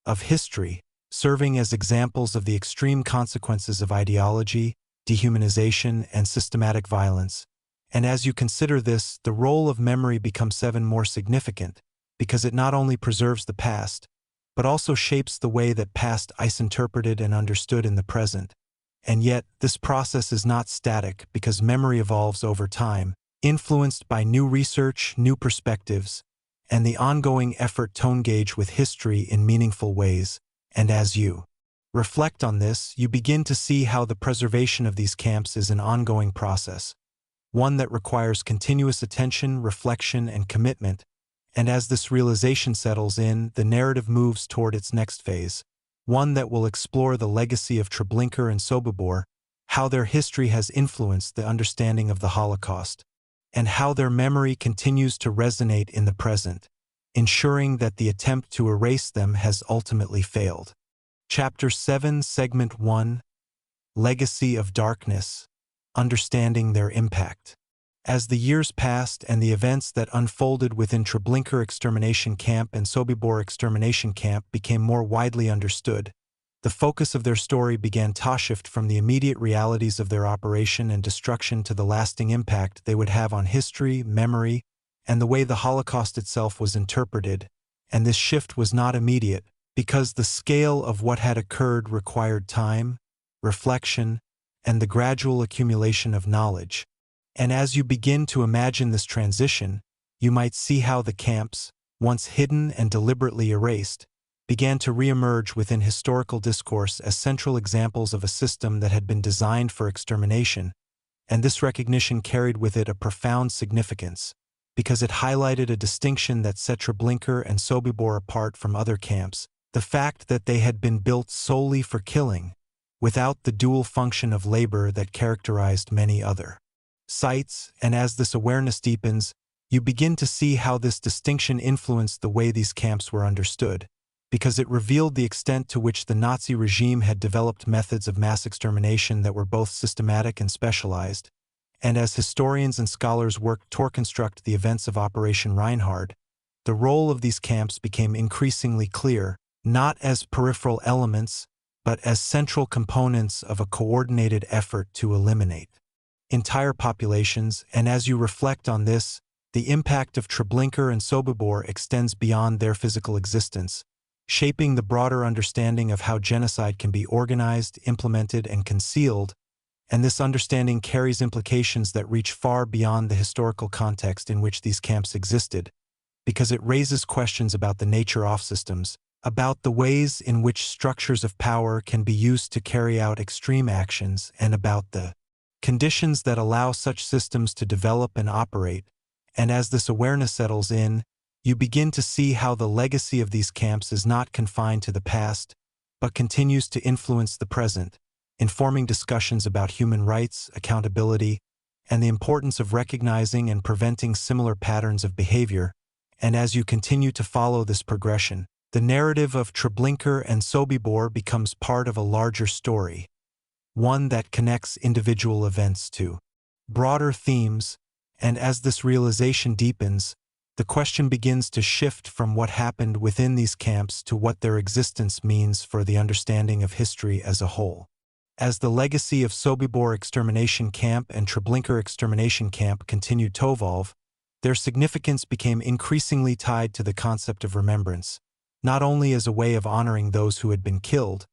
of history, serving as examples of the extreme consequences of ideology, dehumanization, and systematic violence. And as you consider this, the role of memory becomes even more significant, because it not only preserves the past, but also shapes the way that past is interpreted and understood in the present. And yet, this process is not static, because memory evolves over time, influenced by new research, new perspectives, and the ongoing effort to engage with history in meaningful ways. And as you reflect on this, you begin to see how the preservation of these camps is an ongoing process, one that requires continuous attention, reflection, and commitment. And as this realization settles in, the narrative moves toward its next phase, one that will explore the legacy of Treblinka and Sobibor, how their history has influenced the understanding of the Holocaust, and how their memory continues to resonate in the present, ensuring that the attempt to erase them has ultimately failed. Chapter 7, Segment 1, Legacy of Darkness, Understanding Their Impact. As the years passed and the events that unfolded within Treblinka Extermination Camp and Sobibor Extermination Camp became more widely understood, the focus of their story began to shift from the immediate realities of their operation and destruction to the lasting impact they would have on history, memory, and the way the Holocaust itself was interpreted. And this shift was not immediate, because the scale of what had occurred required time, reflection, and the gradual accumulation of knowledge. And as you begin to imagine this transition, you might see how the camps, once hidden and deliberately erased, began to reemerge within historical discourse as central examples of a system that had been designed for extermination. And this recognition carried with it a profound significance, because it highlighted a distinction that set Treblinka and Sobibor apart from other camps, the fact that they had been built solely for killing, without the dual function of labor that characterized many other sites. And as this awareness deepens, you begin to see how this distinction influenced the way these camps were understood, because it revealed the extent to which the Nazi regime had developed methods of mass extermination that were both systematic and specialized. And as historians and scholars worked to reconstruct the events of Operation Reinhard, the role of these camps became increasingly clear, not as peripheral elements, but as central components of a coordinated effort to eliminate entire populations. And as you reflect on this, the impact of Treblinka and Sobibor extends beyond their physical existence, shaping the broader understanding of how genocide can be organized, implemented, and concealed. And this understanding carries implications that reach far beyond the historical context in which these camps existed, because it raises questions about the nature of systems, about the ways in which structures of power can be used to carry out extreme actions, and about the conditions that allow such systems to develop and operate. And as this awareness settles in, you begin to see how the legacy of these camps is not confined to the past, but continues to influence the present, informing discussions about human rights, accountability, and the importance of recognizing and preventing similar patterns of behavior. And as you continue to follow this progression, the narrative of Treblinka and Sobibor becomes part of a larger story, one that connects individual events to broader themes, and as this realization deepens, the question begins to shift from what happened within these camps to what their existence means for the understanding of history as a whole. As the legacy of Sobibor extermination camp and Treblinka extermination camp continued to evolve, their significance became increasingly tied to the concept of remembrance, not only as a way of honoring those who had been killed,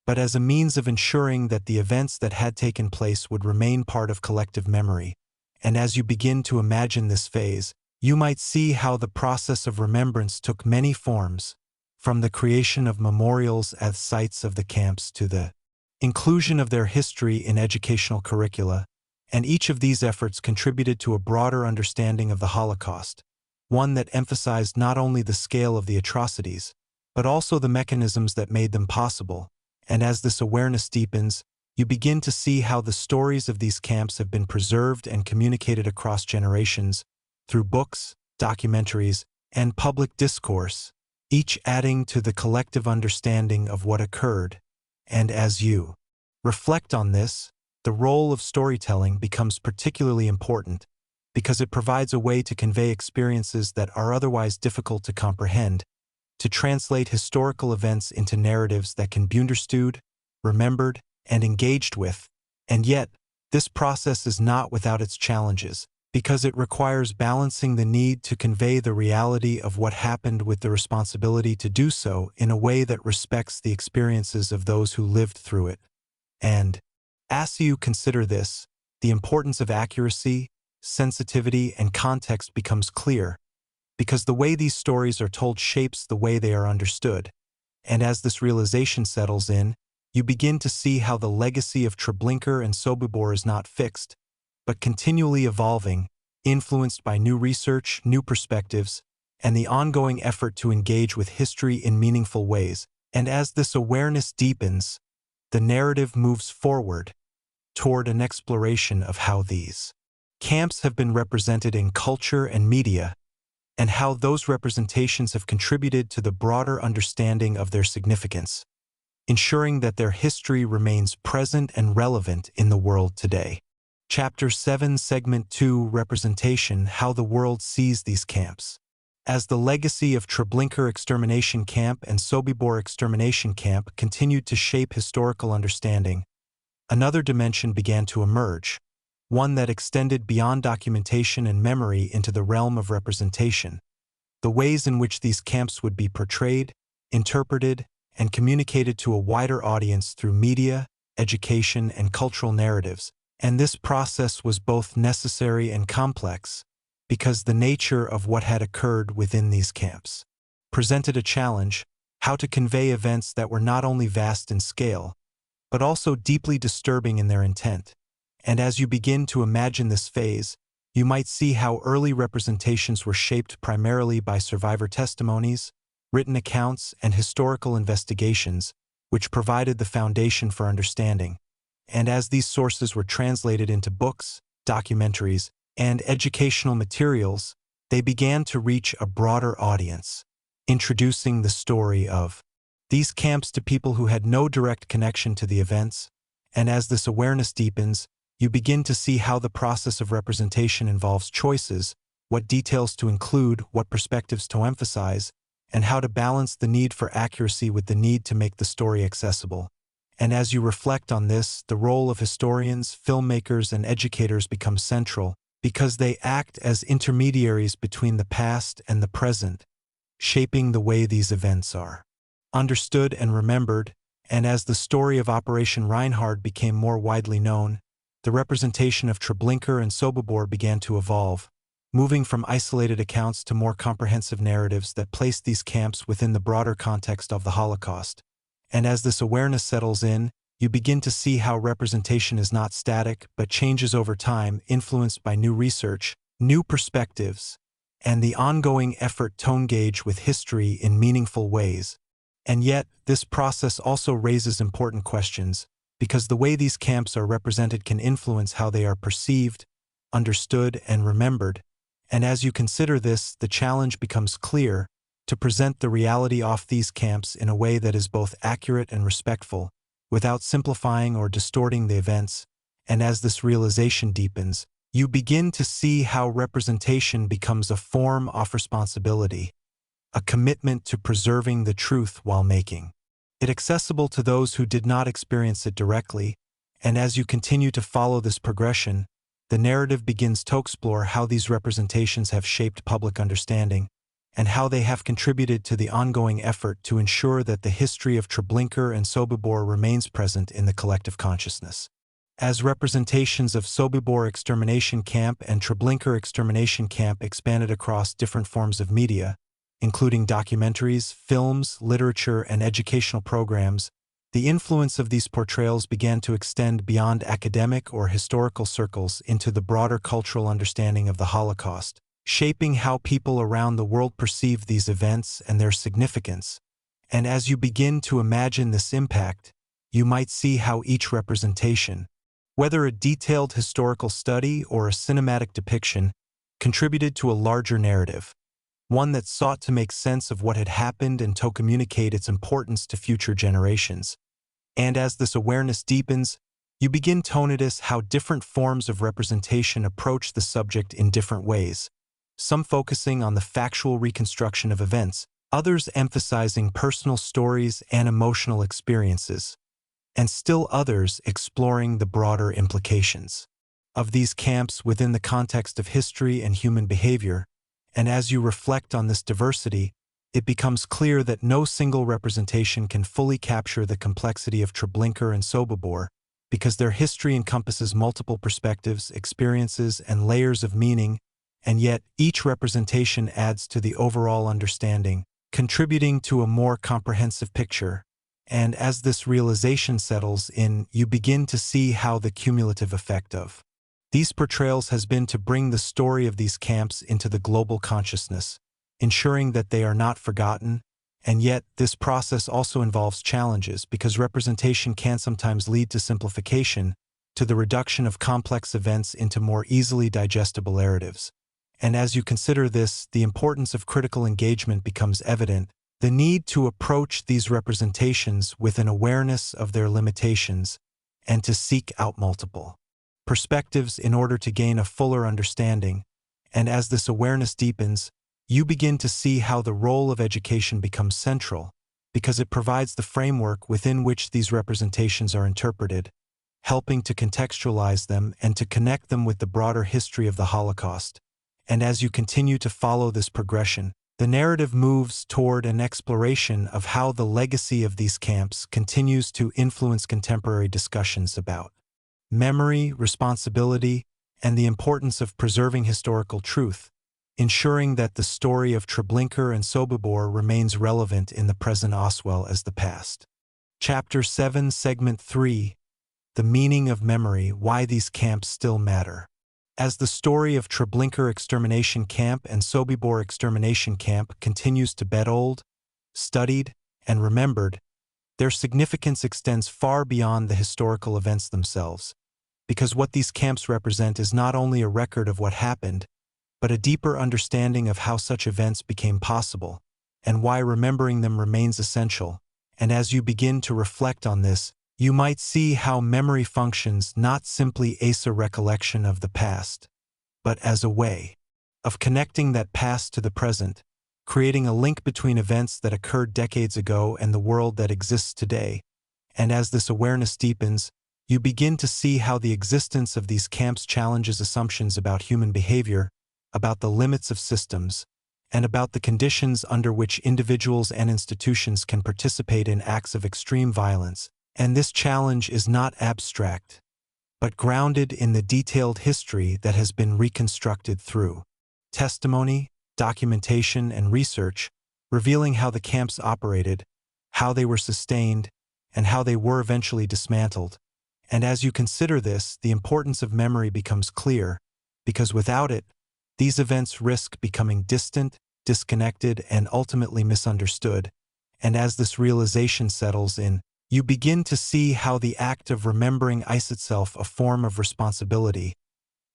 but as a means of ensuring that the events that had taken place would remain part of collective memory. And as you begin to imagine this phase, you might see how the process of remembrance took many forms, from the creation of memorials at sites of the camps to the inclusion of their history in educational curricula, and each of these efforts contributed to a broader understanding of the Holocaust, one that emphasized not only the scale of the atrocities, but also the mechanisms that made them possible. And as this awareness deepens, you begin to see how the stories of these camps have been preserved and communicated across generations through books, documentaries, and public discourse, each adding to the collective understanding of what occurred. And as you reflect on this, the role of storytelling becomes particularly important because it provides a way to convey experiences that are otherwise difficult to comprehend, to translate historical events into narratives that can be understood, remembered, and engaged with. And yet, this process is not without its challenges, because it requires balancing the need to convey the reality of what happened with the responsibility to do so in a way that respects the experiences of those who lived through it. And, as you consider this, the importance of accuracy, sensitivity, and context becomes clear, because the way these stories are told shapes the way they are understood. And as this realization settles in, you begin to see how the legacy of Treblinka and Sobibor is not fixed, but continually evolving, influenced by new research, new perspectives, and the ongoing effort to engage with history in meaningful ways. And as this awareness deepens, the narrative moves forward toward an exploration of how these camps have been represented in culture and media, and how those representations have contributed to the broader understanding of their significance, ensuring that their history remains present and relevant in the world today. Chapter 7, Segment 2, Representation: How the World Sees These Camps. As the legacy of Treblinka extermination camp and Sobibor extermination camp continued to shape historical understanding, another dimension began to emerge, one that extended beyond documentation and memory into the realm of representation. The ways in which these camps would be portrayed, interpreted, and communicated to a wider audience through media, education, and cultural narratives. And this process was both necessary and complex, because the nature of what had occurred within these camps presented a challenge: how to convey events that were not only vast in scale, but also deeply disturbing in their intent. And as you begin to imagine this phase, you might see how early representations were shaped primarily by survivor testimonies, written accounts, and historical investigations, which provided the foundation for understanding. And as these sources were translated into books, documentaries, and educational materials, they began to reach a broader audience, introducing the story of these camps to people who had no direct connection to the events. And as this awareness deepens, you begin to see how the process of representation involves choices, what details to include, what perspectives to emphasize, and how to balance the need for accuracy with the need to make the story accessible. And as you reflect on this, the role of historians, filmmakers, and educators becomes central, because they act as intermediaries between the past and the present, shaping the way these events are understood and remembered. And as the story of Operation Reinhard became more widely known, the representation of Treblinka and Sobibor began to evolve, moving from isolated accounts to more comprehensive narratives that placed these camps within the broader context of the Holocaust. And as this awareness settles in, you begin to see how representation is not static but changes over time, influenced by new research, new perspectives, and the ongoing effort to engage with history in meaningful ways. And yet, this process also raises important questions, because the way these camps are represented can influence how they are perceived, understood, and remembered. And as you consider this, the challenge becomes clear: to present the reality of these camps in a way that is both accurate and respectful, without simplifying or distorting the events. And as this realization deepens, you begin to see how representation becomes a form of responsibility, a commitment to preserving the truth while making it accessible to those who did not experience it directly, and as you continue to follow this progression, the narrative begins to explore how these representations have shaped public understanding, and how they have contributed to the ongoing effort to ensure that the history of Treblinka and Sobibor remains present in the collective consciousness. As representations of Sobibor extermination camp and Treblinka extermination camp expanded across different forms of media, including documentaries, films, literature, and educational programs, the influence of these portrayals began to extend beyond academic or historical circles into the broader cultural understanding of the Holocaust, shaping how people around the world perceive these events and their significance. And as you begin to imagine this impact, you might see how each representation, whether a detailed historical study or a cinematic depiction, contributed to a larger narrative, one that sought to make sense of what had happened and to communicate its importance to future generations. And as this awareness deepens, you begin to notice how different forms of representation approach the subject in different ways, some focusing on the factual reconstruction of events, others emphasizing personal stories and emotional experiences, and still others exploring the broader implications of these camps within the context of history and human behavior. And as you reflect on this diversity, it becomes clear that no single representation can fully capture the complexity of Treblinka and Sobibor, because their history encompasses multiple perspectives, experiences, and layers of meaning, and yet each representation adds to the overall understanding, contributing to a more comprehensive picture. And as this realization settles in, you begin to see how the cumulative effect of these portrayals has been to bring the story of these camps into the global consciousness, ensuring that they are not forgotten. And yet, this process also involves challenges because representation can sometimes lead to simplification, to the reduction of complex events into more easily digestible narratives. And as you consider this, the importance of critical engagement becomes evident, the need to approach these representations with an awareness of their limitations and to seek out multiple perspectives in order to gain a fuller understanding. And as this awareness deepens, you begin to see how the role of education becomes central, because it provides the framework within which these representations are interpreted, helping to contextualize them and to connect them with the broader history of the Holocaust. And as you continue to follow this progression, the narrative moves toward an exploration of how the legacy of these camps continues to influence contemporary discussions about memory, responsibility, and the importance of preserving historical truth, ensuring that the story of Treblinka and Sobibor remains relevant in the present as well as the past. Chapter 7, Segment 3, The Meaning of Memory, Why These Camps Still Matter. As the story of Treblinka extermination camp and Sobibor extermination camp continues to be told, studied, and remembered, their significance extends far beyond the historical events themselves, because what these camps represent is not only a record of what happened, but a deeper understanding of how such events became possible, and why remembering them remains essential. And as you begin to reflect on this, you might see how memory functions not simply as a recollection of the past, but as a way of connecting that past to the present, creating a link between events that occurred decades ago and the world that exists today. And as this awareness deepens, you begin to see how the existence of these camps challenges assumptions about human behavior, about the limits of systems, and about the conditions under which individuals and institutions can participate in acts of extreme violence. And this challenge is not abstract, but grounded in the detailed history that has been reconstructed through testimony, documentation, and research, revealing how the camps operated, how they were sustained, and how they were eventually dismantled. And as you consider this, the importance of memory becomes clear, because without it, these events risk becoming distant, disconnected, and ultimately misunderstood. And as this realization settles in, you begin to see how the act of remembering is itself a form of responsibility,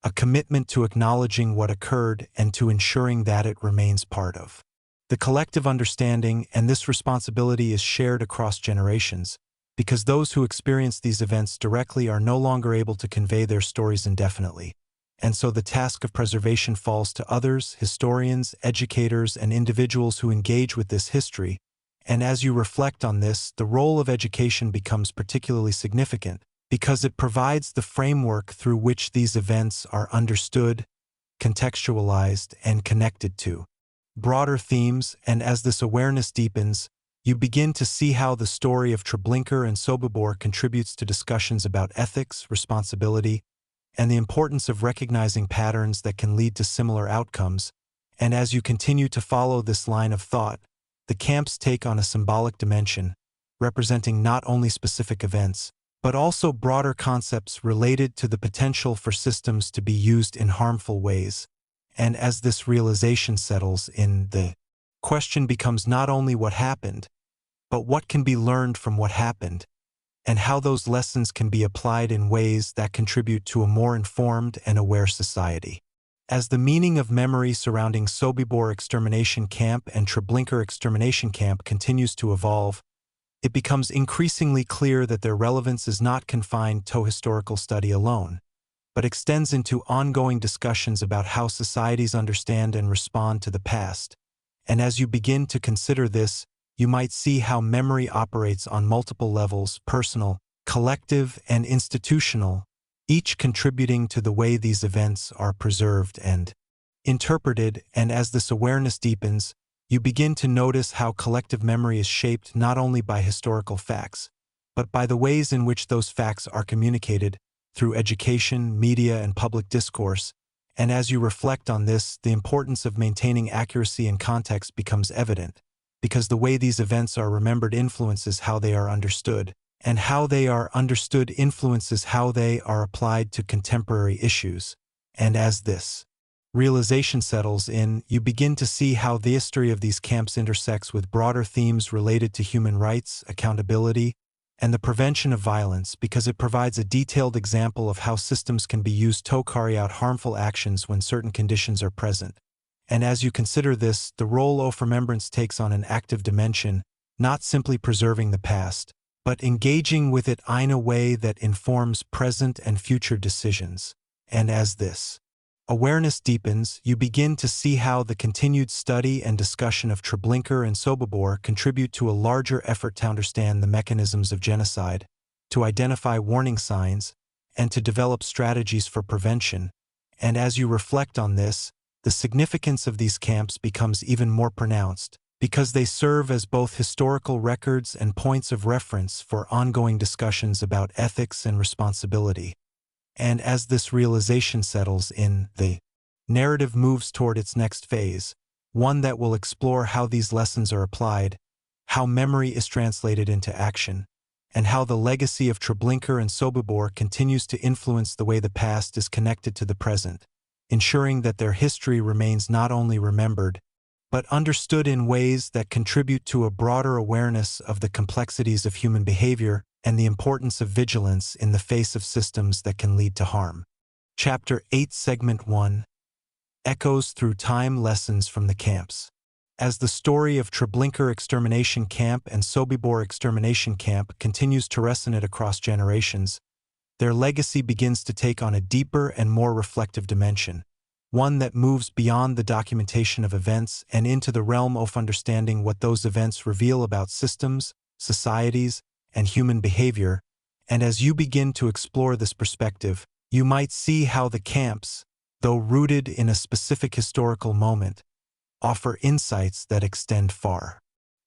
a commitment to acknowledging what occurred and to ensuring that it remains part of the collective understanding. And this responsibility is shared across generations, because those who experience these events directly are no longer able to convey their stories indefinitely. and so the task of preservation falls to others, historians, educators, and individuals who engage with this history. And as you reflect on this, the role of education becomes particularly significant because it provides the framework through which these events are understood, contextualized, and connected to broader themes. And as this awareness deepens, you begin to see how the story of Treblinka and Sobibor contributes to discussions about ethics, responsibility, and the importance of recognizing patterns that can lead to similar outcomes. And as you continue to follow this line of thought, the camps take on a symbolic dimension, representing not only specific events, but also broader concepts related to the potential for systems to be used in harmful ways. And as this realization settles in, the question becomes not only what happened, but what can be learned from what happened, and how those lessons can be applied in ways that contribute to a more informed and aware society. As the meaning of memory surrounding Sobibor extermination camp and Treblinka extermination camp continues to evolve, it becomes increasingly clear that their relevance is not confined to historical study alone, but extends into ongoing discussions about how societies understand and respond to the past. And as you begin to consider this, you might see how memory operates on multiple levels: personal, collective, and institutional, each contributing to the way these events are preserved and interpreted. And as this awareness deepens, you begin to notice how collective memory is shaped not only by historical facts, but by the ways in which those facts are communicated through education, media, and public discourse. And as you reflect on this, the importance of maintaining accuracy and context becomes evident, because the way these events are remembered influences how they are understood, and how they are understood influences how they are applied to contemporary issues. And as this realization settles in, you begin to see how the history of these camps intersects with broader themes related to human rights, accountability, and the prevention of violence, because it provides a detailed example of how systems can be used to carry out harmful actions when certain conditions are present. And as you consider this, the role of remembrance takes on an active dimension, not simply preserving the past, but engaging with it in a way that informs present and future decisions. And as this awareness deepens, you begin to see how the continued study and discussion of Treblinka and Sobibor contribute to a larger effort to understand the mechanisms of genocide, to identify warning signs, and to develop strategies for prevention. And as you reflect on this, the significance of these camps becomes even more pronounced, because they serve as both historical records and points of reference for ongoing discussions about ethics and responsibility. And as this realization settles in, the narrative moves toward its next phase, one that will explore how these lessons are applied, how memory is translated into action, and how the legacy of Treblinka and Sobibor continues to influence the way the past is connected to the present, ensuring that their history remains not only remembered, but understood in ways that contribute to a broader awareness of the complexities of human behavior and the importance of vigilance in the face of systems that can lead to harm. Chapter 8, Segment 1: Echoes Through Time. Lessons from the Camps. As the story of Treblinka extermination camp and Sobibor extermination camp continues to resonate across generations, their legacy begins to take on a deeper and more reflective dimension, one that moves beyond the documentation of events and into the realm of understanding what those events reveal about systems, societies, and human behavior. And as you begin to explore this perspective, you might see how the camps, though rooted in a specific historical moment, offer insights that extend far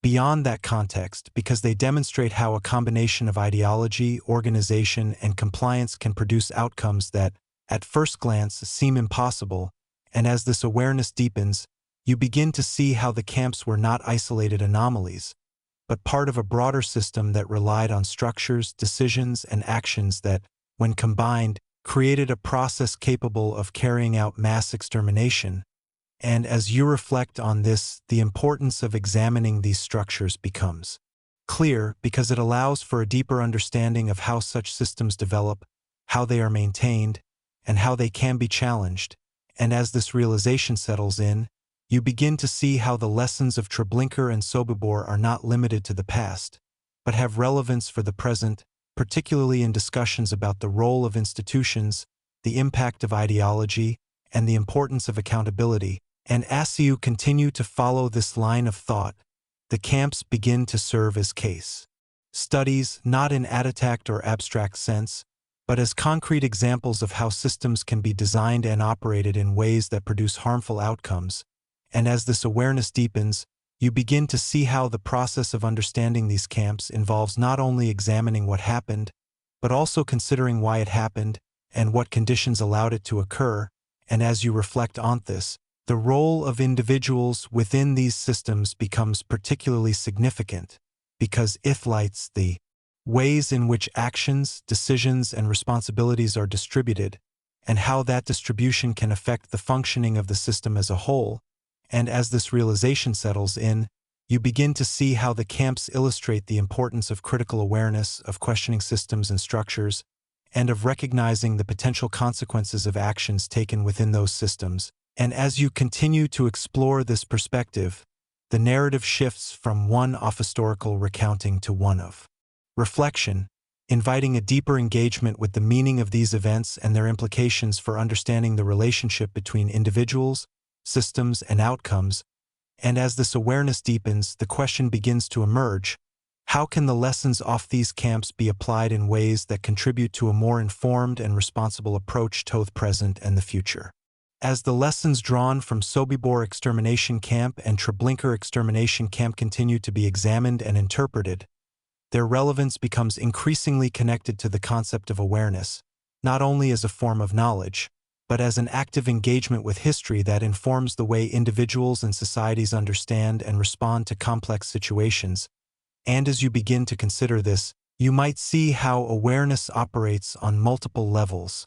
beyond that context, because they demonstrate how a combination of ideology, organization, and compliance can produce outcomes that, at first glance, seem impossible. And as this awareness deepens, you begin to see how the camps were not isolated anomalies, but part of a broader system that relied on structures, decisions, and actions that, when combined, created a process capable of carrying out mass extermination. And as you reflect on this, the importance of examining these structures becomes clear, because it allows for a deeper understanding of how such systems develop, how they are maintained, and how they can be challenged. And as this realization settles in, you begin to see how the lessons of Treblinka and Sobibor are not limited to the past, but have relevance for the present, particularly in discussions about the role of institutions, the impact of ideology, and the importance of accountability. And as you continue to follow this line of thought, the camps begin to serve as case studies, not in abstract or abstract sense, but as concrete examples of how systems can be designed and operated in ways that produce harmful outcomes. And as this awareness deepens, you begin to see how the process of understanding these camps involves not only examining what happened, but also considering why it happened and what conditions allowed it to occur. And as you reflect on this, the role of individuals within these systems becomes particularly significant, because it highlights the ways in which actions, decisions, and responsibilities are distributed, and how that distribution can affect the functioning of the system as a whole. And as this realization settles in, you begin to see how the camps illustrate the importance of critical awareness, of questioning systems and structures, and of recognizing the potential consequences of actions taken within those systems. And as you continue to explore this perspective, the narrative shifts from one of historical recounting to one of reflection, inviting a deeper engagement with the meaning of these events and their implications for understanding the relationship between individuals, systems, and outcomes. And as this awareness deepens, the question begins to emerge: how can the lessons of these camps be applied in ways that contribute to a more informed and responsible approach to the present and the future? As the lessons drawn from Sobibor Extermination Camp and Treblinka Extermination Camp continue to be examined and interpreted, their relevance becomes increasingly connected to the concept of awareness, not only as a form of knowledge, but as an active engagement with history that informs the way individuals and societies understand and respond to complex situations. And as you begin to consider this, you might see how awareness operates on multiple levels,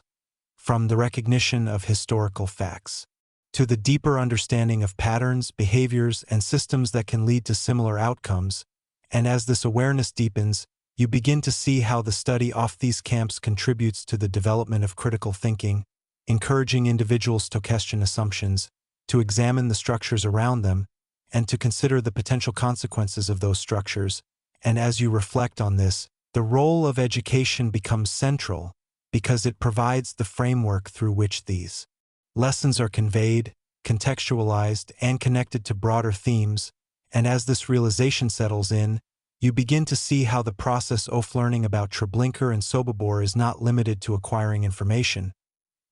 from the recognition of historical facts to the deeper understanding of patterns, behaviors, and systems that can lead to similar outcomes. And as this awareness deepens, you begin to see how the study of these camps contributes to the development of critical thinking, encouraging individuals to question assumptions, to examine the structures around them, and to consider the potential consequences of those structures. And as you reflect on this, the role of education becomes central, because it provides the framework through which these lessons are conveyed, contextualized, and connected to broader themes. And as this realization settles in, you begin to see how the process of learning about Treblinka and Sobibor is not limited to acquiring information,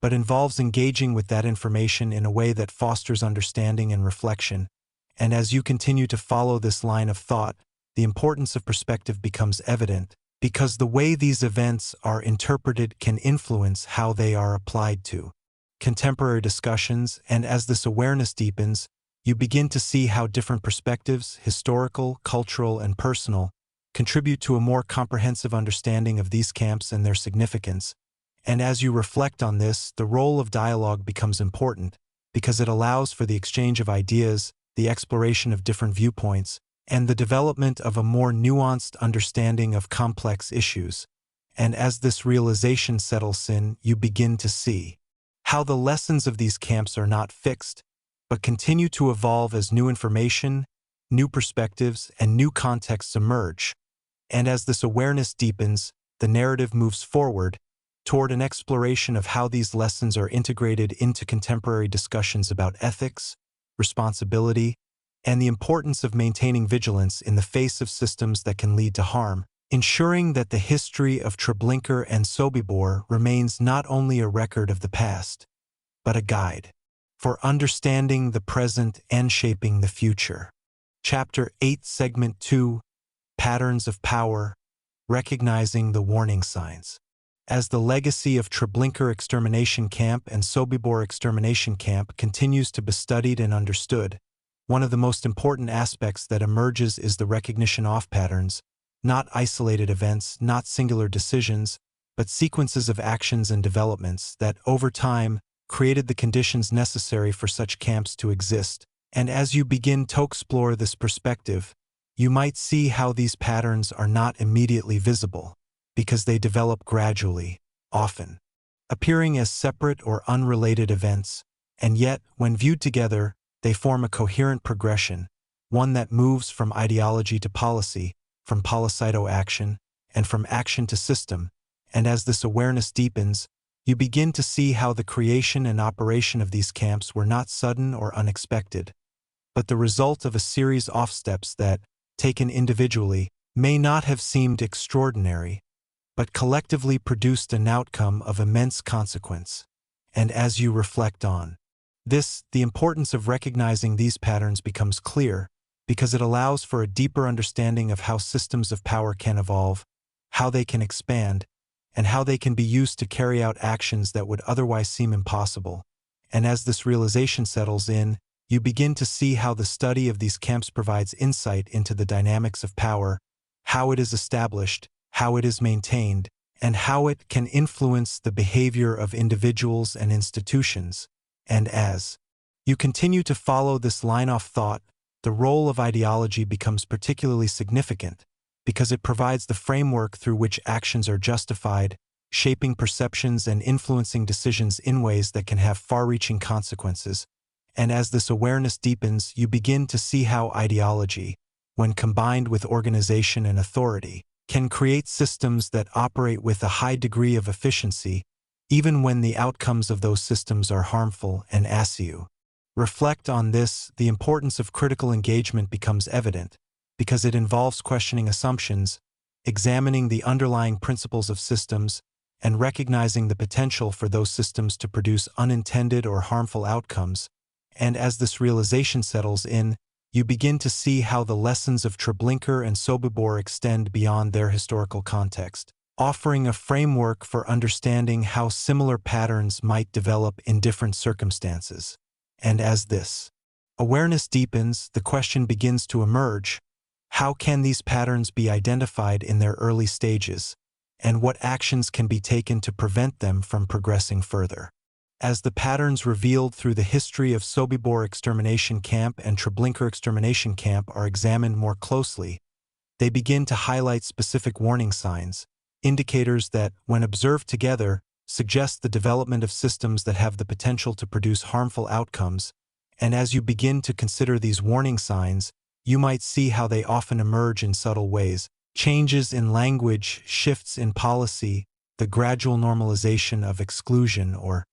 but involves engaging with that information in a way that fosters understanding and reflection. And as you continue to follow this line of thought, the importance of perspective becomes evident, because the way these events are interpreted can influence how they are applied to contemporary discussions. And as this awareness deepens, you begin to see how different perspectives, historical, cultural, and personal, contribute to a more comprehensive understanding of these camps and their significance. And as you reflect on this, the role of dialogue becomes important, because it allows for the exchange of ideas, the exploration of different viewpoints, and the development of a more nuanced understanding of complex issues. And as this realization settles in, you begin to see how the lessons of these camps are not fixed, but continue to evolve as new information, new perspectives, and new contexts emerge. And as this awareness deepens, the narrative moves forward toward an exploration of how these lessons are integrated into contemporary discussions about ethics, responsibility, and the importance of maintaining vigilance in the face of systems that can lead to harm, ensuring that the history of Treblinka and Sobibor remains not only a record of the past, but a guide for understanding the present and shaping the future. Chapter 8, Segment 2, Patterns of Power, Recognizing the Warning Signs. As the legacy of Treblinka Extermination Camp and Sobibor Extermination Camp continues to be studied and understood, one of the most important aspects that emerges is the recognition of patterns, not isolated events, not singular decisions, but sequences of actions and developments that, over time, created the conditions necessary for such camps to exist. And as you begin to explore this perspective, you might see how these patterns are not immediately visible, because they develop gradually, often appearing as separate or unrelated events, and yet, when viewed together, they form a coherent progression, one that moves from ideology to policy, from policy to action, and from action to system. And as this awareness deepens, you begin to see how the creation and operation of these camps were not sudden or unexpected, but the result of a series of steps that, taken individually, may not have seemed extraordinary, but collectively produced an outcome of immense consequence. And as you reflect on this, the importance of recognizing these patterns becomes clear, because it allows for a deeper understanding of how systems of power can evolve, how they can expand, and how they can be used to carry out actions that would otherwise seem impossible. And as this realization settles in, you begin to see how the study of these camps provides insight into the dynamics of power, how it is established, how it is maintained, and how it can influence the behavior of individuals and institutions. And as you continue to follow this line of thought, the role of ideology becomes particularly significant, because it provides the framework through which actions are justified, shaping perceptions and influencing decisions in ways that can have far-reaching consequences. And as this awareness deepens, you begin to see how ideology, when combined with organization and authority, can create systems that operate with a high degree of efficiency, even when the outcomes of those systems are harmful. And as you reflect on this, the importance of critical engagement becomes evident, because it involves questioning assumptions, examining the underlying principles of systems, and recognizing the potential for those systems to produce unintended or harmful outcomes. And as this realization settles in, you begin to see how the lessons of Treblinka and Sobibor extend beyond their historical context, offering a framework for understanding how similar patterns might develop in different circumstances. And as this awareness deepens, the question begins to emerge: how can these patterns be identified in their early stages, and what actions can be taken to prevent them from progressing further? As the patterns revealed through the history of Sobibor Extermination Camp and Treblinka Extermination Camp are examined more closely, they begin to highlight specific warning signs, indicators that, when observed together, suggest the development of systems that have the potential to produce harmful outcomes. And as you begin to consider these warning signs, you might see how they often emerge in subtle ways: changes in language, shifts in policy, the gradual normalization of exclusion or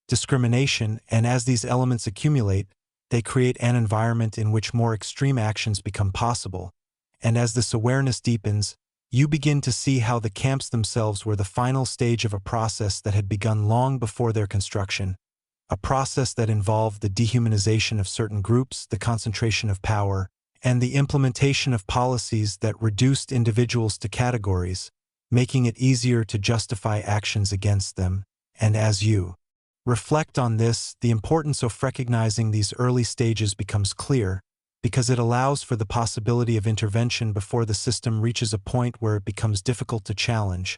discrimination. And as these elements accumulate, they create an environment in which more extreme actions become possible. And as this awareness deepens, you begin to see how the camps themselves were the final stage of a process that had begun long before their construction, a process that involved the dehumanization of certain groups, the concentration of power, and the implementation of policies that reduced individuals to categories, making it easier to justify actions against them. And as you reflect on this, the importance of recognizing these early stages becomes clear, because it allows for the possibility of intervention before the system reaches a point where it becomes difficult to challenge.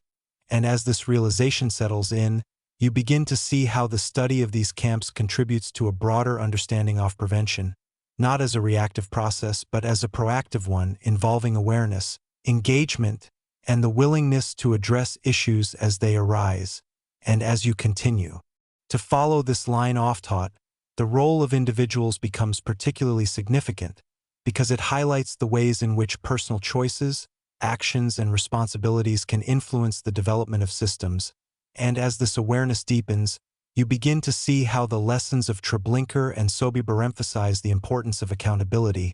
And as this realization settles in, you begin to see how the study of these camps contributes to a broader understanding of prevention, not as a reactive process but as a proactive one involving awareness, engagement, and the willingness to address issues as they arise. And as you continue to follow this line of thought, the role of individuals becomes particularly significant, because it highlights the ways in which personal choices, actions, and responsibilities can influence the development of systems. And as this awareness deepens, you begin to see how the lessons of Treblinka and Sobibor emphasize the importance of accountability,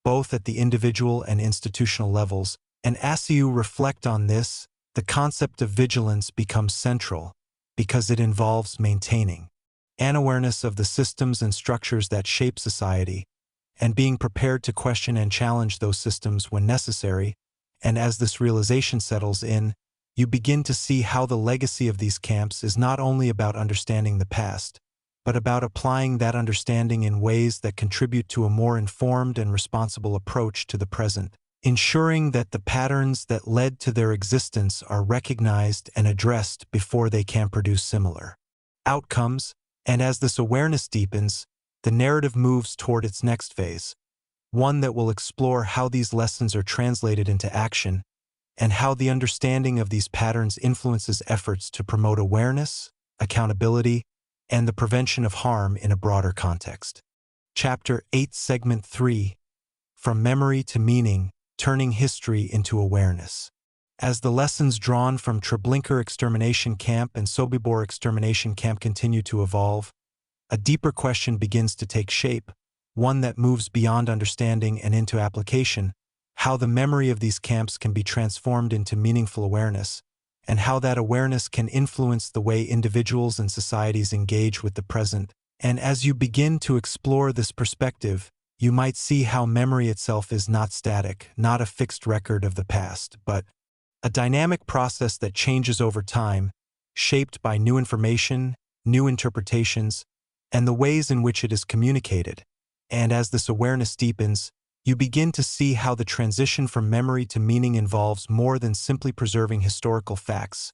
both at the individual and institutional levels. And as you reflect on this, the concept of vigilance becomes central, because it involves maintaining an awareness of the systems and structures that shape society, and being prepared to question and challenge those systems when necessary. And as this realization settles in, you begin to see how the legacy of these camps is not only about understanding the past, but about applying that understanding in ways that contribute to a more informed and responsible approach to the present, ensuring that the patterns that led to their existence are recognized and addressed before they can produce similar outcomes. And as this awareness deepens, the narrative moves toward its next phase, one that will explore how these lessons are translated into action, and how the understanding of these patterns influences efforts to promote awareness, accountability, and the prevention of harm in a broader context. Chapter 8, Segment 3: From Memory to Meaning, Turning History into Awareness. As the lessons drawn from Treblinka Extermination Camp and Sobibor Extermination Camp continue to evolve, a deeper question begins to take shape, one that moves beyond understanding and into application: how the memory of these camps can be transformed into meaningful awareness, and how that awareness can influence the way individuals and societies engage with the present. And as you begin to explore this perspective, you might see how memory itself is not static, not a fixed record of the past, but a dynamic process that changes over time, shaped by new information, new interpretations, and the ways in which it is communicated. And as this awareness deepens, you begin to see how the transition from memory to meaning involves more than simply preserving historical facts.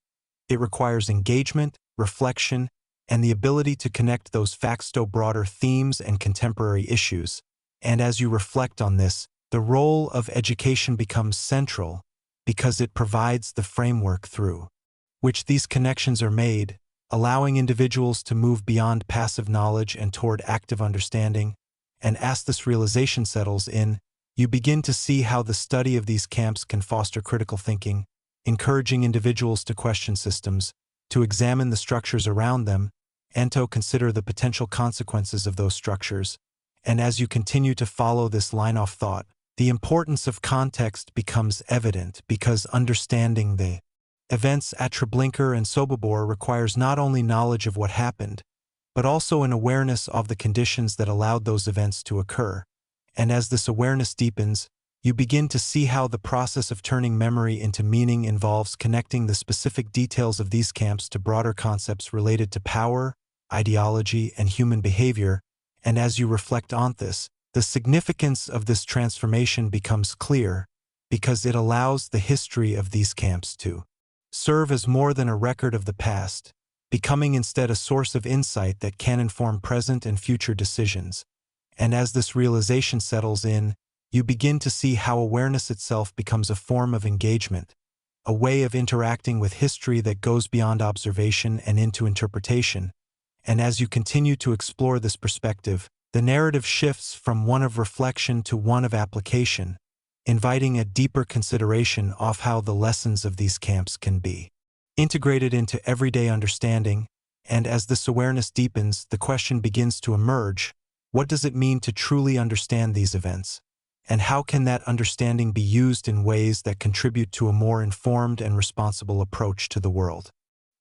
It requires engagement, reflection, and the ability to connect those facts to broader themes and contemporary issues. And as you reflect on this, the role of education becomes central because it provides the framework through which these connections are made, allowing individuals to move beyond passive knowledge and toward active understanding. And as this realization settles in, you begin to see how the study of these camps can foster critical thinking, encouraging individuals to question systems, to examine the structures around them, and to consider the potential consequences of those structures. And as you continue to follow this line of thought, the importance of context becomes evident, because understanding the events at Treblinka and Sobibor requires not only knowledge of what happened, but also an awareness of the conditions that allowed those events to occur. And as this awareness deepens, you begin to see how the process of turning memory into meaning involves connecting the specific details of these camps to broader concepts related to power, ideology, and human behavior. And as you reflect on this, the significance of this transformation becomes clear, because it allows the history of these camps to serve as more than a record of the past, becoming instead a source of insight that can inform present and future decisions. And as this realization settles in, you begin to see how awareness itself becomes a form of engagement, a way of interacting with history that goes beyond observation and into interpretation. And as you continue to explore this perspective, the narrative shifts from one of reflection to one of application, inviting a deeper consideration of how the lessons of these camps can be integrated into everyday understanding. And as this awareness deepens, the question begins to emerge: what does it mean to truly understand these events? And how can that understanding be used in ways that contribute to a more informed and responsible approach to the world?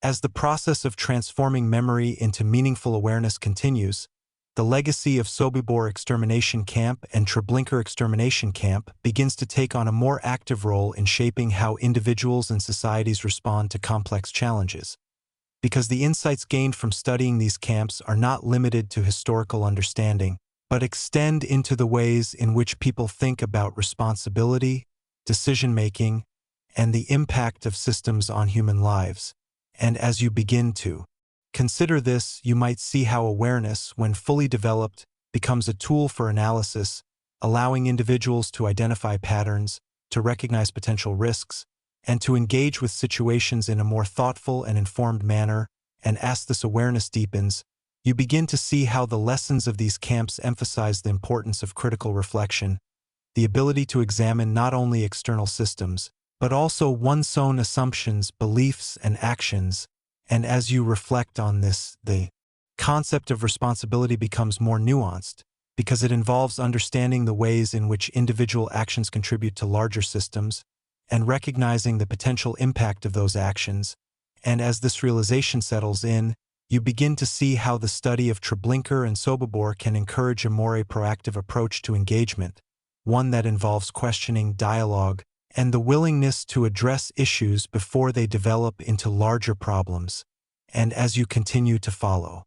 As the process of transforming memory into meaningful awareness continues, the legacy of Sobibor Extermination Camp and Treblinka Extermination Camp begins to take on a more active role in shaping how individuals and societies respond to complex challenges. Because the insights gained from studying these camps are not limited to historical understanding, but extend into the ways in which people think about responsibility, decision-making, and the impact of systems on human lives. And as you begin to consider this, you might see how awareness, when fully developed, becomes a tool for analysis, allowing individuals to identify patterns, to recognize potential risks, and to engage with situations in a more thoughtful and informed manner. And as this awareness deepens, you begin to see how the lessons of these camps emphasize the importance of critical reflection, the ability to examine not only external systems, but also one's own assumptions, beliefs, and actions. And as you reflect on this, the concept of responsibility becomes more nuanced, because it involves understanding the ways in which individual actions contribute to larger systems, and recognizing the potential impact of those actions. And as this realization settles in, you begin to see how the study of Treblinka and Sobibor can encourage a more proactive approach to engagement, one that involves questioning, dialogue, and the willingness to address issues before they develop into larger problems. And as you continue to follow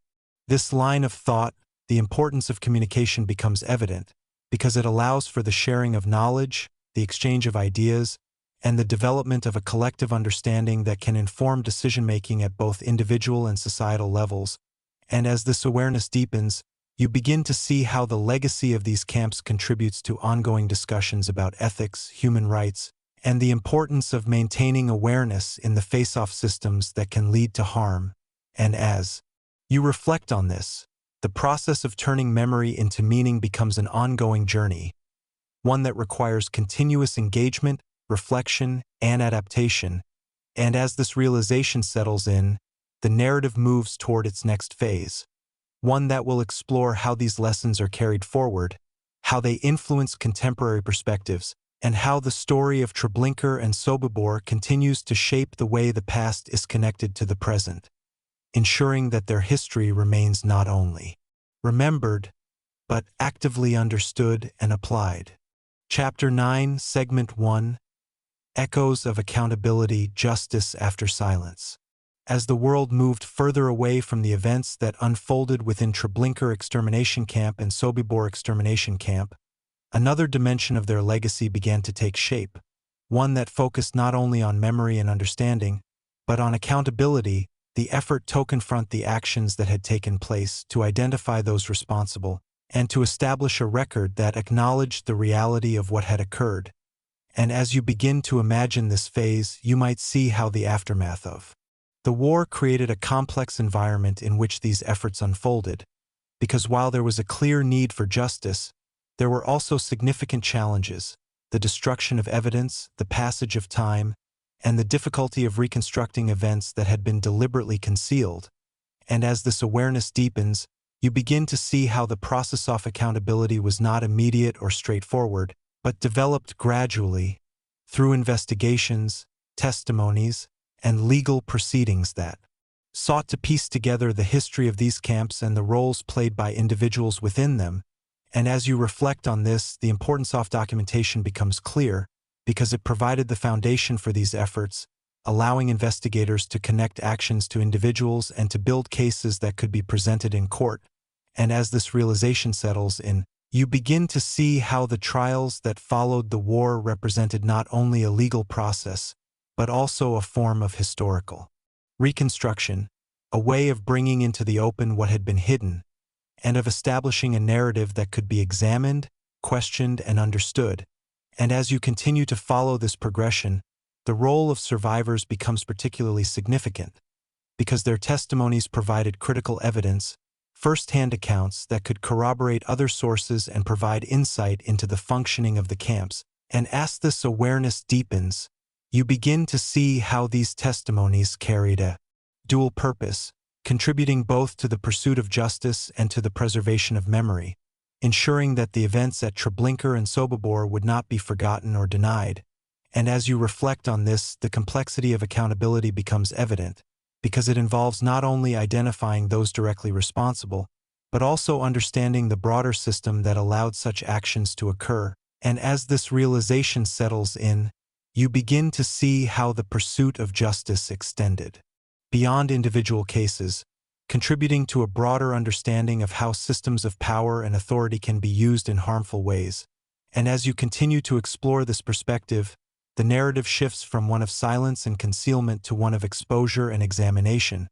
this line of thought, the importance of communication becomes evident, because it allows for the sharing of knowledge, the exchange of ideas, and the development of a collective understanding that can inform decision-making at both individual and societal levels. And as this awareness deepens, you begin to see how the legacy of these camps contributes to ongoing discussions about ethics, human rights, and the importance of maintaining awareness in the face-off systems that can lead to harm. And as you reflect on this, the process of turning memory into meaning becomes an ongoing journey, one that requires continuous engagement, reflection, and adaptation, and as this realization settles in, the narrative moves toward its next phase, one that will explore how these lessons are carried forward, how they influence contemporary perspectives, and how the story of Treblinka and Sobibor continues to shape the way the past is connected to the present, ensuring that their history remains not only remembered, but actively understood and applied. Chapter 9, Segment 1, Echoes of Accountability, Justice After Silence. As the world moved further away from the events that unfolded within Treblinka Extermination Camp and Sobibor Extermination Camp, another dimension of their legacy began to take shape, one that focused not only on memory and understanding, but on accountability, the effort to confront the actions that had taken place, to identify those responsible, and to establish a record that acknowledged the reality of what had occurred. And as you begin to imagine this phase, you might see how the aftermath of the war created a complex environment in which these efforts unfolded, because while there was a clear need for justice, there were also significant challenges: the destruction of evidence, the passage of time, and the difficulty of reconstructing events that had been deliberately concealed. And as this awareness deepens, you begin to see how the process of accountability was not immediate or straightforward, but developed gradually through investigations, testimonies, and legal proceedings that sought to piece together the history of these camps and the roles played by individuals within them. And as you reflect on this, the importance of documentation becomes clear, because it provided the foundation for these efforts, allowing investigators to connect actions to individuals and to build cases that could be presented in court. And as this realization settles in, you begin to see how the trials that followed the war represented not only a legal process, but also a form of historical reconstruction, a way of bringing into the open what had been hidden, and of establishing a narrative that could be examined, questioned, and understood. And as you continue to follow this progression, the role of survivors becomes particularly significant, because their testimonies provided critical evidence, first-hand accounts that could corroborate other sources and provide insight into the functioning of the camps. And as this awareness deepens, you begin to see how these testimonies carried a dual purpose, contributing both to the pursuit of justice and to the preservation of memory, ensuring that the events at Treblinka and Sobibor would not be forgotten or denied. And as you reflect on this, the complexity of accountability becomes evident, because it involves not only identifying those directly responsible, but also understanding the broader system that allowed such actions to occur. And as this realization settles in, you begin to see how the pursuit of justice extended beyond individual cases, contributing to a broader understanding of how systems of power and authority can be used in harmful ways. And as you continue to explore this perspective, the narrative shifts from one of silence and concealment to one of exposure and examination,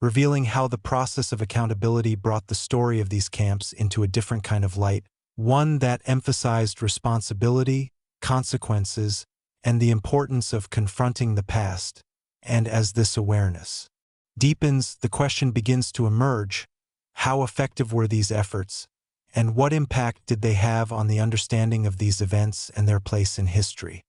revealing how the process of accountability brought the story of these camps into a different kind of light, one that emphasized responsibility, consequences, and the importance of confronting the past. And as this awareness deepens, the question begins to emerge: how effective were these efforts, and what impact did they have on the understanding of these events and their place in history?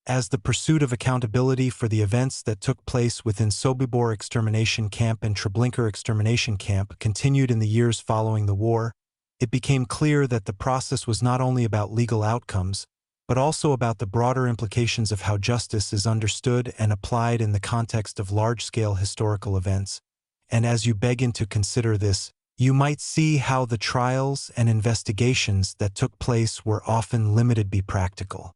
As the pursuit of accountability for the events that took place within Sobibor Extermination Camp and Treblinka Extermination Camp continued in the years following the war, it became clear that the process was not only about legal outcomes, but also about the broader implications of how justice is understood and applied in the context of large-scale historical events. And as you begin to consider this, you might see how the trials and investigations that took place were often limited by practical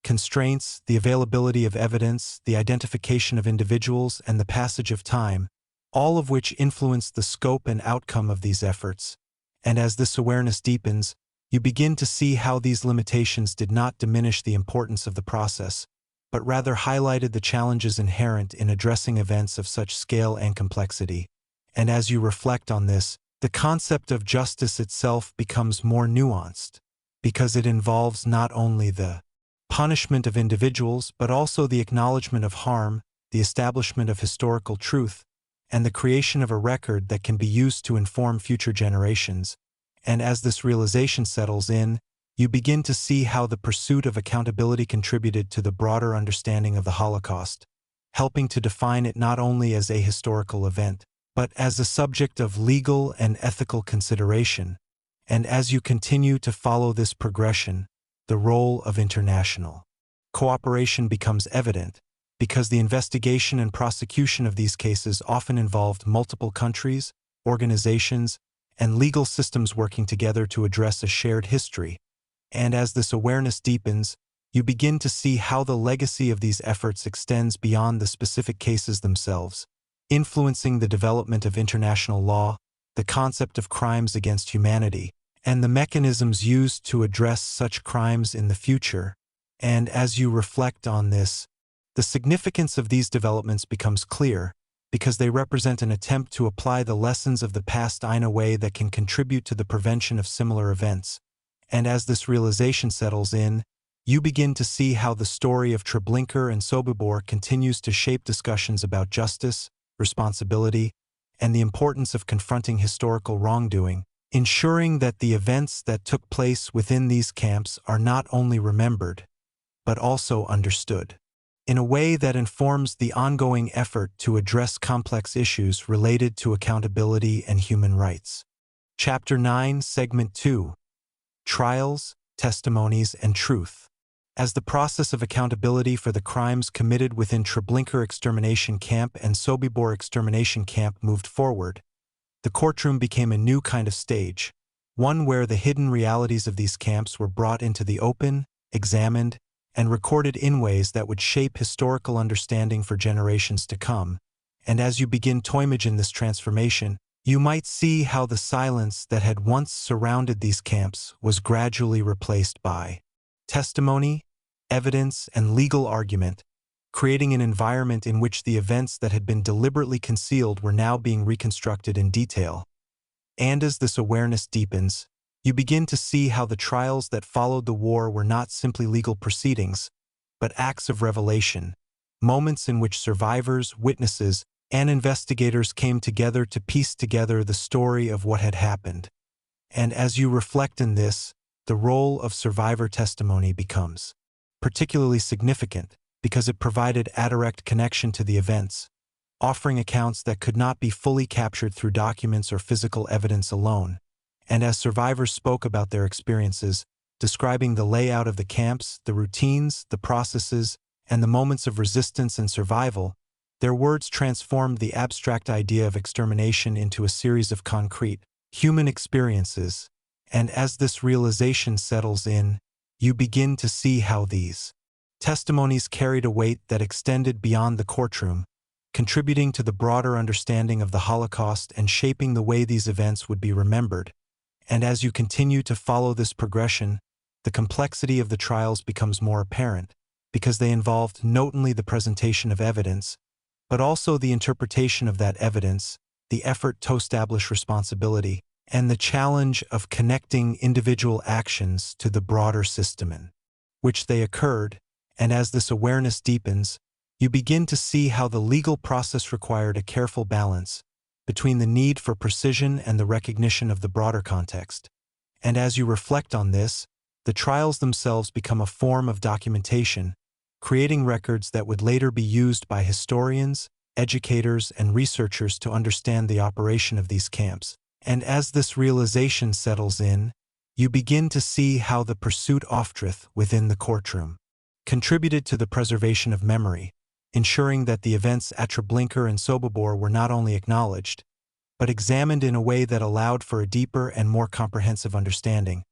constraints, the availability of evidence, the identification of individuals, and the passage of time, all of which influenced the scope and outcome of these efforts. And as this awareness deepens, you begin to see how these limitations did not diminish the importance of the process, but rather highlighted the challenges inherent in addressing events of such scale and complexity. And as you reflect on this, the concept of justice itself becomes more nuanced, because it involves not only the punishment of individuals, but also the acknowledgement of harm, the establishment of historical truth, and the creation of a record that can be used to inform future generations. And as this realization settles in, you begin to see how the pursuit of accountability contributed to the broader understanding of the Holocaust, helping to define it not only as a historical event, but as a subject of legal and ethical consideration. And as you continue to follow this progression, the role of international cooperation becomes evident, because the investigation and prosecution of these cases often involved multiple countries, organizations, and legal systems working together to address a shared history. And as this awareness deepens, you begin to see how the legacy of these efforts extends beyond the specific cases themselves, influencing the development of international law, the concept of crimes against humanity, and the mechanisms used to address such crimes in the future. And as you reflect on this, the significance of these developments becomes clear, because they represent an attempt to apply the lessons of the past in a way that can contribute to the prevention of similar events. And as this realization settles in, you begin to see how the story of Treblinka and Sobibor continues to shape discussions about justice, responsibility, and the importance of confronting historical wrongdoing, ensuring that the events that took place within these camps are not only remembered, but also understood, in a way that informs the ongoing effort to address complex issues related to accountability and human rights. Chapter 9, Segment 2: Trials, Testimonies, and Truth. As the process of accountability for the crimes committed within Treblinka extermination camp and Sobibor extermination camp moved forward, the courtroom became a new kind of stage, one where the hidden realities of these camps were brought into the open, examined, and recorded in ways that would shape historical understanding for generations to come. And as you begin to imagine this transformation, you might see how the silence that had once surrounded these camps was gradually replaced by testimony, evidence, and legal argument, creating an environment in which the events that had been deliberately concealed were now being reconstructed in detail. And as this awareness deepens, you begin to see how the trials that followed the war were not simply legal proceedings, but acts of revelation, moments in which survivors, witnesses, and investigators came together to piece together the story of what had happened. And as you reflect on this, the role of survivor testimony becomes particularly significant because it provided a direct connection to the events, offering accounts that could not be fully captured through documents or physical evidence alone. And as survivors spoke about their experiences, describing the layout of the camps, the routines, the processes, and the moments of resistance and survival, their words transformed the abstract idea of extermination into a series of concrete, human experiences. And as this realization settles in, you begin to see how these testimonies carried a weight that extended beyond the courtroom, contributing to the broader understanding of the Holocaust and shaping the way these events would be remembered. And as you continue to follow this progression, the complexity of the trials becomes more apparent, because they involved not only the presentation of evidence, but also the interpretation of that evidence, the effort to establish responsibility, and the challenge of connecting individual actions to the broader system in which they occurred. And as this awareness deepens, you begin to see how the legal process required a careful balance between the need for precision and the recognition of the broader context. And as you reflect on this, the trials themselves become a form of documentation, creating records that would later be used by historians, educators, and researchers to understand the operation of these camps. And as this realization settles in, you begin to see how the pursuit of truth within the courtroom contributed to the preservation of memory, ensuring that the events at Treblinka and Sobibor were not only acknowledged, but examined in a way that allowed for a deeper and more comprehensive understanding.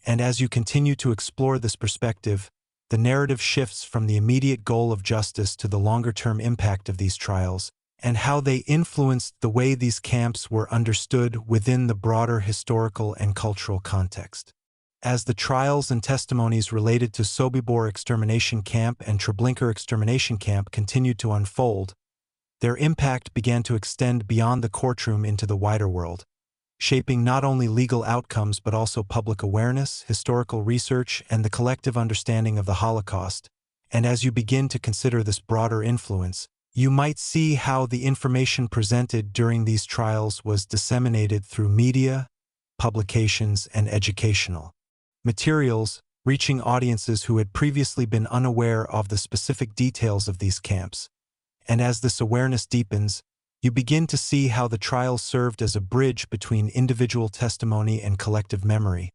And as you continue to explore this perspective, the narrative shifts from the immediate goal of justice to the longer-term impact of these trials, and how they influenced the way these camps were understood within the broader historical and cultural context. As the trials and testimonies related to Sobibor extermination camp and Treblinka extermination camp continued to unfold, their impact began to extend beyond the courtroom into the wider world, shaping not only legal outcomes but also public awareness, historical research, and the collective understanding of the Holocaust. And as you begin to consider this broader influence, you might see how the information presented during these trials was disseminated through media, publications, and educational materials, reaching audiences who had previously been unaware of the specific details of these camps. And as this awareness deepens, you begin to see how the trials served as a bridge between individual testimony and collective memory,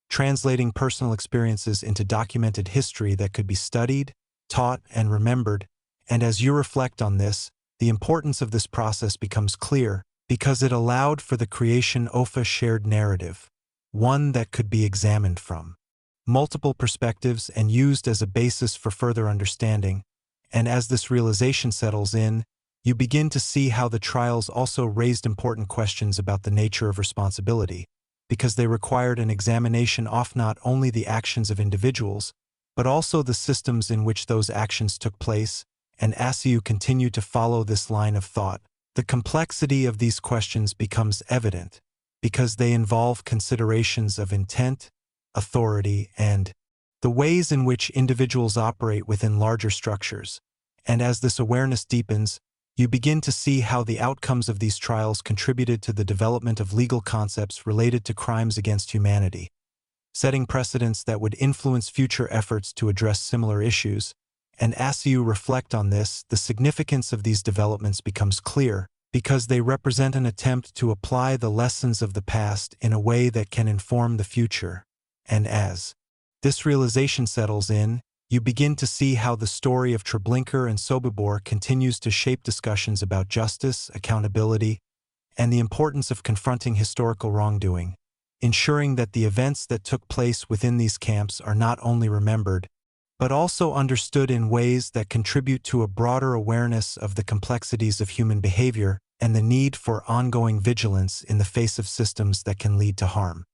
translating personal experiences into documented history that could be studied, taught, and remembered. And as you reflect on this, the importance of this process becomes clear because it allowed for the creation of a shared narrative, one that could be examined from multiple perspectives and used as a basis for further understanding. And as this realization settles in, you begin to see how the trials also raised important questions about the nature of responsibility, because they required an examination of not only the actions of individuals, but also the systems in which those actions took place. And as you continue to follow this line of thought, the complexity of these questions becomes evident, because they involve considerations of intent, authority, and the ways in which individuals operate within larger structures. And as this awareness deepens, you begin to see how the outcomes of these trials contributed to the development of legal concepts related to crimes against humanity, setting precedents that would influence future efforts to address similar issues. And as you reflect on this, the significance of these developments becomes clear, because they represent an attempt to apply the lessons of the past in a way that can inform the future. And as this realization settles in, you begin to see how the story of Treblinka and Sobibor continues to shape discussions about justice, accountability, and the importance of confronting historical wrongdoing, ensuring that the events that took place within these camps are not only remembered, but also understood in ways that contribute to a broader awareness of the complexities of human behavior and the need for ongoing vigilance in the face of systems that can lead to harm.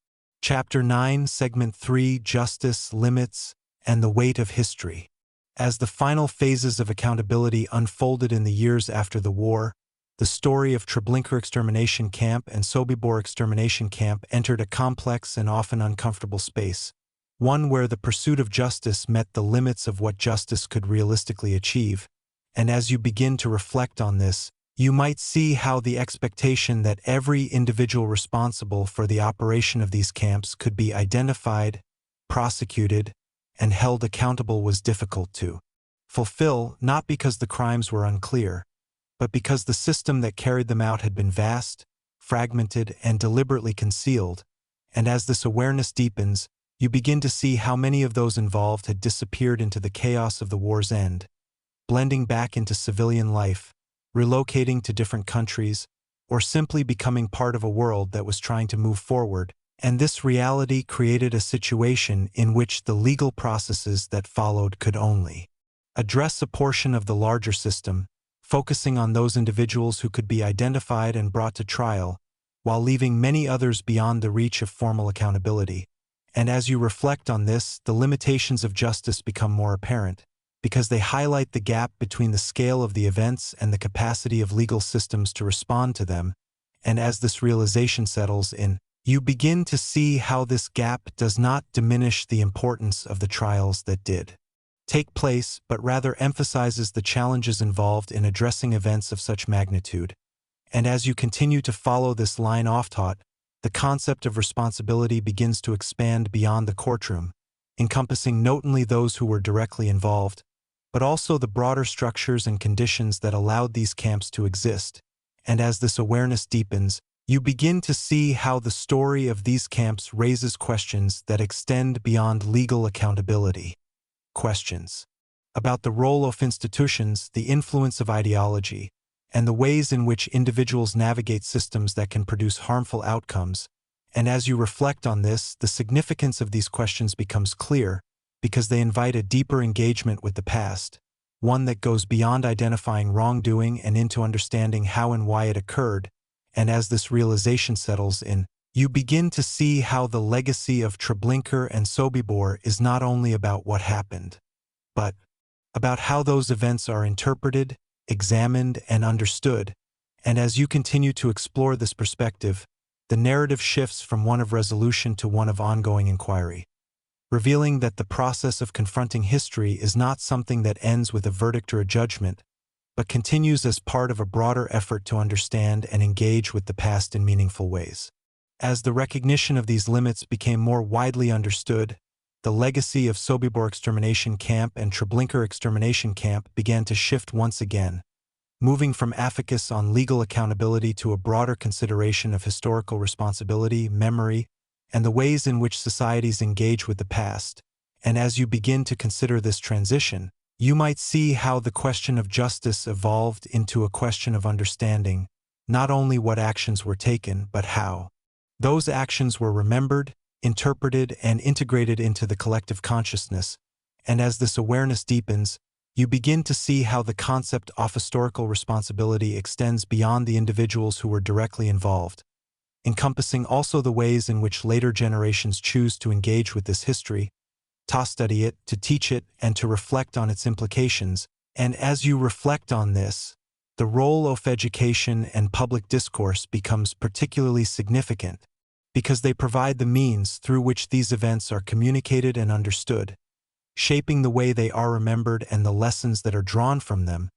Chapter 9, Segment 3, Justice, Limits, and the Weight of History. As the final phases of accountability unfolded in the years after the war, the story of Treblinka Extermination Camp and Sobibor Extermination Camp entered a complex and often uncomfortable space, one where the pursuit of justice met the limits of what justice could realistically achieve. And as you begin to reflect on this, you might see how the expectation that every individual responsible for the operation of these camps could be identified, prosecuted, and held accountable was difficult to fulfill, not because the crimes were unclear, but because the system that carried them out had been vast, fragmented, and deliberately concealed. And as this awareness deepens, you begin to see how many of those involved had disappeared into the chaos of the war's end, blending back into civilian life, relocating to different countries, or simply becoming part of a world that was trying to move forward. And this reality created a situation in which the legal processes that followed could only address a portion of the larger system, focusing on those individuals who could be identified and brought to trial, while leaving many others beyond the reach of formal accountability. And as you reflect on this, the limitations of justice become more apparent, because they highlight the gap between the scale of the events and the capacity of legal systems to respond to them. And as this realization settles in, you begin to see how this gap does not diminish the importance of the trials that did take place, but rather emphasizes the challenges involved in addressing events of such magnitude. And as you continue to follow this line of thought, the concept of responsibility begins to expand beyond the courtroom, encompassing not only those who were directly involved, but also the broader structures and conditions that allowed these camps to exist. And as this awareness deepens, you begin to see how the story of these camps raises questions that extend beyond legal accountability. Questions about the role of institutions, the influence of ideology, and the ways in which individuals navigate systems that can produce harmful outcomes. And as you reflect on this, the significance of these questions becomes clear, because they invite a deeper engagement with the past, one that goes beyond identifying wrongdoing and into understanding how and why it occurred. And as this realization settles in, you begin to see how the legacy of Treblinka and Sobibor is not only about what happened, but about how those events are interpreted, examined, and understood. And as you continue to explore this perspective, the narrative shifts from one of resolution to one of ongoing inquiry, revealing that the process of confronting history is not something that ends with a verdict or a judgment, but continues as part of a broader effort to understand and engage with the past in meaningful ways. As the recognition of these limits became more widely understood, the legacy of Sobibor extermination camp and Treblinka extermination camp began to shift once again, moving from a focus on legal accountability to a broader consideration of historical responsibility, memory, and the ways in which societies engage with the past. And as you begin to consider this transition, you might see how the question of justice evolved into a question of understanding, not only what actions were taken, but how those actions were remembered, interpreted, and integrated into the collective consciousness. And as this awareness deepens, you begin to see how the concept of historical responsibility extends beyond the individuals who were directly involved, encompassing also the ways in which later generations choose to engage with this history, to study it, to teach it, and to reflect on its implications. And as you reflect on this, the role of education and public discourse becomes particularly significant, because they provide the means through which these events are communicated and understood, shaping the way they are remembered and the lessons that are drawn from them.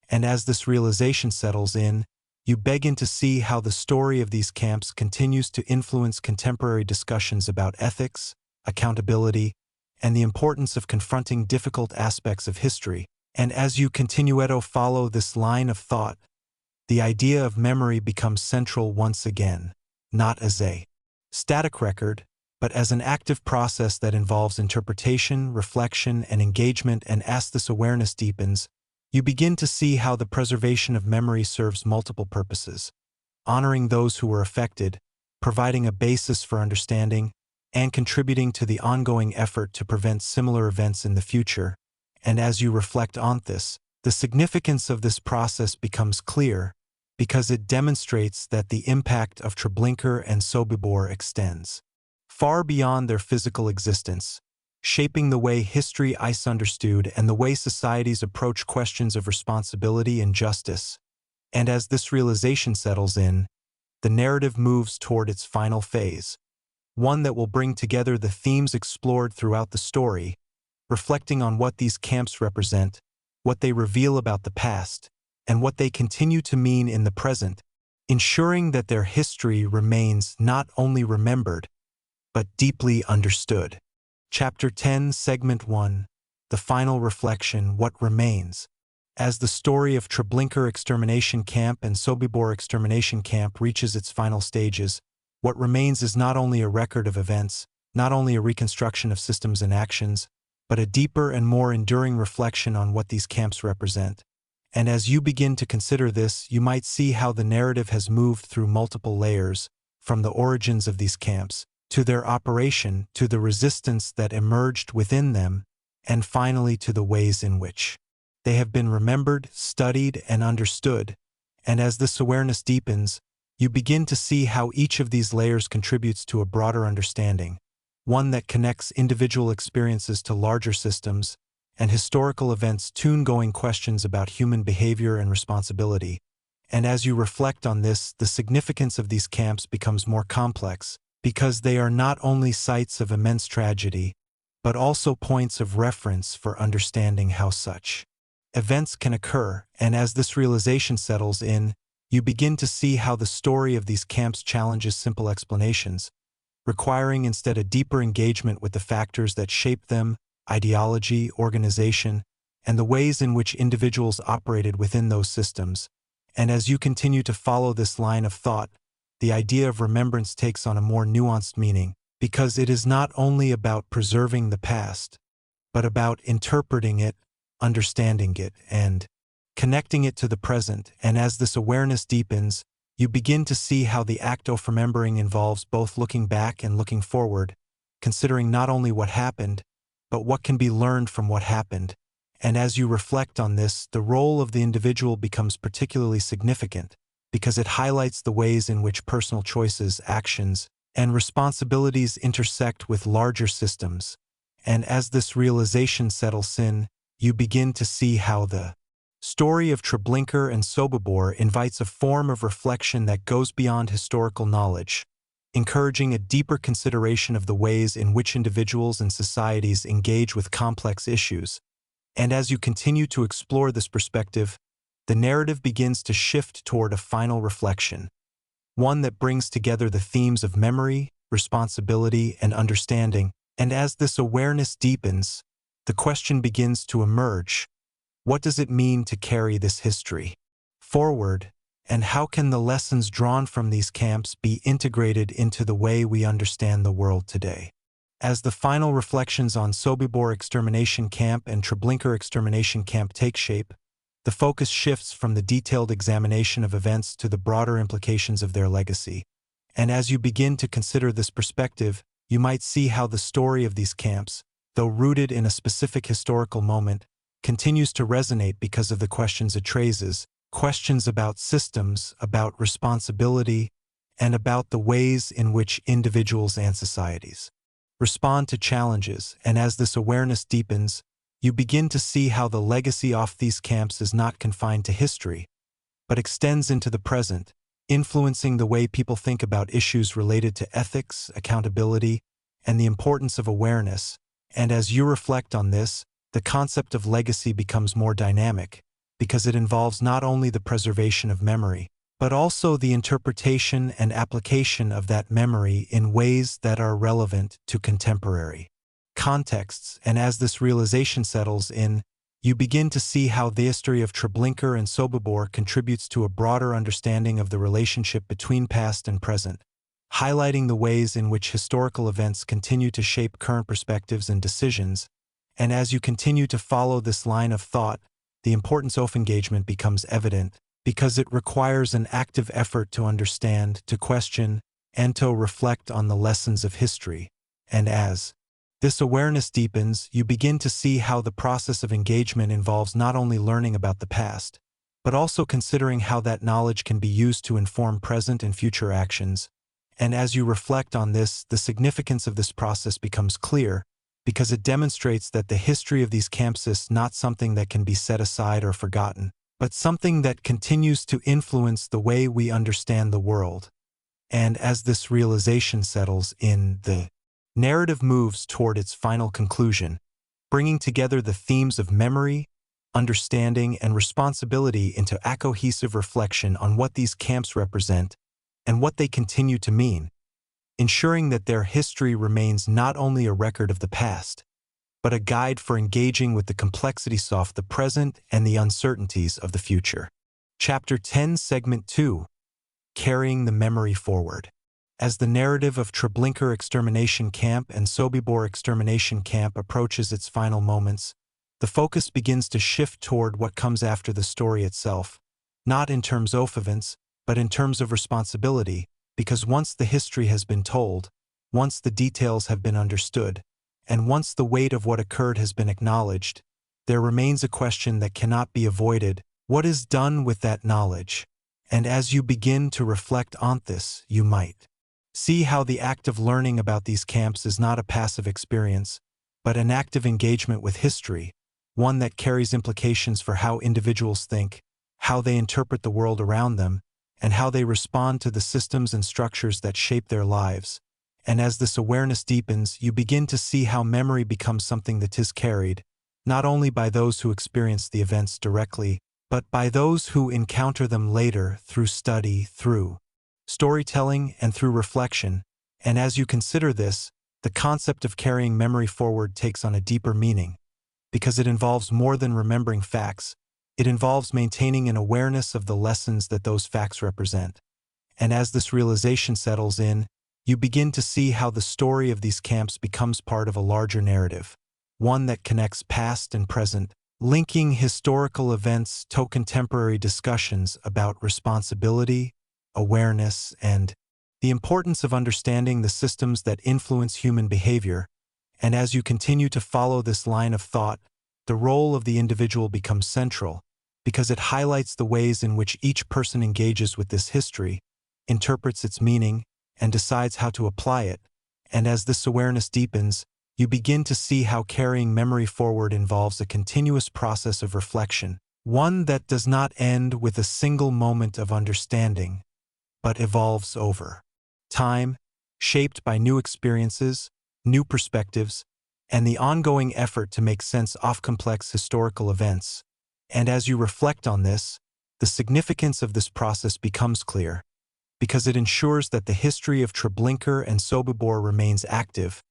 And as this realization settles in, you begin to see how the story of these camps continues to influence contemporary discussions about ethics, accountability, and the importance of confronting difficult aspects of history. And as you continue to follow this line of thought, the idea of memory becomes central once again, not as a static record, but as an active process that involves interpretation, reflection, and engagement. And as this awareness deepens, you begin to see how the preservation of memory serves multiple purposes: honoring those who were affected, providing a basis for understanding, and contributing to the ongoing effort to prevent similar events in the future. And as you reflect on this, the significance of this process becomes clear, because it demonstrates that the impact of Treblinka and Sobibor extends far beyond their physical existence, shaping the way history is understood and the way societies approach questions of responsibility and justice. And as this realization settles in, the narrative moves toward its final phase, one that will bring together the themes explored throughout the story, reflecting on what these camps represent, what they reveal about the past, and what they continue to mean in the present, ensuring that their history remains not only remembered, but deeply understood. Chapter 10, Segment 1, The Final Reflection, What Remains. As the story of Treblinka extermination camp and Sobibor extermination camp reaches its final stages, what remains is not only a record of events, not only a reconstruction of systems and actions, but a deeper and more enduring reflection on what these camps represent. And as you begin to consider this, you might see how the narrative has moved through multiple layers, from the origins of these camps, to their operation, to the resistance that emerged within them, and finally to the ways in which they have been remembered, studied, and understood. And as this awareness deepens, you begin to see how each of these layers contributes to a broader understanding, one that connects individual experiences to larger systems, and historical events to ongoing questions about human behavior and responsibility. And as you reflect on this, the significance of these camps becomes more complex, because they are not only sites of immense tragedy, but also points of reference for understanding how such events can occur. And as this realization settles in, you begin to see how the story of these camps challenges simple explanations, requiring instead a deeper engagement with the factors that shape them, ideology, organization, and the ways in which individuals operated within those systems. And as you continue to follow this line of thought, the idea of remembrance takes on a more nuanced meaning, because it is not only about preserving the past, but about interpreting it, understanding it, and connecting it to the present. And as this awareness deepens, you begin to see how the act of remembering involves both looking back and looking forward, considering not only what happened, but what can be learned from what happened. And as you reflect on this, the role of the individual becomes particularly significant, because it highlights the ways in which personal choices, actions, and responsibilities intersect with larger systems. And as this realization settles in, you begin to see how the story of Treblinka and Sobibor invites a form of reflection that goes beyond historical knowledge, encouraging a deeper consideration of the ways in which individuals and societies engage with complex issues. And as you continue to explore this perspective, the narrative begins to shift toward a final reflection, one that brings together the themes of memory, responsibility, and understanding. And as this awareness deepens, the question begins to emerge: what does it mean to carry this history forward, and how can the lessons drawn from these camps be integrated into the way we understand the world today? As the final reflections on Sobibor Extermination Camp and Treblinka Extermination Camp take shape, the focus shifts from the detailed examination of events to the broader implications of their legacy. And as you begin to consider this perspective, you might see how the story of these camps, though rooted in a specific historical moment, continues to resonate because of the questions it raises, questions about systems, about responsibility, and about the ways in which individuals and societies respond to challenges. And as this awareness deepens, you begin to see how the legacy of these camps is not confined to history, but extends into the present, influencing the way people think about issues related to ethics, accountability, and the importance of awareness. And as you reflect on this, the concept of legacy becomes more dynamic, because it involves not only the preservation of memory, but also the interpretation and application of that memory in ways that are relevant to contemporary contexts. And as this realization settles in, you begin to see how the history of Treblinka and Sobibor contributes to a broader understanding of the relationship between past and present, highlighting the ways in which historical events continue to shape current perspectives and decisions. And as you continue to follow this line of thought, the importance of engagement becomes evident, because it requires an active effort to understand, to question, and to reflect on the lessons of history. And as this awareness deepens, you begin to see how the process of engagement involves not only learning about the past, but also considering how that knowledge can be used to inform present and future actions. And as you reflect on this, the significance of this process becomes clear, because it demonstrates that the history of these camps is not something that can be set aside or forgotten, but something that continues to influence the way we understand the world. And as this realization settles in, the narrative moves toward its final conclusion, bringing together the themes of memory, understanding, and responsibility into a cohesive reflection on what these camps represent and what they continue to mean, ensuring that their history remains not only a record of the past, but a guide for engaging with the complexities of the present and the uncertainties of the future. Chapter 10, Segment 2, Carrying the Memory Forward. As the narrative of Treblinka Extermination Camp and Sobibor Extermination Camp approaches its final moments, the focus begins to shift toward what comes after the story itself, not in terms of events, but in terms of responsibility, because once the history has been told, once the details have been understood, and once the weight of what occurred has been acknowledged, there remains a question that cannot be avoided: what is done with that knowledge? And as you begin to reflect on this, you might see how the act of learning about these camps is not a passive experience, but an active engagement with history, one that carries implications for how individuals think, how they interpret the world around them, and how they respond to the systems and structures that shape their lives. And as this awareness deepens, you begin to see how memory becomes something that is carried, not only by those who experience the events directly, but by those who encounter them later through study, through storytelling, and through reflection. And as you consider this, the concept of carrying memory forward takes on a deeper meaning, because it involves more than remembering facts. It involves maintaining an awareness of the lessons that those facts represent. And as this realization settles in, you begin to see how the story of these camps becomes part of a larger narrative, one that connects past and present, linking historical events to contemporary discussions about responsibility, awareness, and the importance of understanding the systems that influence human behavior. And as you continue to follow this line of thought, the role of the individual becomes central, because it highlights the ways in which each person engages with this history, interprets its meaning, and decides how to apply it. And as this awareness deepens, you begin to see how carrying memory forward involves a continuous process of reflection, one that does not end with a single moment of understanding, but evolves over time, shaped by new experiences, new perspectives, and the ongoing effort to make sense of complex historical events. And as you reflect on this, the significance of this process becomes clear, because it ensures that the history of Treblinka and Sobibor remains active,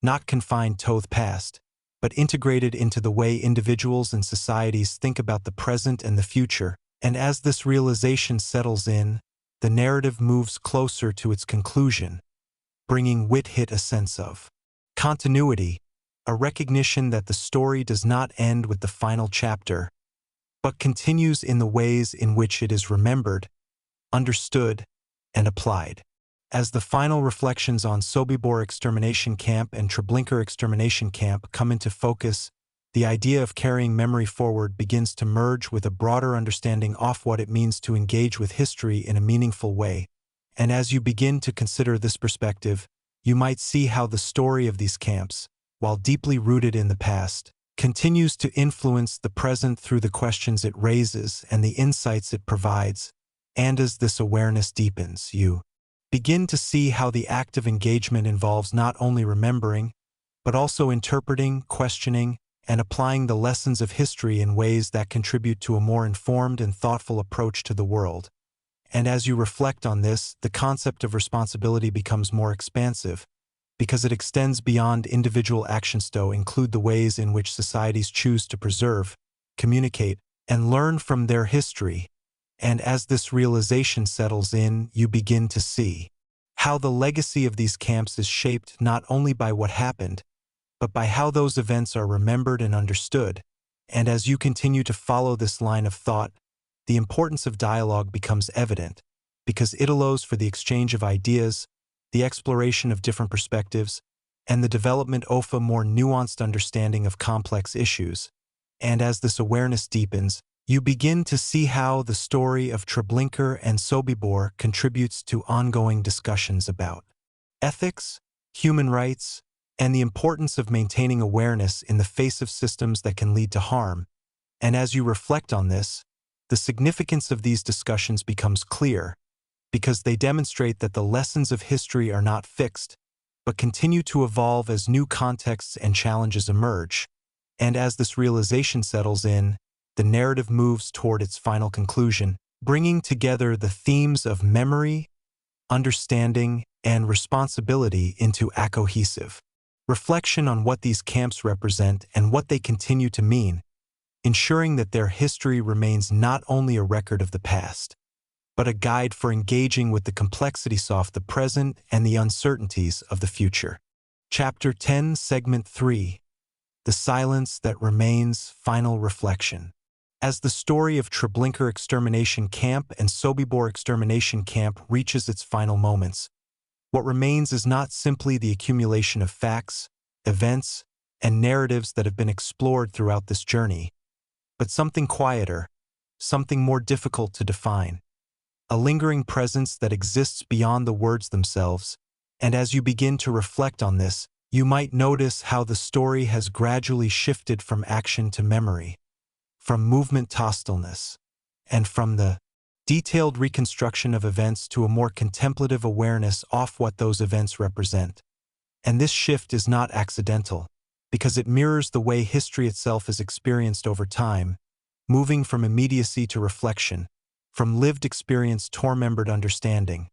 not confined to the past, but integrated into the way individuals and societies think about the present and the future. And as this realization settles in, the narrative moves closer to its conclusion, bringing Whithit a sense of continuity, a recognition that the story does not end with the final chapter, but continues in the ways in which it is remembered, understood, and applied. As the final reflections on Sobibor extermination camp and Treblinka extermination camp come into focus, the idea of carrying memory forward begins to merge with a broader understanding of what it means to engage with history in a meaningful way. And as you begin to consider this perspective, you might see how the story of these camps, while deeply rooted in the past, continues to influence the present through the questions it raises and the insights it provides. And as this awareness deepens, you begin to see how the act of engagement involves not only remembering, but also interpreting, questioning, and applying the lessons of history in ways that contribute to a more informed and thoughtful approach to the world. And as you reflect on this, the concept of responsibility becomes more expansive, because it extends beyond individual actions to include the ways in which societies choose to preserve, communicate, and learn from their history. And as this realization settles in, you begin to see how the legacy of these camps is shaped not only by what happened, but by how those events are remembered and understood. And as you continue to follow this line of thought, the importance of dialogue becomes evident, because it allows for the exchange of ideas, the exploration of different perspectives, and the development of a more nuanced understanding of complex issues. And as this awareness deepens, you begin to see how the story of Treblinka and Sobibor contributes to ongoing discussions about ethics, human rights, and the importance of maintaining awareness in the face of systems that can lead to harm. And as you reflect on this, the significance of these discussions becomes clear, because they demonstrate that the lessons of history are not fixed, but continue to evolve as new contexts and challenges emerge. And as this realization settles in, the narrative moves toward its final conclusion, bringing together the themes of memory, understanding, and responsibility into a cohesive reflection on what these camps represent and what they continue to mean, ensuring that their history remains not only a record of the past, but a guide for engaging with the complexities of the present and the uncertainties of the future. Chapter 10, Segment 3. The Silence That Remains, Final Reflection. As the story of Treblinka extermination camp and Sobibor extermination camp reaches its final moments, what remains is not simply the accumulation of facts, events, and narratives that have been explored throughout this journey, but something quieter, something more difficult to define, a lingering presence that exists beyond the words themselves. And as you begin to reflect on this, you might notice how the story has gradually shifted from action to memory, from movement to stillness, and from the detailed reconstruction of events to a more contemplative awareness of what those events represent. And this shift is not accidental, because it mirrors the way history itself is experienced over time, moving from immediacy to reflection, from lived experience to remembered understanding.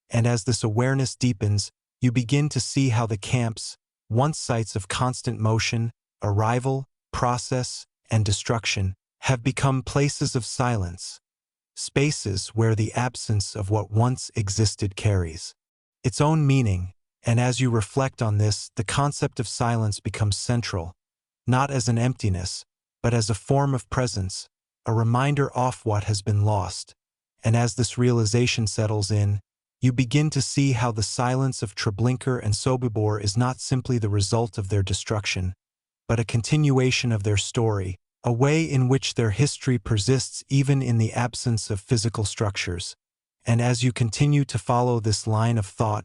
And as this awareness deepens, you begin to see how the camps, once sites of constant motion, arrival, process, and destruction, have become places of silence, spaces where the absence of what once existed carries its own meaning. And as you reflect on this, the concept of silence becomes central, not as an emptiness, but as a form of presence, a reminder of what has been lost. And as this realization settles in, you begin to see how the silence of Treblinka and Sobibor is not simply the result of their destruction, but a continuation of their story, a way in which their history persists even in the absence of physical structures. And as you continue to follow this line of thought,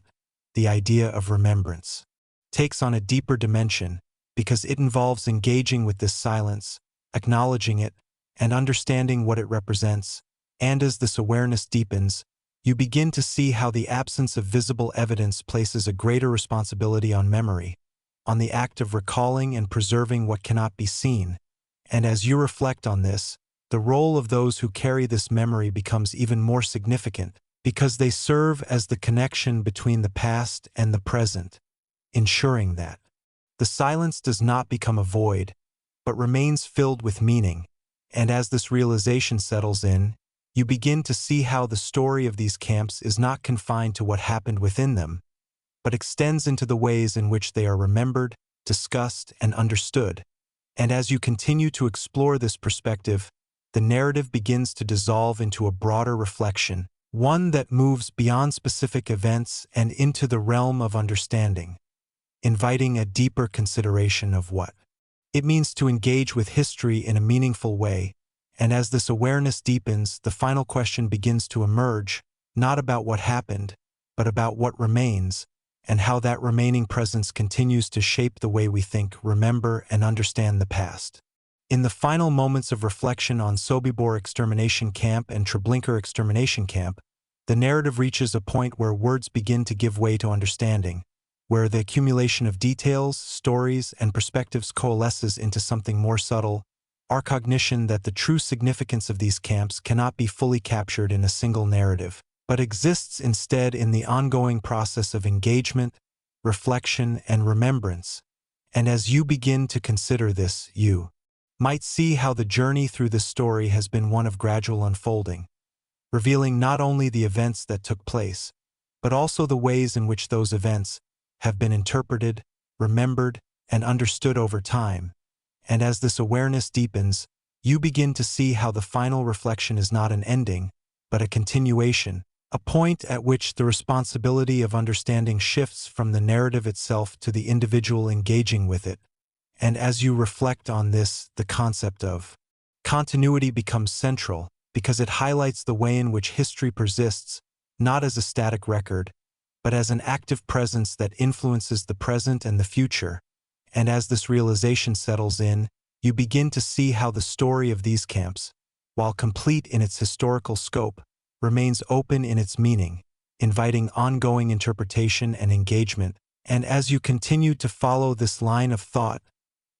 the idea of remembrance takes on a deeper dimension, because it involves engaging with this silence, acknowledging it, and understanding what it represents. And as this awareness deepens, you begin to see how the absence of visible evidence places a greater responsibility on memory, on the act of recalling and preserving what cannot be seen. And as you reflect on this, the role of those who carry this memory becomes even more significant, because they serve as the connection between the past and the present, ensuring that the silence does not become a void, but remains filled with meaning. And as this realization settles in, you begin to see how the story of these camps is not confined to what happened within them, but extends into the ways in which they are remembered, discussed, and understood. And as you continue to explore this perspective, the narrative begins to dissolve into a broader reflection, one that moves beyond specific events and into the realm of understanding, inviting a deeper consideration of what it means to engage with history in a meaningful way. And as this awareness deepens, the final question begins to emerge, not about what happened, but about what remains, and how that remaining presence continues to shape the way we think, remember, and understand the past. In the final moments of reflection on Sobibor Extermination Camp and Treblinka Extermination Camp, the narrative reaches a point where words begin to give way to understanding, where the accumulation of details, stories, and perspectives coalesces into something more subtle, our cognition that the true significance of these camps cannot be fully captured in a single narrative, but exists instead in the ongoing process of engagement, reflection, and remembrance. And as you begin to consider this, you might see how the journey through this story has been one of gradual unfolding, revealing not only the events that took place, but also the ways in which those events have been interpreted, remembered, and understood over time. And as this awareness deepens, you begin to see how the final reflection is not an ending, but a continuation, a point at which the responsibility of understanding shifts from the narrative itself to the individual engaging with it. And as you reflect on this, the concept of continuity becomes central, because it highlights the way in which history persists, not as a static record, but as an active presence that influences the present and the future. And as this realization settles in, you begin to see how the story of these camps, while complete in its historical scope, remains open in its meaning, inviting ongoing interpretation and engagement. And as you continue to follow this line of thought,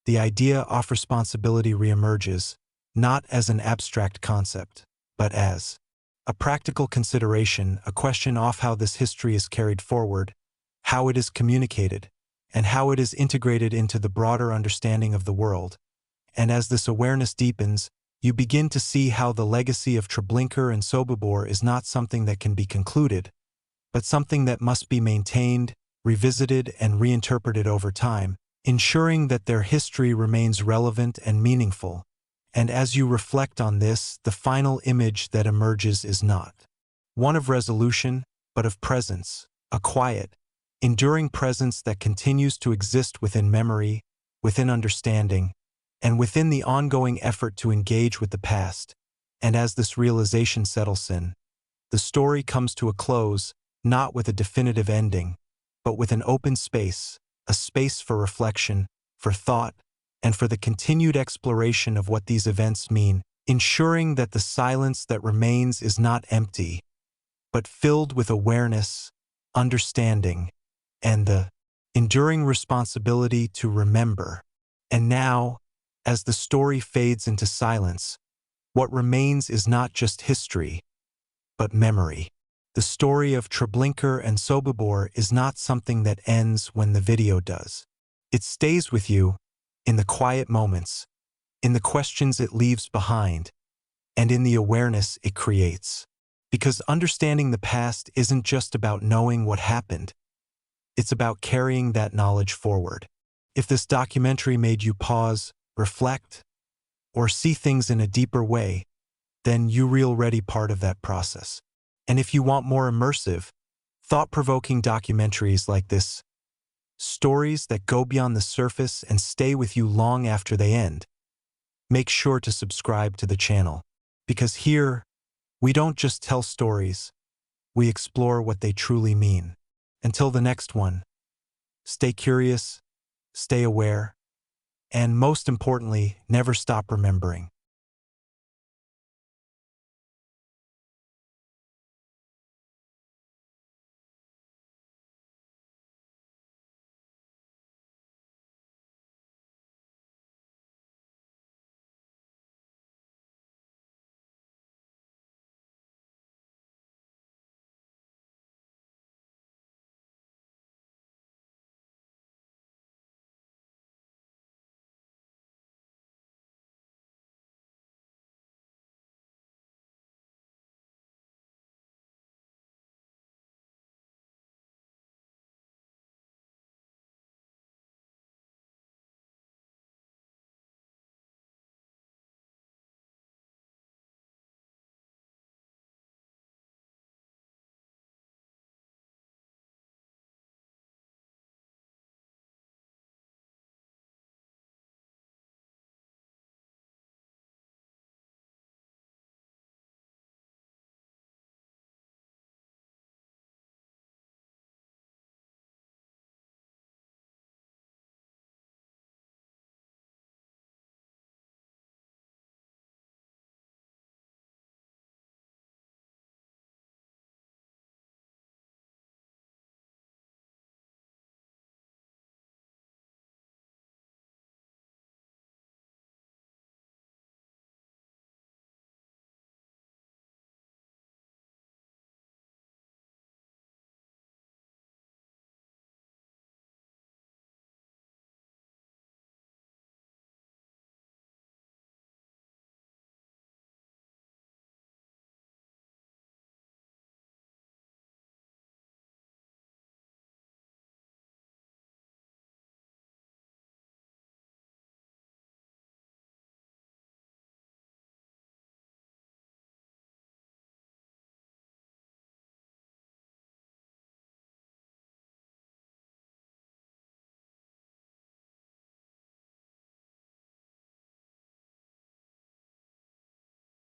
the idea of responsibility reemerges, not as an abstract concept, but as a practical consideration, a question of how this history is carried forward, how it is communicated, and how it is integrated into the broader understanding of the world. And as this awareness deepens, you begin to see how the legacy of Treblinka and Sobibor is not something that can be concluded, but something that must be maintained, revisited, and reinterpreted over time, ensuring that their history remains relevant and meaningful. And as you reflect on this, the final image that emerges is not one of resolution, but of presence, a quiet, enduring presence that continues to exist within memory, within understanding, and within the ongoing effort to engage with the past. And as this realization settles in, the story comes to a close, not with a definitive ending, but with an open space, a space for reflection, for thought, and for the continued exploration of what these events mean, ensuring that the silence that remains is not empty, but filled with awareness, understanding, and the enduring responsibility to remember. And now, as the story fades into silence, what remains is not just history, but memory. The story of Treblinka and Sobibor is not something that ends when the video does. It stays with you in the quiet moments, in the questions it leaves behind, and in the awareness it creates. Because understanding the past isn't just about knowing what happened, it's about carrying that knowledge forward. If this documentary made you pause, reflect, or see things in a deeper way, then you're already part of that process. And if you want more immersive, thought-provoking documentaries like this, stories that go beyond the surface and stay with you long after they end, make sure to subscribe to the channel. Because here, we don't just tell stories, we explore what they truly mean. Until the next one, stay curious, stay aware, and most importantly, never stop remembering.